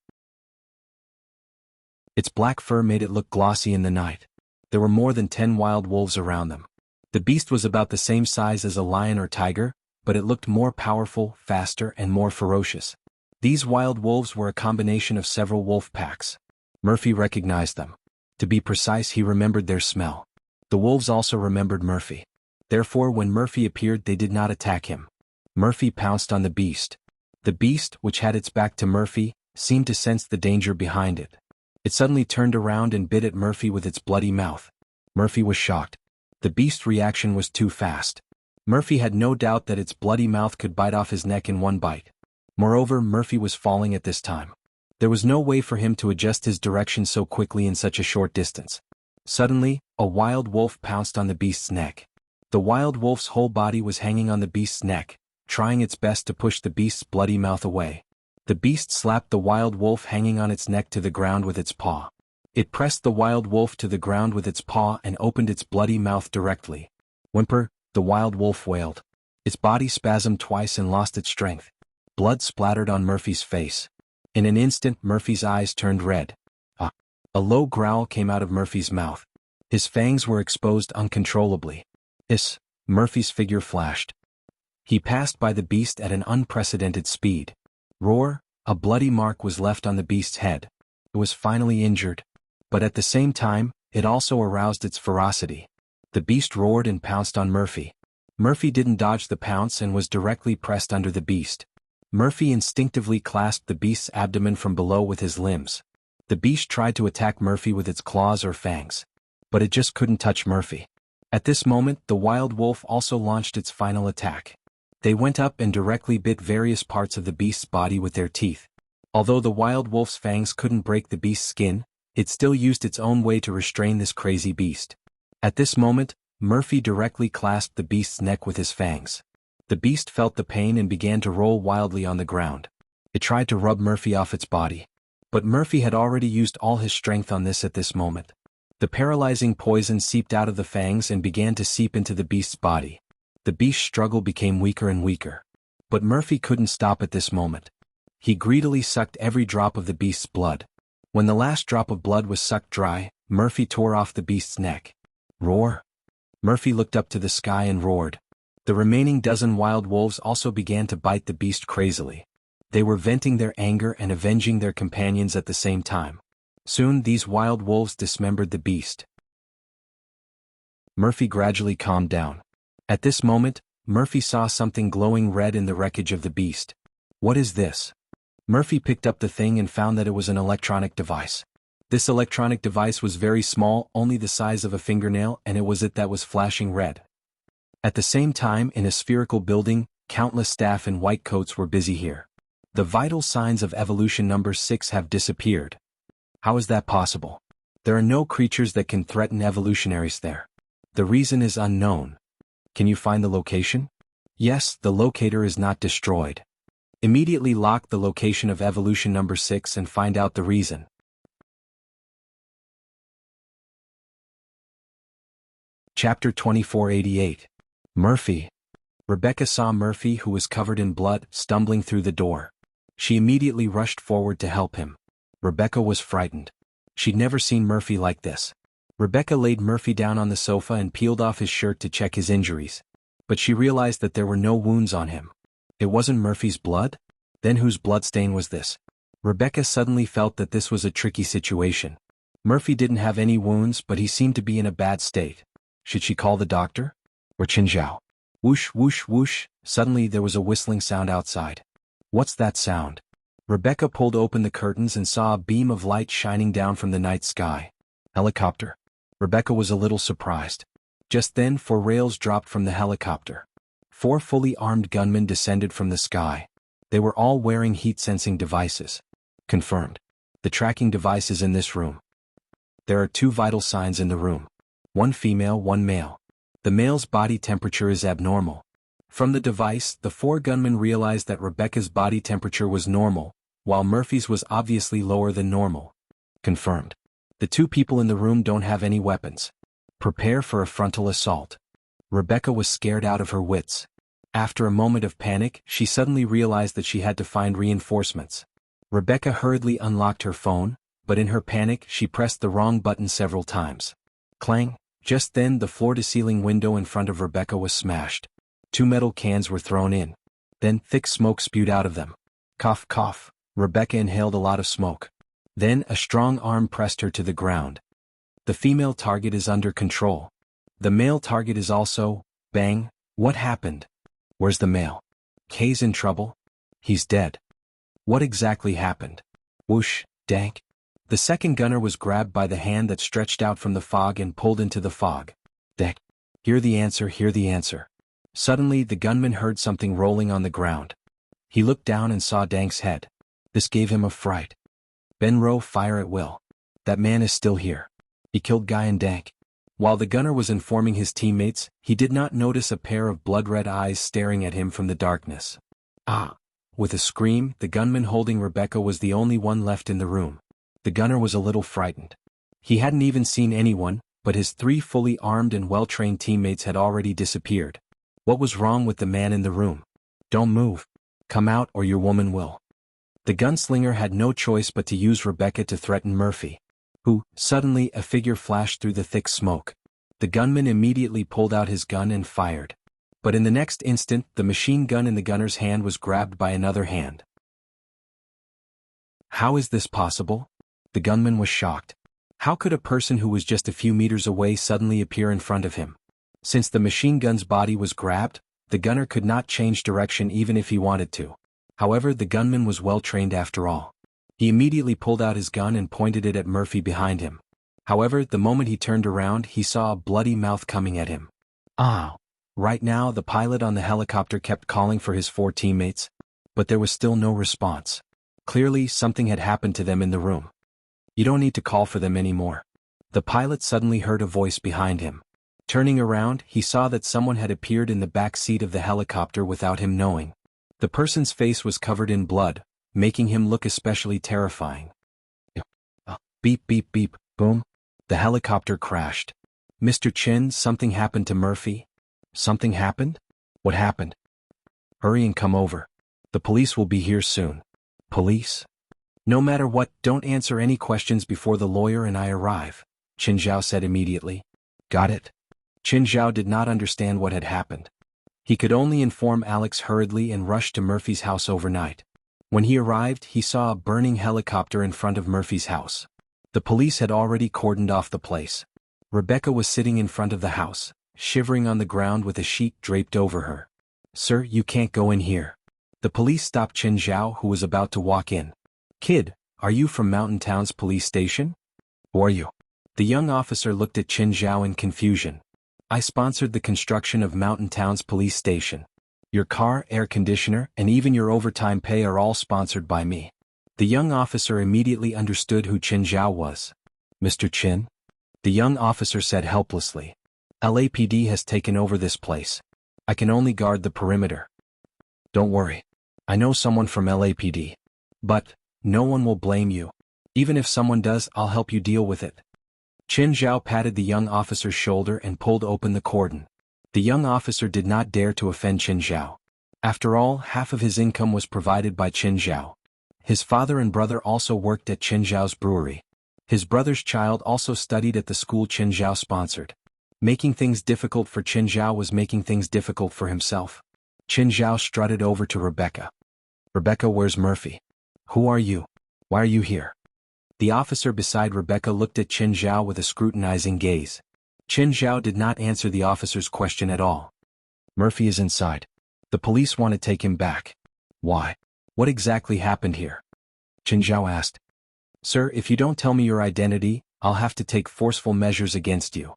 Its black fur made it look glossy in the night. There were more than 10 wild wolves around them. The beast was about the same size as a lion or tiger, but it looked more powerful, faster, and more ferocious. These wild wolves were a combination of several wolf packs. Murphy recognized them. To be precise, he remembered their smell. The wolves also remembered Murphy. Therefore, when Murphy appeared, they did not attack him. Murphy pounced on the beast. The beast, which had its back to Murphy, seemed to sense the danger behind it. It suddenly turned around and bit at Murphy with its bloody mouth. Murphy was shocked. The beast's reaction was too fast. Murphy had no doubt that its bloody mouth could bite off his neck in one bite. Moreover, Murphy was falling at this time. There was no way for him to adjust his direction so quickly in such a short distance. Suddenly, a wild wolf pounced on the beast's neck. The wild wolf's whole body was hanging on the beast's neck, trying its best to push the beast's bloody mouth away. The beast slapped the wild wolf hanging on its neck to the ground with its paw. It pressed the wild wolf to the ground with its paw and opened its bloody mouth directly. Whimper, the wild wolf wailed. Its body spasmed twice and lost its strength. Blood splattered on Murphy's face. In an instant, Murphy's eyes turned red. A low growl came out of Murphy's mouth. His fangs were exposed uncontrollably. Murphy's figure flashed. He passed by the beast at an unprecedented speed. Roar, a bloody mark was left on the beast's head. It was finally injured. But at the same time, it also aroused its ferocity. The beast roared and pounced on Murphy. Murphy didn't dodge the pounce and was directly pressed under the beast. Murphy instinctively clasped the beast's abdomen from below with his limbs. The beast tried to attack Murphy with its claws or fangs. But it just couldn't touch Murphy. At this moment, the wild wolf also launched its final attack. They went up and directly bit various parts of the beast's body with their teeth. Although the wild wolf's fangs couldn't break the beast's skin, it still used its own way to restrain this crazy beast. At this moment, Murphy directly clasped the beast's neck with his fangs. The beast felt the pain and began to roll wildly on the ground. It tried to rub Murphy off its body. But Murphy had already used all his strength on this at this moment. The paralyzing poison seeped out of the fangs and began to seep into the beast's body. The beast's struggle became weaker and weaker. But Murphy couldn't stop at this moment. He greedily sucked every drop of the beast's blood. When the last drop of blood was sucked dry, Murphy tore off the beast's neck. Roar! Murphy looked up to the sky and roared. The remaining dozen wild wolves also began to bite the beast crazily. They were venting their anger and avenging their companions at the same time. Soon these wild wolves dismembered the beast. Murphy gradually calmed down. At this moment, Murphy saw something glowing red in the wreckage of the beast. What is this? Murphy picked up the thing and found that it was an electronic device. This electronic device was very small, only the size of a fingernail, and it was it that was flashing red. At the same time, in a spherical building, countless staff in white coats were busy here. The vital signs of evolution number 6 have disappeared. How is that possible? There are no creatures that can threaten evolutionaries there. The reason is unknown. Can you find the location? Yes, the locator is not destroyed. Immediately lock the location of evolution number 6 and find out the reason. Chapter 2488. Murphy. Rebecca saw Murphy, who was covered in blood, stumbling through the door. She immediately rushed forward to help him. Rebecca was frightened. She'd never seen Murphy like this. Rebecca laid Murphy down on the sofa and peeled off his shirt to check his injuries. But she realized that there were no wounds on him. It wasn't Murphy's blood? Then whose bloodstain was this? Rebecca suddenly felt that this was a tricky situation. Murphy didn't have any wounds, but he seemed to be in a bad state. Should she call the doctor? Or Qinzhao? Whoosh, whoosh, whoosh. Suddenly there was a whistling sound outside. What's that sound? Rebecca pulled open the curtains and saw a beam of light shining down from the night sky. Helicopter. Rebecca was a little surprised. Just then 4 rails dropped from the helicopter. 4 fully armed gunmen descended from the sky. They were all wearing heat-sensing devices. Confirmed. The tracking device is in this room. There are 2 vital signs in the room. 1 female, 1 male. The male's body temperature is abnormal. From the device, the 4 gunmen realized that Rebecca's body temperature was normal, while Murphy's was obviously lower than normal. Confirmed. The 2 people in the room don't have any weapons. Prepare for a frontal assault. Rebecca was scared out of her wits. After a moment of panic, she suddenly realized that she had to find reinforcements. Rebecca hurriedly unlocked her phone, but in her panic she pressed the wrong button several times. Clang! Just then the floor-to-ceiling window in front of Rebecca was smashed. 2 metal cans were thrown in. Then thick smoke spewed out of them. Cough, cough. Rebecca inhaled a lot of smoke. Then a strong arm pressed her to the ground. The female target is under control. The male target is also, bang, what happened? Where's the male? Kay's in trouble? He's dead. What exactly happened? Whoosh, dank. The second gunner was grabbed by the hand that stretched out from the fog and pulled into the fog. Dank. Hear the answer, hear the answer. Suddenly the gunman heard something rolling on the ground. He looked down and saw Dank's head. This gave him a fright. Benro, fire at will. That man is still here. He killed Guy and Dank. While the gunner was informing his teammates, he did not notice a pair of blood-red eyes staring at him from the darkness. Ah! With a scream, the gunman holding Rebecca was the only one left in the room. The gunner was a little frightened. He hadn't even seen anyone, but his 3 fully armed and well-trained teammates had already disappeared. What was wrong with the man in the room? Don't move. Come out or your woman will. The gunslinger had no choice but to use Rebecca to threaten Murphy, who, suddenly a figure flashed through the thick smoke. The gunman immediately pulled out his gun and fired. But in the next instant, the machine gun in the gunner's hand was grabbed by another hand. How is this possible? The gunman was shocked. How could a person who was just a few meters away suddenly appear in front of him? Since the machine gun's body was grabbed, the gunner could not change direction even if he wanted to. However, the gunman was well trained after all. He immediately pulled out his gun and pointed it at Murphy behind him. However, the moment he turned around, he saw a bloody mouth coming at him. Ah! Right now, the pilot on the helicopter kept calling for his 4 teammates, but there was still no response. Clearly, something had happened to them in the room. You don't need to call for them anymore. The pilot suddenly heard a voice behind him. Turning around, he saw that someone had appeared in the back seat of the helicopter without him knowing. The person's face was covered in blood, making him look especially terrifying. Beep, beep, beep, boom. The helicopter crashed. Mr. Chin, something happened to Murphy? Something happened? What happened? Hurry and come over. The police will be here soon. Police? No matter what, don't answer any questions before the lawyer and I arrive, Qin Zhao said immediately. Got it? Qin Zhao did not understand what had happened. He could only inform Alex hurriedly and rushed to Murphy's house overnight. When he arrived, he saw a burning helicopter in front of Murphy's house. The police had already cordoned off the place. Rebecca was sitting in front of the house, shivering on the ground with a sheet draped over her. Sir, you can't go in here. The police stopped Qin Zhao, who was about to walk in. Kid, are you from Mountain Town's police station? Who are you? The young officer looked at Qin Zhao in confusion. I sponsored the construction of Mountain Town's police station. Your car, air conditioner, and even your overtime pay are all sponsored by me. The young officer immediately understood who Qin Zhao was. Mr. Qin? The young officer said helplessly. LAPD has taken over this place. I can only guard the perimeter. Don't worry. I know someone from LAPD. But, no one will blame you. Even if someone does, I'll help you deal with it. Qin Zhao patted the young officer's shoulder and pulled open the cordon. The young officer did not dare to offend Qin Zhao. After all, half of his income was provided by Qin Zhao. His father and brother also worked at Qin Zhao's brewery. His brother's child also studied at the school Qin Zhao sponsored. Making things difficult for Qin Zhao was making things difficult for himself. Qin Zhao strutted over to Rebecca. Rebecca, where's Murphy? Who are you? Why are you here? The officer beside Rebecca looked at Qin Zhao with a scrutinizing gaze. Qin Zhao did not answer the officer's question at all. Murphy is inside. The police want to take him back. Why? What exactly happened here? Qin Zhao asked. Sir, if you don't tell me your identity, I'll have to take forceful measures against you.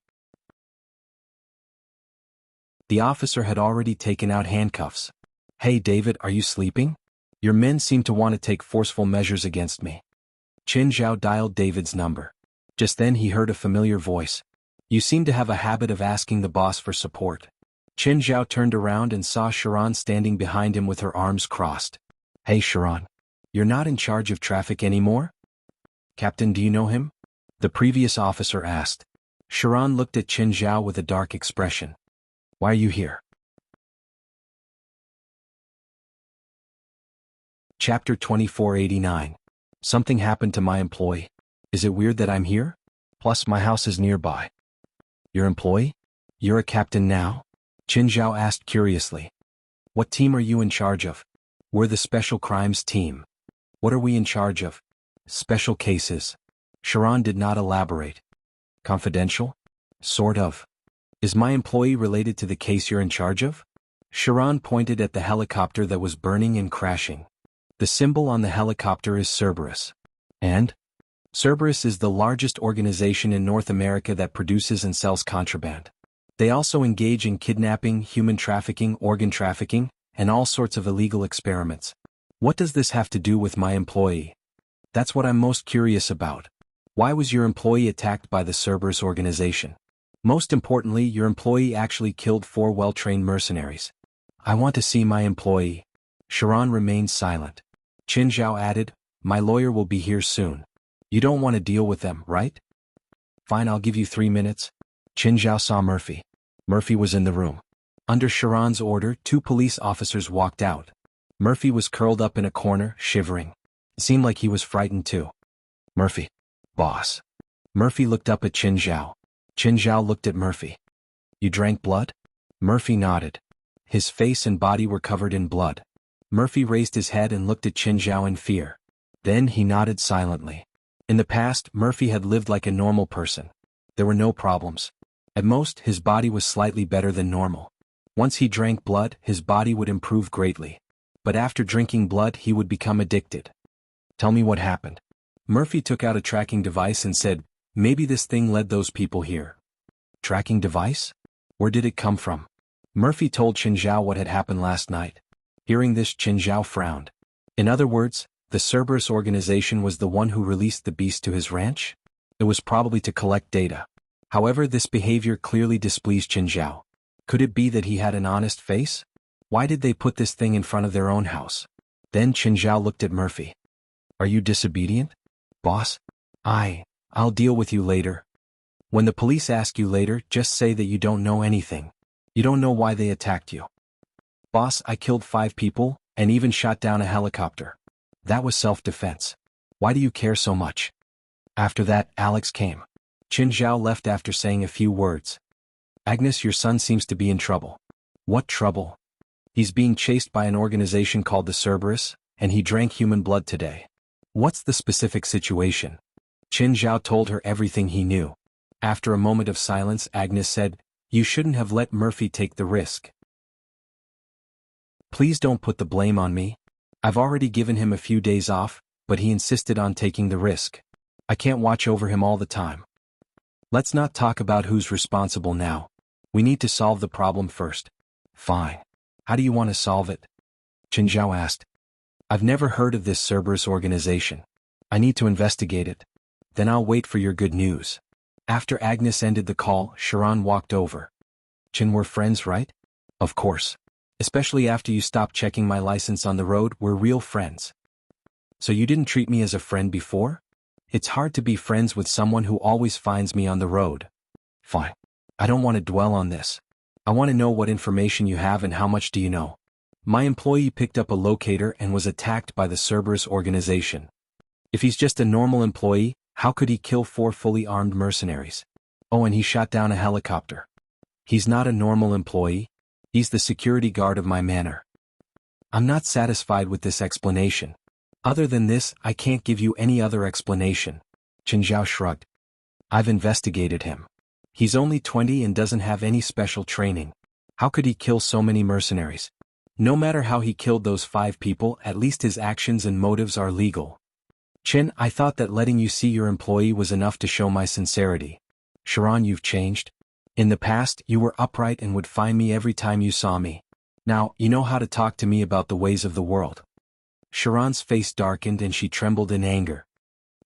The officer had already taken out handcuffs. Hey David, are you sleeping? Your men seem to want to take forceful measures against me. Qin Zhao dialed David's number. Just then he heard a familiar voice. You seem to have a habit of asking the boss for support. Qin Zhao turned around and saw Sharon standing behind him with her arms crossed. Hey Sharon. You're not in charge of traffic anymore? Captain, do you know him? The previous officer asked. Sharon looked at Qin Zhao with a dark expression. Why are you here? Chapter 2489. Something happened to my employee. Is it weird that I'm here? Plus my house is nearby. Your employee? You're a captain now? Qin Zhao asked curiously. What team are you in charge of? We're the special crimes team. What are we in charge of? Special cases. Sharon did not elaborate. Confidential? Sort of. Is my employee related to the case you're in charge of? Sharon pointed at the helicopter that was burning and crashing. The symbol on the helicopter is Cerberus. And? Cerberus is the largest organization in North America that produces and sells contraband. They also engage in kidnapping, human trafficking, organ trafficking, and all sorts of illegal experiments. What does this have to do with my employee? That's what I'm most curious about. Why was your employee attacked by the Cerberus organization? Most importantly, your employee actually killed 4 well-trained mercenaries. I want to see my employee. Sharon remained silent. Qin Zhao added, my lawyer will be here soon. You don't want to deal with them, right? Fine, I'll give you 3 minutes. Qin Zhao saw Murphy. Murphy was in the room. Under Sharon's order, 2 police officers walked out. Murphy was curled up in a corner, shivering. It seemed like he was frightened too. Murphy. Boss. Murphy looked up at Qin Zhao. Qin Zhao looked at Murphy. You drank blood? Murphy nodded. His face and body were covered in blood. Murphy raised his head and looked at Qin Zhao in fear. Then he nodded silently. In the past, Murphy had lived like a normal person. There were no problems. At most, his body was slightly better than normal. Once he drank blood, his body would improve greatly. But after drinking blood, he would become addicted. Tell me what happened. Murphy took out a tracking device and said, maybe this thing led those people here. Tracking device? Where did it come from? Murphy told Qin Zhao what had happened last night. Hearing this, Qin Zhao frowned. In other words, the Cerberus organization was the one who released the beast to his ranch? It was probably to collect data. However, this behavior clearly displeased Qin Zhao. Could it be that he had an honest face? Why did they put this thing in front of their own house? Then Qin Zhao looked at Murphy. Are you disobedient? Boss? I'll deal with you later. When the police ask you later, just say that you don't know anything. You don't know why they attacked you. Boss, I killed 5 people, and even shot down a helicopter. That was self-defense. Why do you care so much? After that, Alex came. Qin Zhao left after saying a few words. Agnes, your son seems to be in trouble. What trouble? He's being chased by an organization called the Cerberus, and he drank human blood today. What's the specific situation? Qin Zhao told her everything he knew. After a moment of silence, Agnes said, you shouldn't have let Murphy take the risk. Please don't put the blame on me. I've already given him a few days off, but he insisted on taking the risk. I can't watch over him all the time. Let's not talk about who's responsible now. We need to solve the problem first. Fine. How do you want to solve it? Qin Zhao asked. I've never heard of this Cerberus organization. I need to investigate it. Then I'll wait for your good news. After Agnes ended the call, Sharon walked over. Qin, we're friends, right? Of course. Especially after you stopped checking my license on the road, we're real friends. So you didn't treat me as a friend before? It's hard to be friends with someone who always finds me on the road. Fine. I don't want to dwell on this. I want to know what information you have and how much do you know. My employee picked up a locator and was attacked by the Cerberus organization. If he's just a normal employee, how could he kill 4 fully armed mercenaries? Oh, and he shot down a helicopter. He's not a normal employee. He's the security guard of my manor. I'm not satisfied with this explanation. Other than this, I can't give you any other explanation. Qin Zhao shrugged. I've investigated him. He's only 20 and doesn't have any special training. How could he kill so many mercenaries? No matter how he killed those 5 people, at least his actions and motives are legal. Qin, I thought that letting you see your employee was enough to show my sincerity. Sharon, you've changed. In the past, you were upright and would find me every time you saw me. Now, you know how to talk to me about the ways of the world. Sharon's face darkened and she trembled in anger.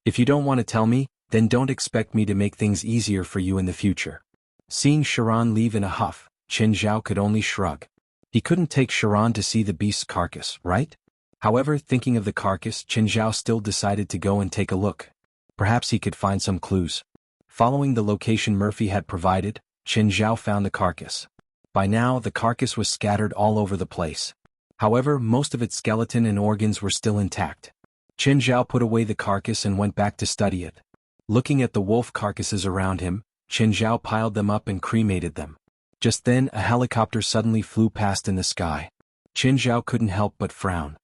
If you don't want to tell me, then don't expect me to make things easier for you in the future. Seeing Sharon leave in a huff, Qin Zhao could only shrug. He couldn't take Sharon to see the beast's carcass, right? However, thinking of the carcass, Qin Zhao still decided to go and take a look. Perhaps he could find some clues. Following the location Murphy had provided, Qin Zhao found the carcass. By now, the carcass was scattered all over the place. However, most of its skeleton and organs were still intact. Qin Zhao put away the carcass and went back to study it. Looking at the wolf carcasses around him, Qin Zhao piled them up and cremated them. Just then, a helicopter suddenly flew past in the sky. Qin Zhao couldn't help but frown.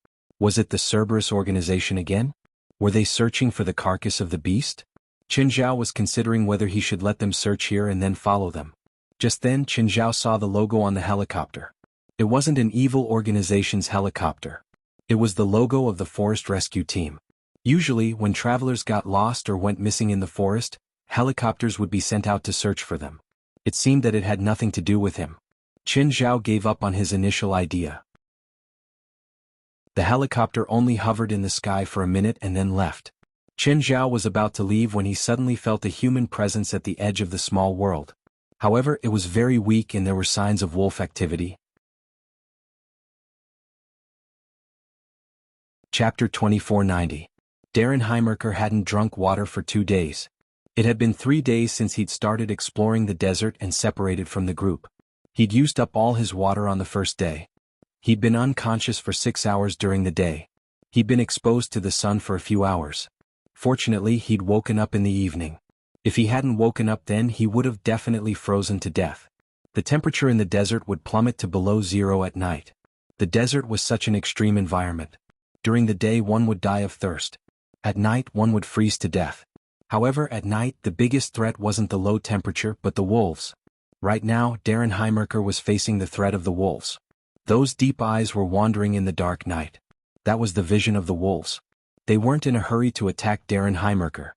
Was it the Cerberus organization again? Were they searching for the carcass of the beast? Qin Zhao was considering whether he should let them search here and then follow them. Just then Qin Zhao saw the logo on the helicopter. It wasn't an evil organization's helicopter. It was the logo of the forest rescue team. Usually, when travelers got lost or went missing in the forest, helicopters would be sent out to search for them. It seemed that it had nothing to do with him. Qin Zhao gave up on his initial idea. The helicopter only hovered in the sky for a minute and then left. Qin Zhao was about to leave when he suddenly felt a human presence at the edge of the small world. However, it was very weak and there were signs of wolf activity. Chapter 2490. Darren Heimerker hadn't drunk water for 2 days. It had been 3 days since he'd started exploring the desert and separated from the group. He'd used up all his water on the first day. He'd been unconscious for 6 hours during the day. He'd been exposed to the sun for a few hours. Fortunately, he'd woken up in the evening. If he hadn't woken up then, he would have definitely frozen to death. The temperature in the desert would plummet to below zero at night. The desert was such an extreme environment. During the day one would die of thirst. At night one would freeze to death. However, at night the biggest threat wasn't the low temperature but the wolves. Right now, Darren Heimerker was facing the threat of the wolves. Those deep eyes were wandering in the dark night. That was the vision of the wolves. They weren't in a hurry to attack Darren Heimerker.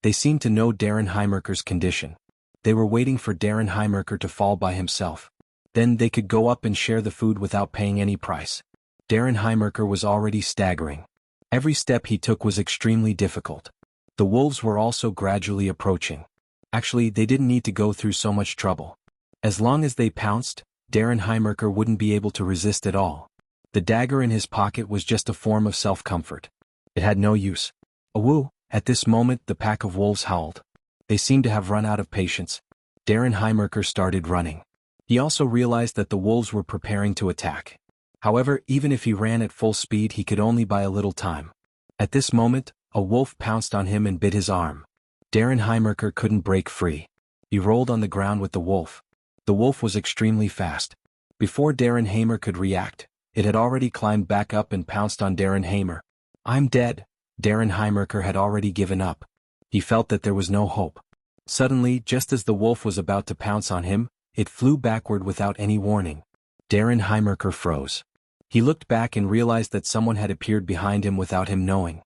They seemed to know Darren Heimerker's condition. They were waiting for Darren Heimerker to fall by himself. Then they could go up and share the food without paying any price. Darren Heimerker was already staggering. Every step he took was extremely difficult. The wolves were also gradually approaching. Actually, they didn't need to go through so much trouble. As long as they pounced, Darren Heimerker wouldn't be able to resist at all. The dagger in his pocket was just a form of self-comfort. It had no use. Awoo! At this moment the pack of wolves howled. They seemed to have run out of patience. Darren Heimerker started running. He also realized that the wolves were preparing to attack. However, even if he ran at full speed he could only buy a little time. At this moment, a wolf pounced on him and bit his arm. Darren Heimerker couldn't break free. He rolled on the ground with the wolf. The wolf was extremely fast. Before Darren Heimer could react, it had already climbed back up and pounced on Darren Heimer. I'm dead. Darren Heimerker had already given up. He felt that there was no hope. Suddenly, just as the wolf was about to pounce on him, it flew backward without any warning. Darren Heimerker froze. He looked back and realized that someone had appeared behind him without him knowing.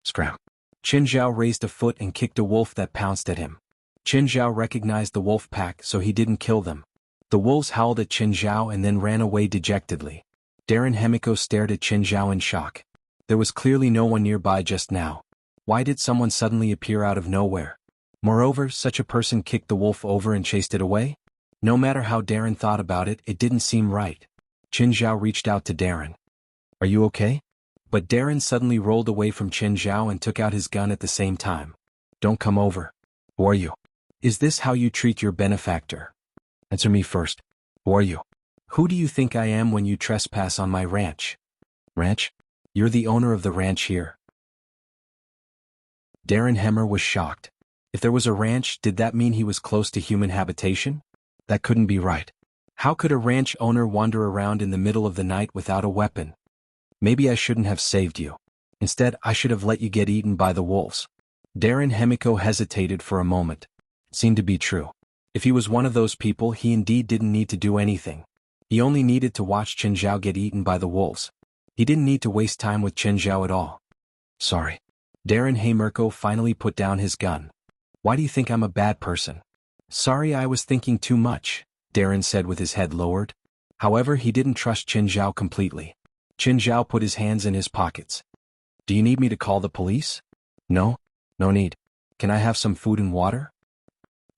Scram. Qin Zhao raised a foot and kicked a wolf that pounced at him. Qin Zhao recognized the wolf pack so he didn't kill them. The wolves howled at Qin Zhao and then ran away dejectedly. Darren Heimerker stared at Qin Zhao in shock. There was clearly no one nearby just now. Why did someone suddenly appear out of nowhere? Moreover, such a person kicked the wolf over and chased it away? No matter how Darren thought about it, it didn't seem right. Qin Zhao reached out to Darren. Are you okay? But Darren suddenly rolled away from Qin Zhao and took out his gun at the same time. Don't come over. Who are you? Is this how you treat your benefactor? Answer me first. Who are you? Who do you think I am when you trespass on my ranch? Ranch? You're the owner of the ranch here. Darren Heimer was shocked. If there was a ranch, did that mean he was close to human habitation? That couldn't be right. How could a ranch owner wander around in the middle of the night without a weapon? Maybe I shouldn't have saved you. Instead, I should have let you get eaten by the wolves. Darren Heimerker hesitated for a moment. It seemed to be true. If he was one of those people, he indeed didn't need to do anything. He only needed to watch Qin Zhao get eaten by the wolves. He didn't need to waste time with Qin Zhao at all. Sorry. Darren Heimerker finally put down his gun. Why do you think I'm a bad person? Sorry, I was thinking too much, Darren said with his head lowered. However, he didn't trust Qin Zhao completely. Qin Zhao put his hands in his pockets. Do you need me to call the police? No? No need. Can I have some food and water?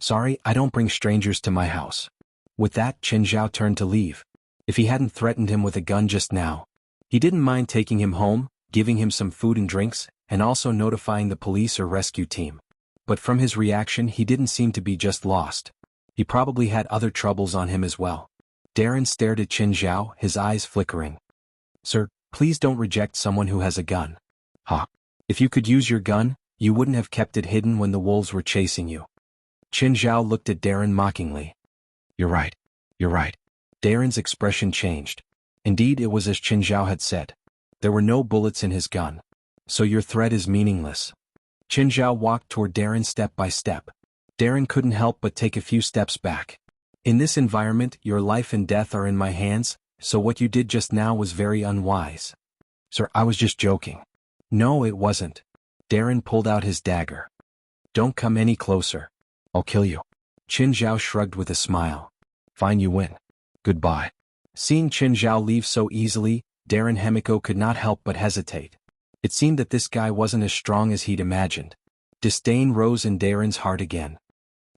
Sorry, I don't bring strangers to my house. With that, Qin Zhao turned to leave. If he hadn't threatened him with a gun just now, he didn't mind taking him home, giving him some food and drinks, and also notifying the police or rescue team. But from his reaction, he didn't seem to be just lost. He probably had other troubles on him as well. Darren stared at Qin Zhao, his eyes flickering. Sir, please don't reject someone who has a gun. Ha. If you could use your gun, you wouldn't have kept it hidden when the wolves were chasing you. Qin Zhao looked at Darren mockingly. You're right. You're right. Darren's expression changed. Indeed, it was as Qin Zhao had said. There were no bullets in his gun. So your threat is meaningless. Qin Zhao walked toward Darren step by step. Darren couldn't help but take a few steps back. In this environment, your life and death are in my hands, so what you did just now was very unwise. Sir, I was just joking. No, it wasn't. Darren pulled out his dagger. Don't come any closer. I'll kill you. Qin Zhao shrugged with a smile. Fine, you win. Goodbye. Seeing Qin Zhao leave so easily, Darren Himiko could not help but hesitate. It seemed that this guy wasn't as strong as he'd imagined. Disdain rose in Darren's heart again.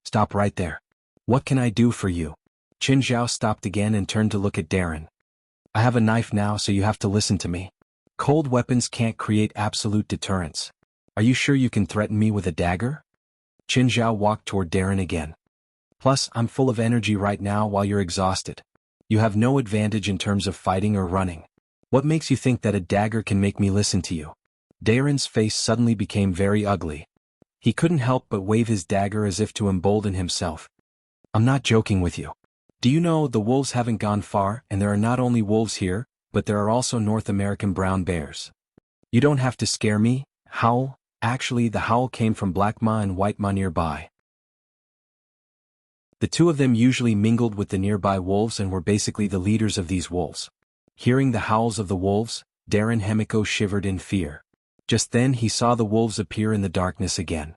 Stop right there. What can I do for you? Qin Zhao stopped again and turned to look at Darren. I have a knife now, so you have to listen to me. Cold weapons can't create absolute deterrence. Are you sure you can threaten me with a dagger? Qin Zhao walked toward Darren again. Plus, I'm full of energy right now while you're exhausted. You have no advantage in terms of fighting or running. What makes you think that a dagger can make me listen to you? Darren's face suddenly became very ugly. He couldn't help but wave his dagger as if to embolden himself. I'm not joking with you. Do you know the wolves haven't gone far, and there are not only wolves here, but there are also North American brown bears. You don't have to scare me, howl. Actually, the howl came from Black Ma and White Ma nearby. The two of them usually mingled with the nearby wolves and were basically the leaders of these wolves. Hearing the howls of the wolves, Darren Himiko shivered in fear. Just then he saw the wolves appear in the darkness again.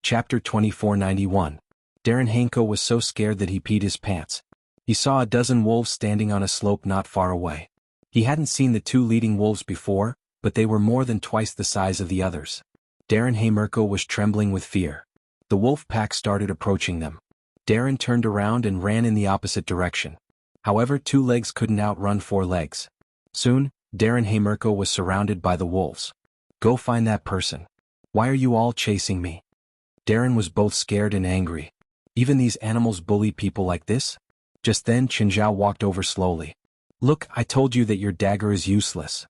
Chapter 2491. Darren Himiko was so scared that he peed his pants. He saw a dozen wolves standing on a slope not far away. He hadn't seen the two leading wolves before, but they were more than twice the size of the others. Darren Himiko was trembling with fear. The wolf pack started approaching them. Darren turned around and ran in the opposite direction. However, two legs couldn't outrun four legs. Soon, Darren Himiko was surrounded by the wolves. Go find that person. Why are you all chasing me? Darren was both scared and angry. Even these animals bully people like this? Just then Qin Zhao walked over slowly. Look, I told you that your dagger is useless.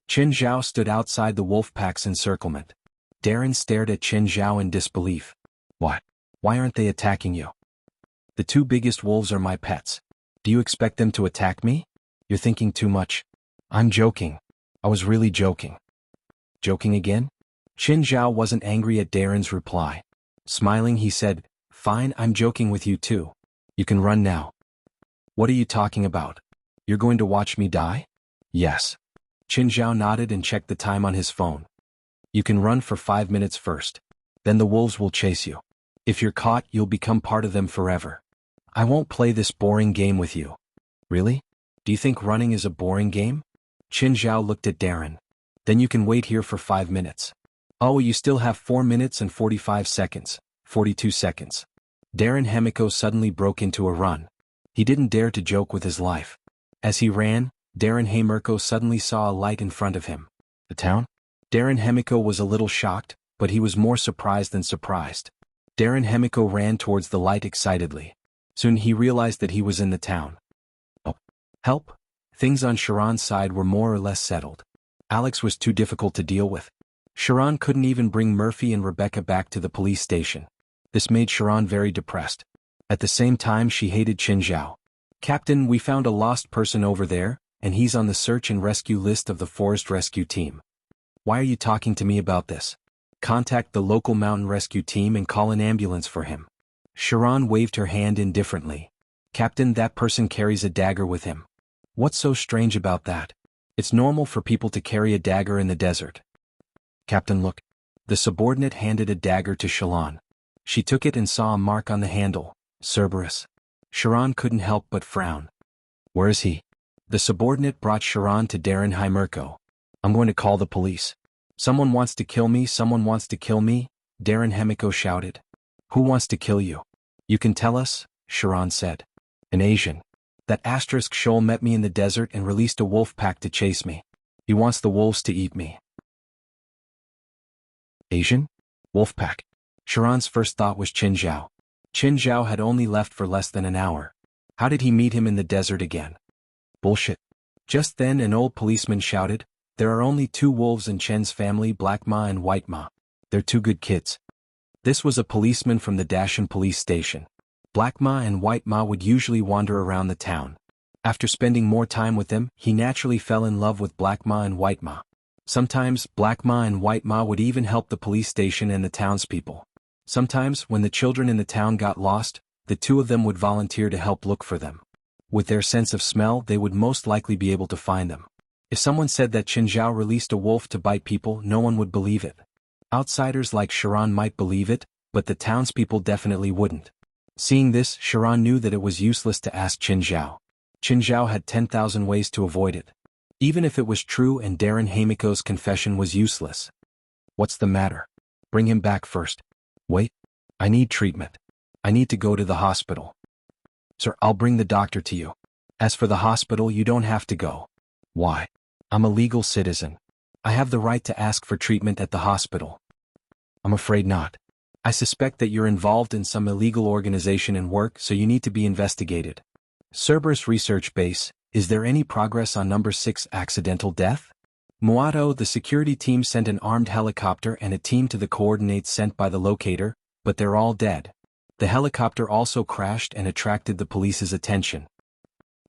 Qin Zhao stood outside the wolf pack's encirclement. Darren stared at Qin Zhao in disbelief. What? Why aren't they attacking you? The two biggest wolves are my pets. Do you expect them to attack me? You're thinking too much. I'm joking. I was really joking. Joking again? Qin Zhao wasn't angry at Darren's reply. Smiling, he said, Fine, I'm joking with you too. You can run now. What are you talking about? You're going to watch me die? Yes. Qin Zhao nodded and checked the time on his phone. You can run for 5 minutes first. Then the wolves will chase you. If you're caught, you'll become part of them forever. I won't play this boring game with you. Really? Do you think running is a boring game? Qin Zhao looked at Darren. Then you can wait here for 5 minutes. Oh, you still have 4 minutes and 45 seconds, 42 seconds. Darren Himiko suddenly broke into a run. He didn't dare to joke with his life. As he ran, Darren Himiko suddenly saw a light in front of him. The town? Darren Himiko was a little shocked, but he was more surprised than surprised. Darren Himiko ran towards the light excitedly. Soon he realized that he was in the town. Oh, help! Things on Sharon's side were more or less settled. Alex was too difficult to deal with. Sharon couldn't even bring Murphy and Rebecca back to the police station. This made Sharon very depressed. At the same time, she hated Qin Zhao. Captain, we found a lost person over there, and he's on the search and rescue list of the forest rescue team. Why are you talking to me about this? Contact the local mountain rescue team and call an ambulance for him. Sharon waved her hand indifferently. Captain, that person carries a dagger with him. What's so strange about that? It's normal for people to carry a dagger in the desert. Captain, look. The subordinate handed a dagger to Sharon. She took it and saw a mark on the handle, Cerberus. Sharon couldn't help but frown. Where is he? The subordinate brought Sharon to Darren Himiko. I'm going to call the police. Someone wants to kill me, someone wants to kill me, Darren Himiko shouted. Who wants to kill you? You can tell us, Sharon said. An Asian. That asterisk shoal met me in the desert and released a wolf pack to chase me. He wants the wolves to eat me. Asian? Wolfpack. Sharon's first thought was Qin Zhao. Qin Zhao had only left for less than an hour. How did he meet him in the desert again? Bullshit. Just then an old policeman shouted, There are only two wolves in Chen's family, Black Ma and White Ma. They're two good kids. This was a policeman from the Dashan police station. Black Ma and White Ma would usually wander around the town. After spending more time with them, he naturally fell in love with Black Ma and White Ma. Sometimes, Black Ma and White Ma would even help the police station and the townspeople. Sometimes, when the children in the town got lost, the two of them would volunteer to help look for them. With their sense of smell, they would most likely be able to find them. If someone said that Qinzhao released a wolf to bite people, no one would believe it. Outsiders like Sharon might believe it, but the townspeople definitely wouldn't. Seeing this, Sharon knew that it was useless to ask Qinzhao. Qinzhao had 10,000 ways to avoid it. Even if it was true and Darren Hamiko's confession was useless. What's the matter? Bring him back first. Wait. I need treatment. I need to go to the hospital. Sir, I'll bring the doctor to you. As for the hospital, you don't have to go. Why? I'm a legal citizen. I have the right to ask for treatment at the hospital. I'm afraid not. I suspect that you're involved in some illegal organization and work, so you need to be investigated. Cerberus Research Base, is there any progress on number 6 accidental death? Muato, the security team sent an armed helicopter and a team to the coordinates sent by the locator, but they're all dead. The helicopter also crashed and attracted the police's attention.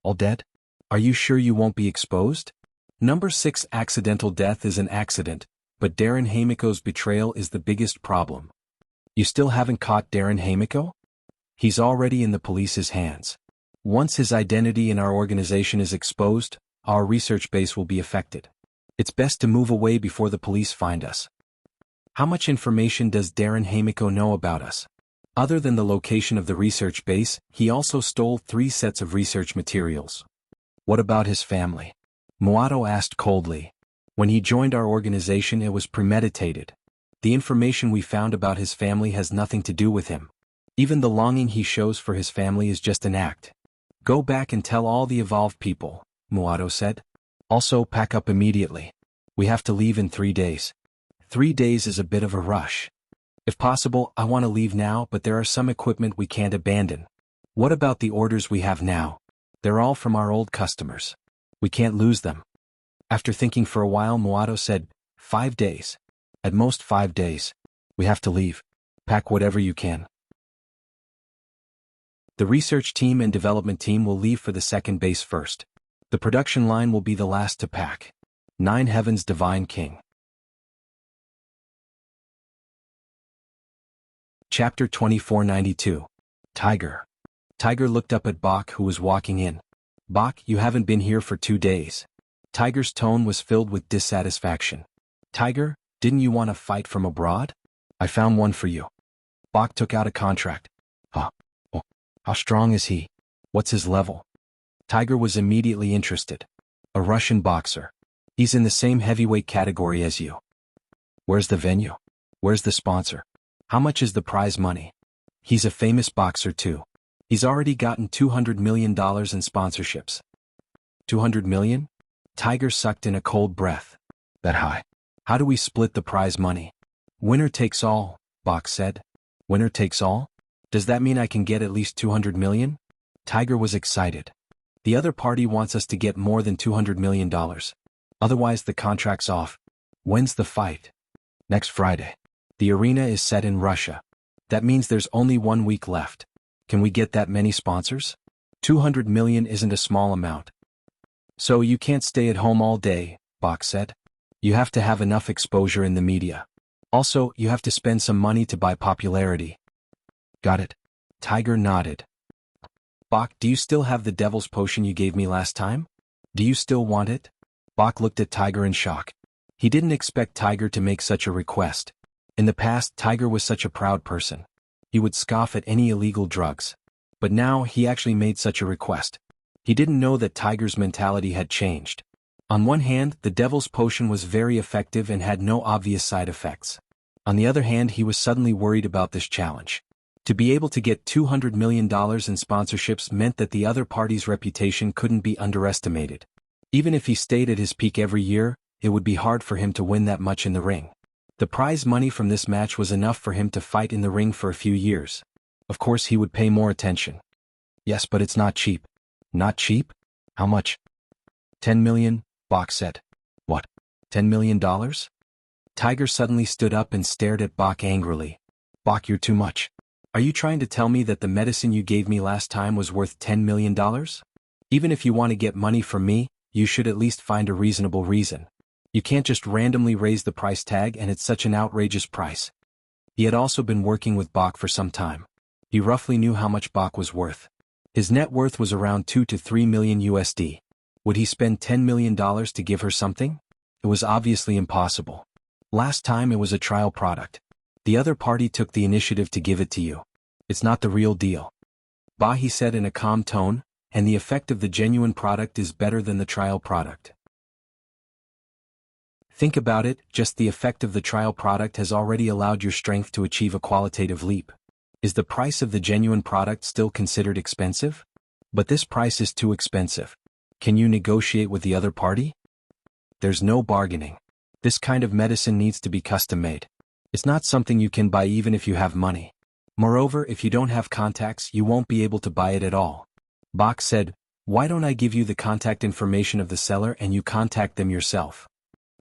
All dead? Are you sure you won't be exposed? Number 6 accidental death is an accident, but Darren Hamiko's betrayal is the biggest problem. You still haven't caught Darren Hamiko? He's already in the police's hands. Once his identity in our organization is exposed, our research base will be affected. It's best to move away before the police find us. How much information does Darren Hamiko know about us? Other than the location of the research base, he also stole 3 sets of research materials. What about his family? Muato asked coldly. When he joined our organization, it was premeditated. The information we found about his family has nothing to do with him. Even the longing he shows for his family is just an act. Go back and tell all the evolved people, Muato said. Also, pack up immediately. We have to leave in 3 days. 3 days is a bit of a rush. If possible, I want to leave now, but there are some equipment we can't abandon. What about the orders we have now? They're all from our old customers. We can't lose them. After thinking for a while, Muato said, 5 days. At most 5 days. We have to leave. Pack whatever you can. The research team and development team will leave for the second base first. The production line will be the last to pack. 9 Heavens Divine King. Chapter 2492. Tiger. Tiger looked up at Bach, who was walking in. Bach, you haven't been here for 2 days. Tiger's tone was filled with dissatisfaction. Tiger, didn't you want a fight from abroad? I found one for you. Bach took out a contract. How strong is he? What's his level? Tiger was immediately interested. A Russian boxer. He's in the same heavyweight category as you. Where's the venue? Where's the sponsor? How much is the prize money? He's a famous boxer too. He's already gotten $200 million in sponsorships. 200 million? Tiger sucked in a cold breath. That high. How do we split the prize money? Winner takes all, Bach said. Winner takes all? Does that mean I can get at least 200 million? Tiger was excited. The other party wants us to get more than $200 million. Otherwise the contract's off. When's the fight? Next Friday. The arena is set in Russia. That means there's only 1 week left. Can we get that many sponsors? 200 million isn't a small amount. So you can't stay at home all day, Bach said. You have to have enough exposure in the media. Also, you have to spend some money to buy popularity. Got it. Tiger nodded. Bach, do you still have the devil's potion you gave me last time? Do you still want it? Bach looked at Tiger in shock. He didn't expect Tiger to make such a request. In the past, Tiger was such a proud person. He would scoff at any illegal drugs. But now, he actually made such a request. He didn't know that Tiger's mentality had changed. On one hand, the devil's potion was very effective and had no obvious side effects. On the other hand, he was suddenly worried about this challenge. To be able to get $200 million in sponsorships meant that the other party's reputation couldn't be underestimated. Even if he stayed at his peak every year, it would be hard for him to win that much in the ring. The prize money from this match was enough for him to fight in the ring for a few years. Of course, he would pay more attention. Yes, but it's not cheap. Not cheap? How much? 10 million, Bach said. What? $10 million? Tiger suddenly stood up and stared at Bach angrily. Bach, you're too much. Are you trying to tell me that the medicine you gave me last time was worth $10 million? Even if you want to get money from me, you should at least find a reasonable reason. You can't just randomly raise the price tag and it's such an outrageous price. He had also been working with Bach for some time. He roughly knew how much Bach was worth. His net worth was around 2 to 3 million USD. Would he spend $10 million to give her something? It was obviously impossible. Last time it was a trial product. The other party took the initiative to give it to you. It's not the real deal. Bah, he said in a calm tone, and the effect of the genuine product is better than the trial product. Think about it, just the effect of the trial product has already allowed your strength to achieve a qualitative leap. Is the price of the genuine product still considered expensive? But this price is too expensive. Can you negotiate with the other party? There's no bargaining. This kind of medicine needs to be custom-made. It's not something you can buy even if you have money. Moreover, if you don't have contacts, you won't be able to buy it at all. Bach said, "Why don't I give you the contact information of the seller and you contact them yourself?"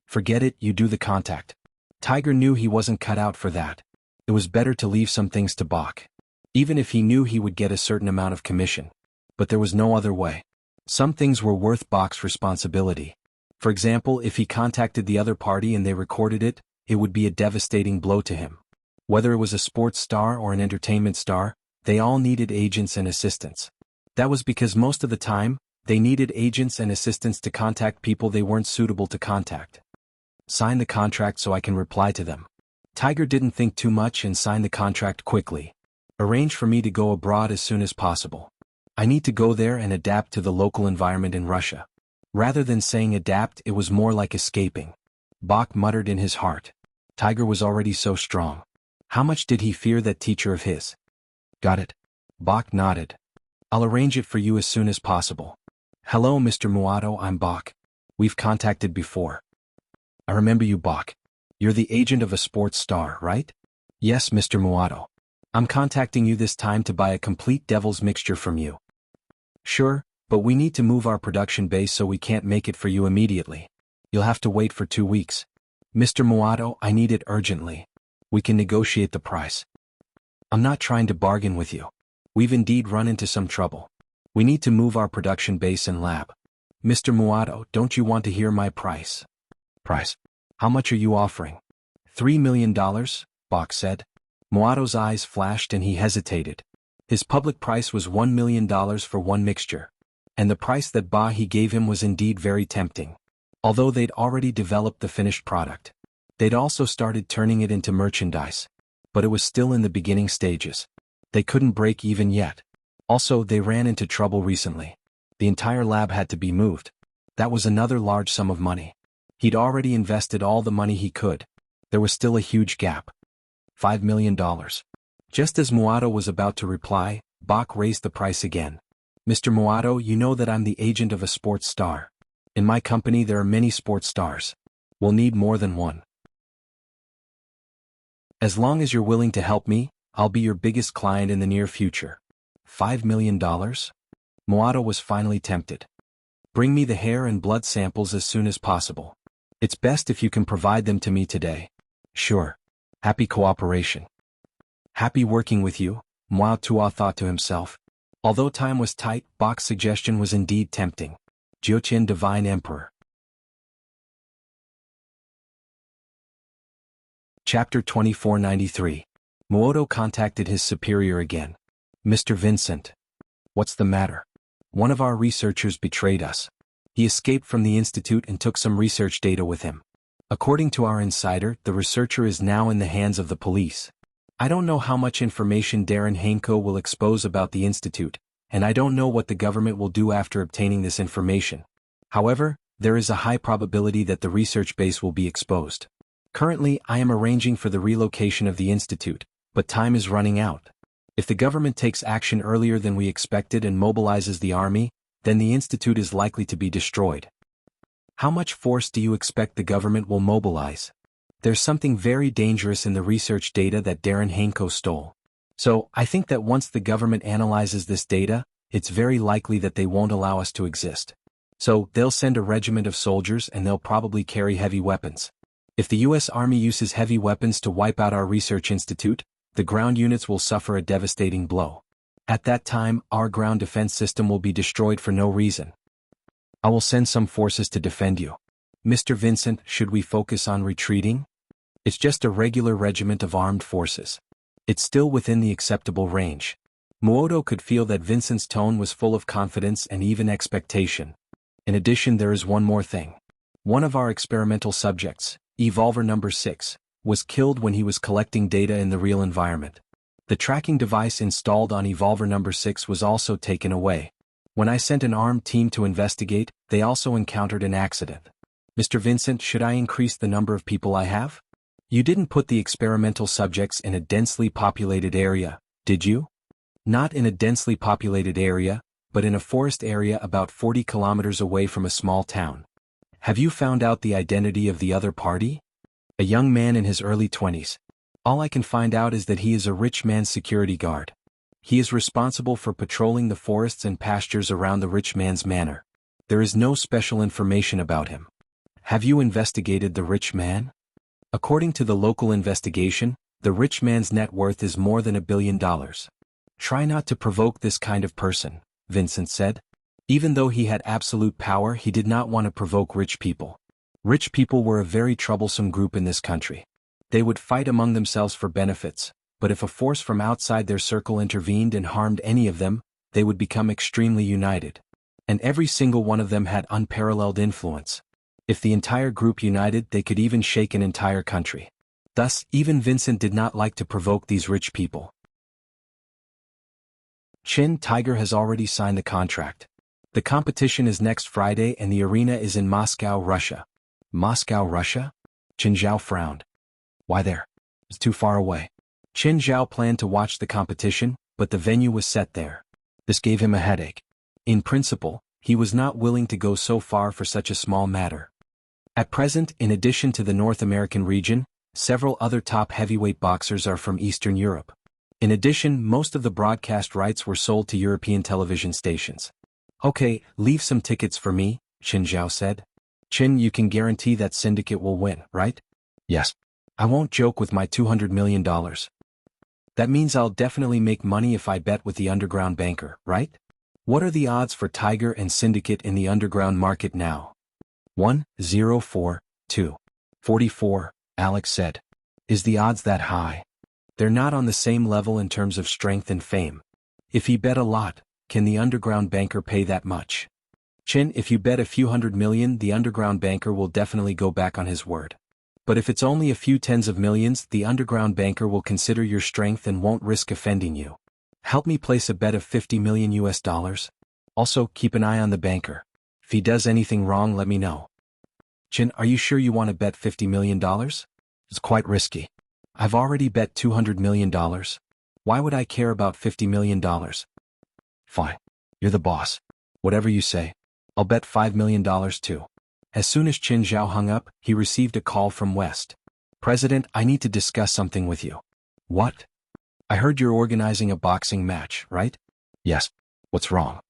Forget it, you do the contact. Tiger knew he wasn't cut out for that. It was better to leave some things to Bach. Even if he knew he would get a certain amount of commission. But there was no other way. Some things were worth Bach's responsibility. For example, if he contacted the other party and they recorded it, it would be a devastating blow to him. Whether it was a sports star or an entertainment star, they all needed agents and assistants. That was because most of the time, they needed agents and assistants to contact people they weren't suitable to contact. Sign the contract so I can reply to them. Tiger didn't think too much and signed the contract quickly. Arrange for me to go abroad as soon as possible. I need to go there and adapt to the local environment in Russia. Rather than saying adapt, it was more like escaping. Bach muttered in his heart. Tiger was already so strong. How much did he fear that teacher of his? Got it. Bach nodded. I'll arrange it for you as soon as possible. Hello, Mr. Muato, I'm Bach. We've contacted before. I remember you, Bach. You're the agent of a sports star, right? Yes, Mr. Muato. I'm contacting you this time to buy a complete devil's mixture from you. Sure, but we need to move our production base so we can't make it for you immediately. You'll have to wait for 2 weeks. Mr. Muato, I need it urgently. We can negotiate the price. I'm not trying to bargain with you. We've indeed run into some trouble. We need to move our production base and lab. Mr. Muato, don't you want to hear my price? Price? How much are you offering? $3 million, Bach said. Muato's eyes flashed and he hesitated. His public price was $1 million for one mixture. And the price that he gave him was indeed very tempting. Although they'd already developed the finished product. They'd also started turning it into merchandise. But it was still in the beginning stages. They couldn't break even yet. Also, they ran into trouble recently. The entire lab had to be moved. That was another large sum of money. He'd already invested all the money he could. There was still a huge gap. $5 million. Just as Muato was about to reply, Bach raised the price again. Mr. Muato, you know that I'm the agent of a sports star. In my company there are many sports stars. We'll need more than one. As long as you're willing to help me, I'll be your biggest client in the near future. $5 million? Muato was finally tempted. Bring me the hair and blood samples as soon as possible. It's best if you can provide them to me today. Sure. Happy cooperation. Happy working with you, Muato thought to himself. Although time was tight, Bach's suggestion was indeed tempting. Jiuqian Divine Emperor. Chapter 2493. Muato contacted his superior again. Mr. Vincent. What's the matter? One of our researchers betrayed us. He escaped from the institute and took some research data with him. According to our insider, the researcher is now in the hands of the police. I don't know how much information Darren Hanko will expose about the institute, and I don't know what the government will do after obtaining this information. However, there is a high probability that the research base will be exposed. Currently, I am arranging for the relocation of the institute, but time is running out. If the government takes action earlier than we expected and mobilizes the army, then the institute is likely to be destroyed. How much force do you expect the government will mobilize? There's something very dangerous in the research data that Darren Hanko stole. So, I think that once the government analyzes this data, it's very likely that they won't allow us to exist. So, they'll send a regiment of soldiers and they'll probably carry heavy weapons. If the US Army uses heavy weapons to wipe out our research institute, the ground units will suffer a devastating blow. At that time, our ground defense system will be destroyed for no reason. I will send some forces to defend you. Mr. Vincent, should we focus on retreating? It's just a regular regiment of armed forces. It's still within the acceptable range. Muoto could feel that Vincent's tone was full of confidence and even expectation. In addition, there is one more thing. One of our experimental subjects, Evolver number 6, was killed when he was collecting data in the real environment. The tracking device installed on Evolver number 6 was also taken away. When I sent an armed team to investigate, they also encountered an accident. Mr. Vincent, should I increase the number of people I have? You didn't put the experimental subjects in a densely populated area, did you? Not in a densely populated area, but in a forest area about 40 kilometers away from a small town. Have you found out the identity of the other party? A young man in his early 20s. All I can find out is that he is a rich man's security guard. He is responsible for patrolling the forests and pastures around the rich man's manor. There is no special information about him. Have you investigated the rich man? According to the local investigation, the rich man's net worth is more than $1 billion. Try not to provoke this kind of person, Vincent said. Even though he had absolute power, he did not want to provoke rich people. Rich people were a very troublesome group in this country. They would fight among themselves for benefits, but if a force from outside their circle intervened and harmed any of them, they would become extremely united. And every single one of them had unparalleled influence. If the entire group united, they could even shake an entire country. Thus, even Vincent did not like to provoke these rich people. Tiger has already signed the contract. The competition is next Friday and the arena is in Moscow, Russia. Moscow, Russia? Qin Zhao frowned. Why there? It's too far away. Qin Zhao planned to watch the competition, but the venue was set there. This gave him a headache. In principle, he was not willing to go so far for such a small matter. At present, in addition to the North American region, several other top heavyweight boxers are from Eastern Europe. In addition, most of the broadcast rights were sold to European television stations. Okay, leave some tickets for me, Qin Zhao said. Qin, you can guarantee that Syndicate will win, right? Yes. I won't joke with my $200 million. That means I'll definitely make money if I bet with the underground banker, right? What are the odds for Tiger and Syndicate in the underground market now? 1-0-4-2. 44, Alex said. Is the odds that high? They're not on the same level in terms of strength and fame. If he bet a lot, can the underground banker pay that much? Qin, if you bet a few $100 million, the underground banker will definitely go back on his word. But if it's only a few tens of millions, the underground banker will consider your strength and won't risk offending you. Help me place a bet of $50 million US. Also, keep an eye on the banker. If he does anything wrong, let me know. Qin, are you sure you want to bet $50 million? It's quite risky. I've already bet $200 million. Why would I care about $50 million? Fine. You're the boss. Whatever you say. I'll bet $5 million too. As soon as Qin Zhao hung up, he received a call from West. President, I need to discuss something with you. What? I heard you're organizing a boxing match, right? Yes. What's wrong?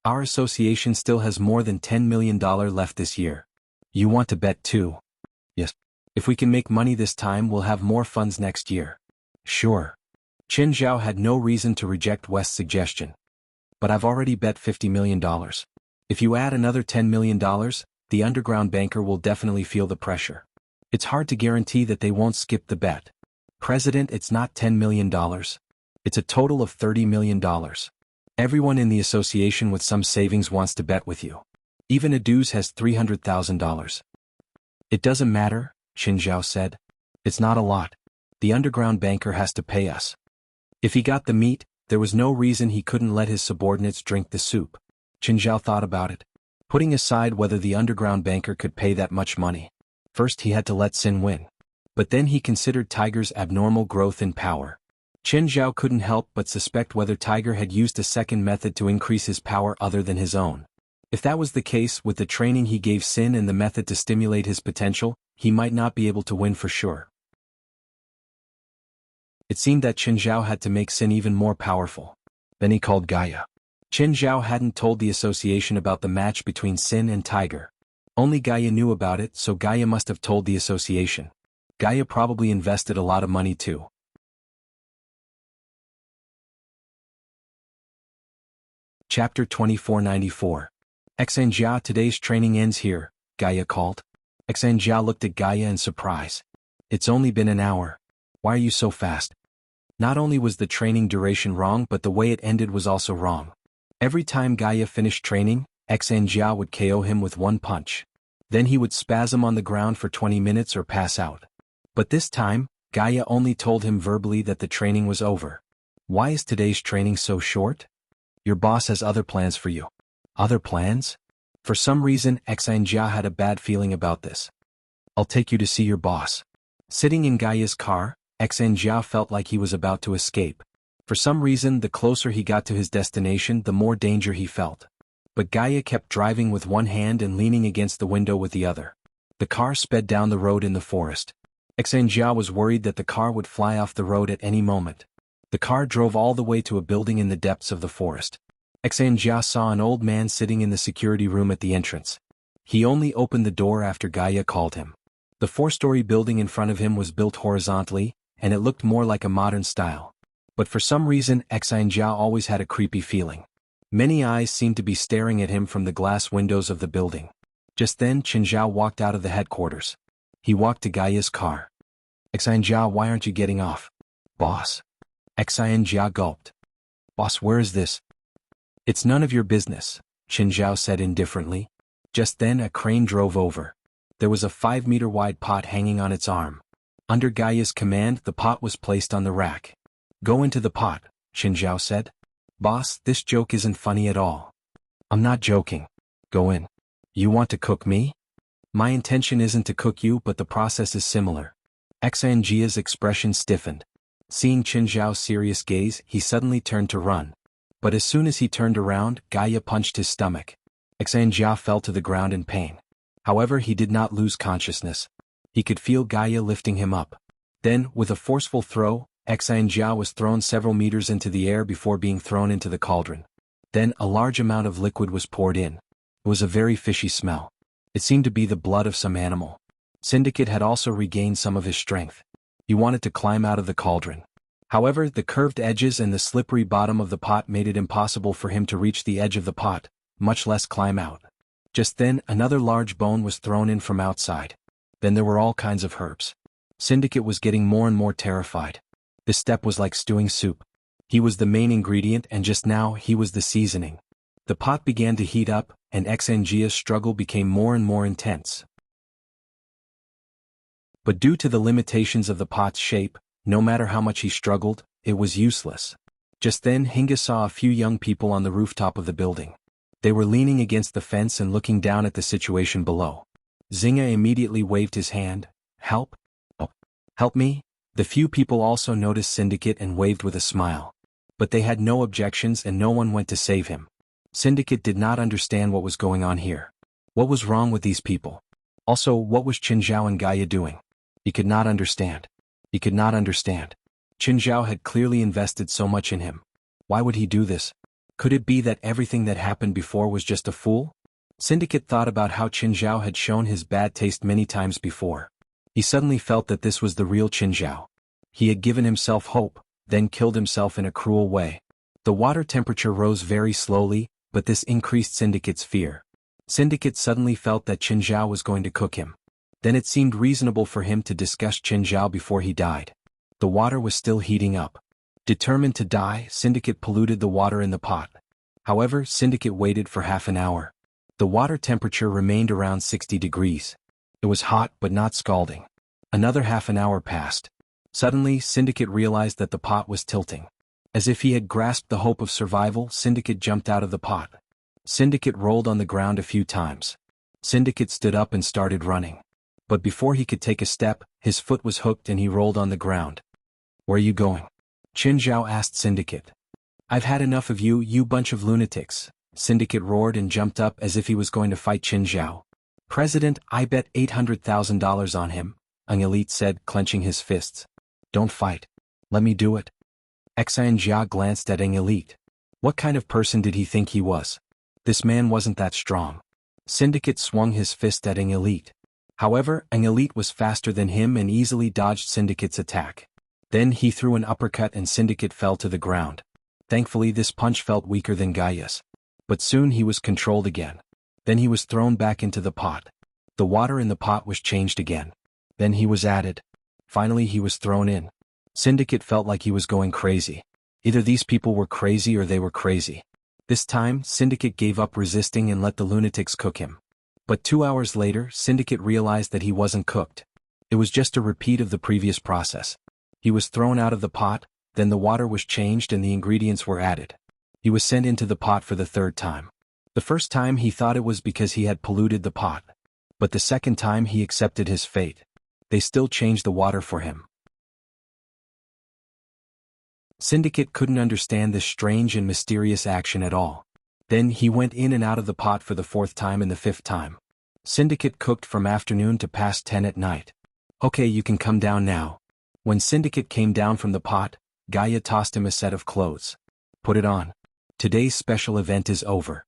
Our association still has more than $10 million left this year. You want to bet too? Yes. If we can make money this time, we'll have more funds next year. Sure. Qin Zhao had no reason to reject West's suggestion. But I've already bet $50 million. If you add another $10 million, the underground banker will definitely feel the pressure. It's hard to guarantee that they won't skip the bet. President, it's not $10 million. It's a total of $30 million. Everyone in the association with some savings wants to bet with you. Even Aduz has $300,000. It doesn't matter, Qin Zhao said. It's not a lot. The underground banker has to pay us. If he got the meat, there was no reason he couldn't let his subordinates drink the soup. Qin Zhao thought about it. Putting aside whether the underground banker could pay that much money. First he had to let Sin win. But then he considered Tiger's abnormal growth in power. Qin Zhao couldn't help but suspect whether Tiger had used a second method to increase his power other than his own. If that was the case, with the training he gave Sin and the method to stimulate his potential, he might not be able to win for sure. It seemed that Qin Zhao had to make Sin even more powerful. Then he called Gaia. Qin Zhao hadn't told the association about the match between Sin and Tiger. Only Gaia knew about it, so Gaia must have told the association. Gaia probably invested a lot of money too. Chapter 2494. Xanjia, today's training ends here, Gaia called. Xanjia looked at Gaia in surprise. It's only been an hour. Why are you so fast? Not only was the training duration wrong, but the way it ended was also wrong. Every time Gaia finished training, Xanjia would KO him with one punch. Then he would spasm on the ground for 20 minutes or pass out. But this time, Gaia only told him verbally that the training was over. Why is today's training so short? Your boss has other plans for you. Other plans? For some reason, Xanjia had a bad feeling about this. I'll take you to see your boss. Sitting in Gaia's car, Xanjia felt like he was about to escape. For some reason, the closer he got to his destination, the more danger he felt. But Gaia kept driving with one hand and leaning against the window with the other. The car sped down the road in the forest. Xanjia was worried that the car would fly off the road at any moment. The car drove all the way to a building in the depths of the forest. Xanjia saw an old man sitting in the security room at the entrance. He only opened the door after Gaia called him. The 4-story building in front of him was built horizontally, and it looked more like a modern style. But for some reason, Xanjia always had a creepy feeling. Many eyes seemed to be staring at him from the glass windows of the building. Just then, Chinzhao walked out of the headquarters. He walked to Gaia's car. Xanjia, why aren't you getting off? Boss. Xanjia gulped. Boss, where is this? It's none of your business, Chinzhao said indifferently. Just then a crane drove over. There was a 5-meter wide pot hanging on its arm. Under Gaia's command, the pot was placed on the rack. Go into the pot, Chinzhao said. Boss, this joke isn't funny at all. I'm not joking. Go in. You want to cook me? My intention isn't to cook you, but the process is similar. Xanjia's expression stiffened. Seeing Chinzhao's serious gaze, he suddenly turned to run. But as soon as he turned around, Gaia punched his stomach. Xanjia fell to the ground in pain. However, he did not lose consciousness. He could feel Gaia lifting him up. Then, with a forceful throw, Xanjia was thrown several meters into the air before being thrown into the cauldron. Then, a large amount of liquid was poured in. It was a very fishy smell. It seemed to be the blood of some animal. Syndicate had also regained some of his strength. He wanted to climb out of the cauldron. However, the curved edges and the slippery bottom of the pot made it impossible for him to reach the edge of the pot, much less climb out. Just then, another large bone was thrown in from outside. Then there were all kinds of herbs. Syndicate was getting more and more terrified. This step was like stewing soup. He was the main ingredient and just now he was the seasoning. The pot began to heat up, and Xanjia's struggle became more and more intense. But due to the limitations of the pot's shape, no matter how much he struggled, it was useless. Just then Hinga saw a few young people on the rooftop of the building. They were leaning against the fence and looking down at the situation below. Zinga immediately waved his hand. Help? Oh, help me? The few people also noticed Syndicate and waved with a smile. But they had no objections and no one went to save him. Syndicate did not understand what was going on here. What was wrong with these people? Also, what was Chinzhao and Gaia doing? He could not understand. He could not understand. Chinzhao had clearly invested so much in him. Why would he do this? Could it be that everything that happened before was just a fool? Syndicate thought about how Chinzhao had shown his bad taste many times before. He suddenly felt that this was the real Chinzhao. He had given himself hope, then killed himself in a cruel way. The water temperature rose very slowly, but this increased Syndicate's fear. Syndicate suddenly felt that Chinzhao was going to cook him. Then it seemed reasonable for him to discuss Chinzhao before he died. The water was still heating up. Determined to die, Syndicate polluted the water in the pot. However, Syndicate waited for half an hour. The water temperature remained around 60 degrees. It was hot but not scalding. Another half an hour passed. Suddenly, Syndicate realized that the pot was tilting. As if he had grasped the hope of survival, Syndicate jumped out of the pot. Syndicate rolled on the ground a few times. Syndicate stood up and started running. But before he could take a step, his foot was hooked and he rolled on the ground. Where are you going? Chinzhao asked Syndicate. I've had enough of you, you bunch of lunatics. Syndicate roared and jumped up as if he was going to fight Chinzhao. President, I bet $800,000 on him, an elite said, clenching his fists. Don't fight. Let me do it. Xanjia glanced at Ang Elite. What kind of person did he think he was? This man wasn't that strong. Syndicate swung his fist at Ang Elite. However, Ang Elite was faster than him and easily dodged Syndicate's attack. Then he threw an uppercut and Syndicate fell to the ground. Thankfully this punch felt weaker than Gaia's. But soon he was controlled again. Then he was thrown back into the pot. The water in the pot was changed again. Then he was added. Finally he was thrown in. Syndicate felt like he was going crazy. Either these people were crazy or they were crazy. This time, Syndicate gave up resisting and let the lunatics cook him. But 2 hours later, Syndicate realized that he wasn't cooked. It was just a repeat of the previous process. He was thrown out of the pot, then the water was changed and the ingredients were added. He was sent into the pot for the third time. The first time he thought it was because he had polluted the pot. But the second time he accepted his fate. They still changed the water for him. Syndicate couldn't understand this strange and mysterious action at all. Then he went in and out of the pot for the fourth time and the fifth time. Syndicate cooked from afternoon to past 10 at night. Okay, you can come down now. When Syndicate came down from the pot, Gaia tossed him a set of clothes. Put it on. Today's special event is over.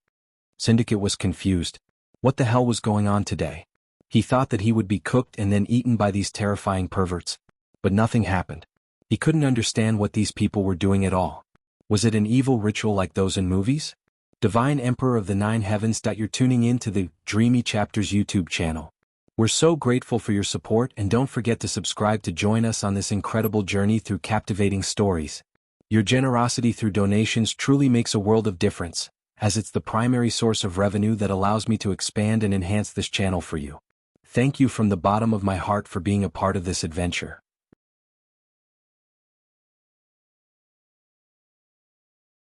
Syndicate was confused. What the hell was going on today? He thought that he would be cooked and then eaten by these terrifying perverts. But nothing happened. He couldn't understand what these people were doing at all. Was it an evil ritual like those in movies? Divine Emperor of the Nine Heavens. You're tuning in to the Dreamy Chapters YouTube channel. We're so grateful for your support, and don't forget to subscribe to join us on this incredible journey through captivating stories. Your generosity through donations truly makes a world of difference, as it's the primary source of revenue that allows me to expand and enhance this channel for you. Thank you from the bottom of my heart for being a part of this adventure.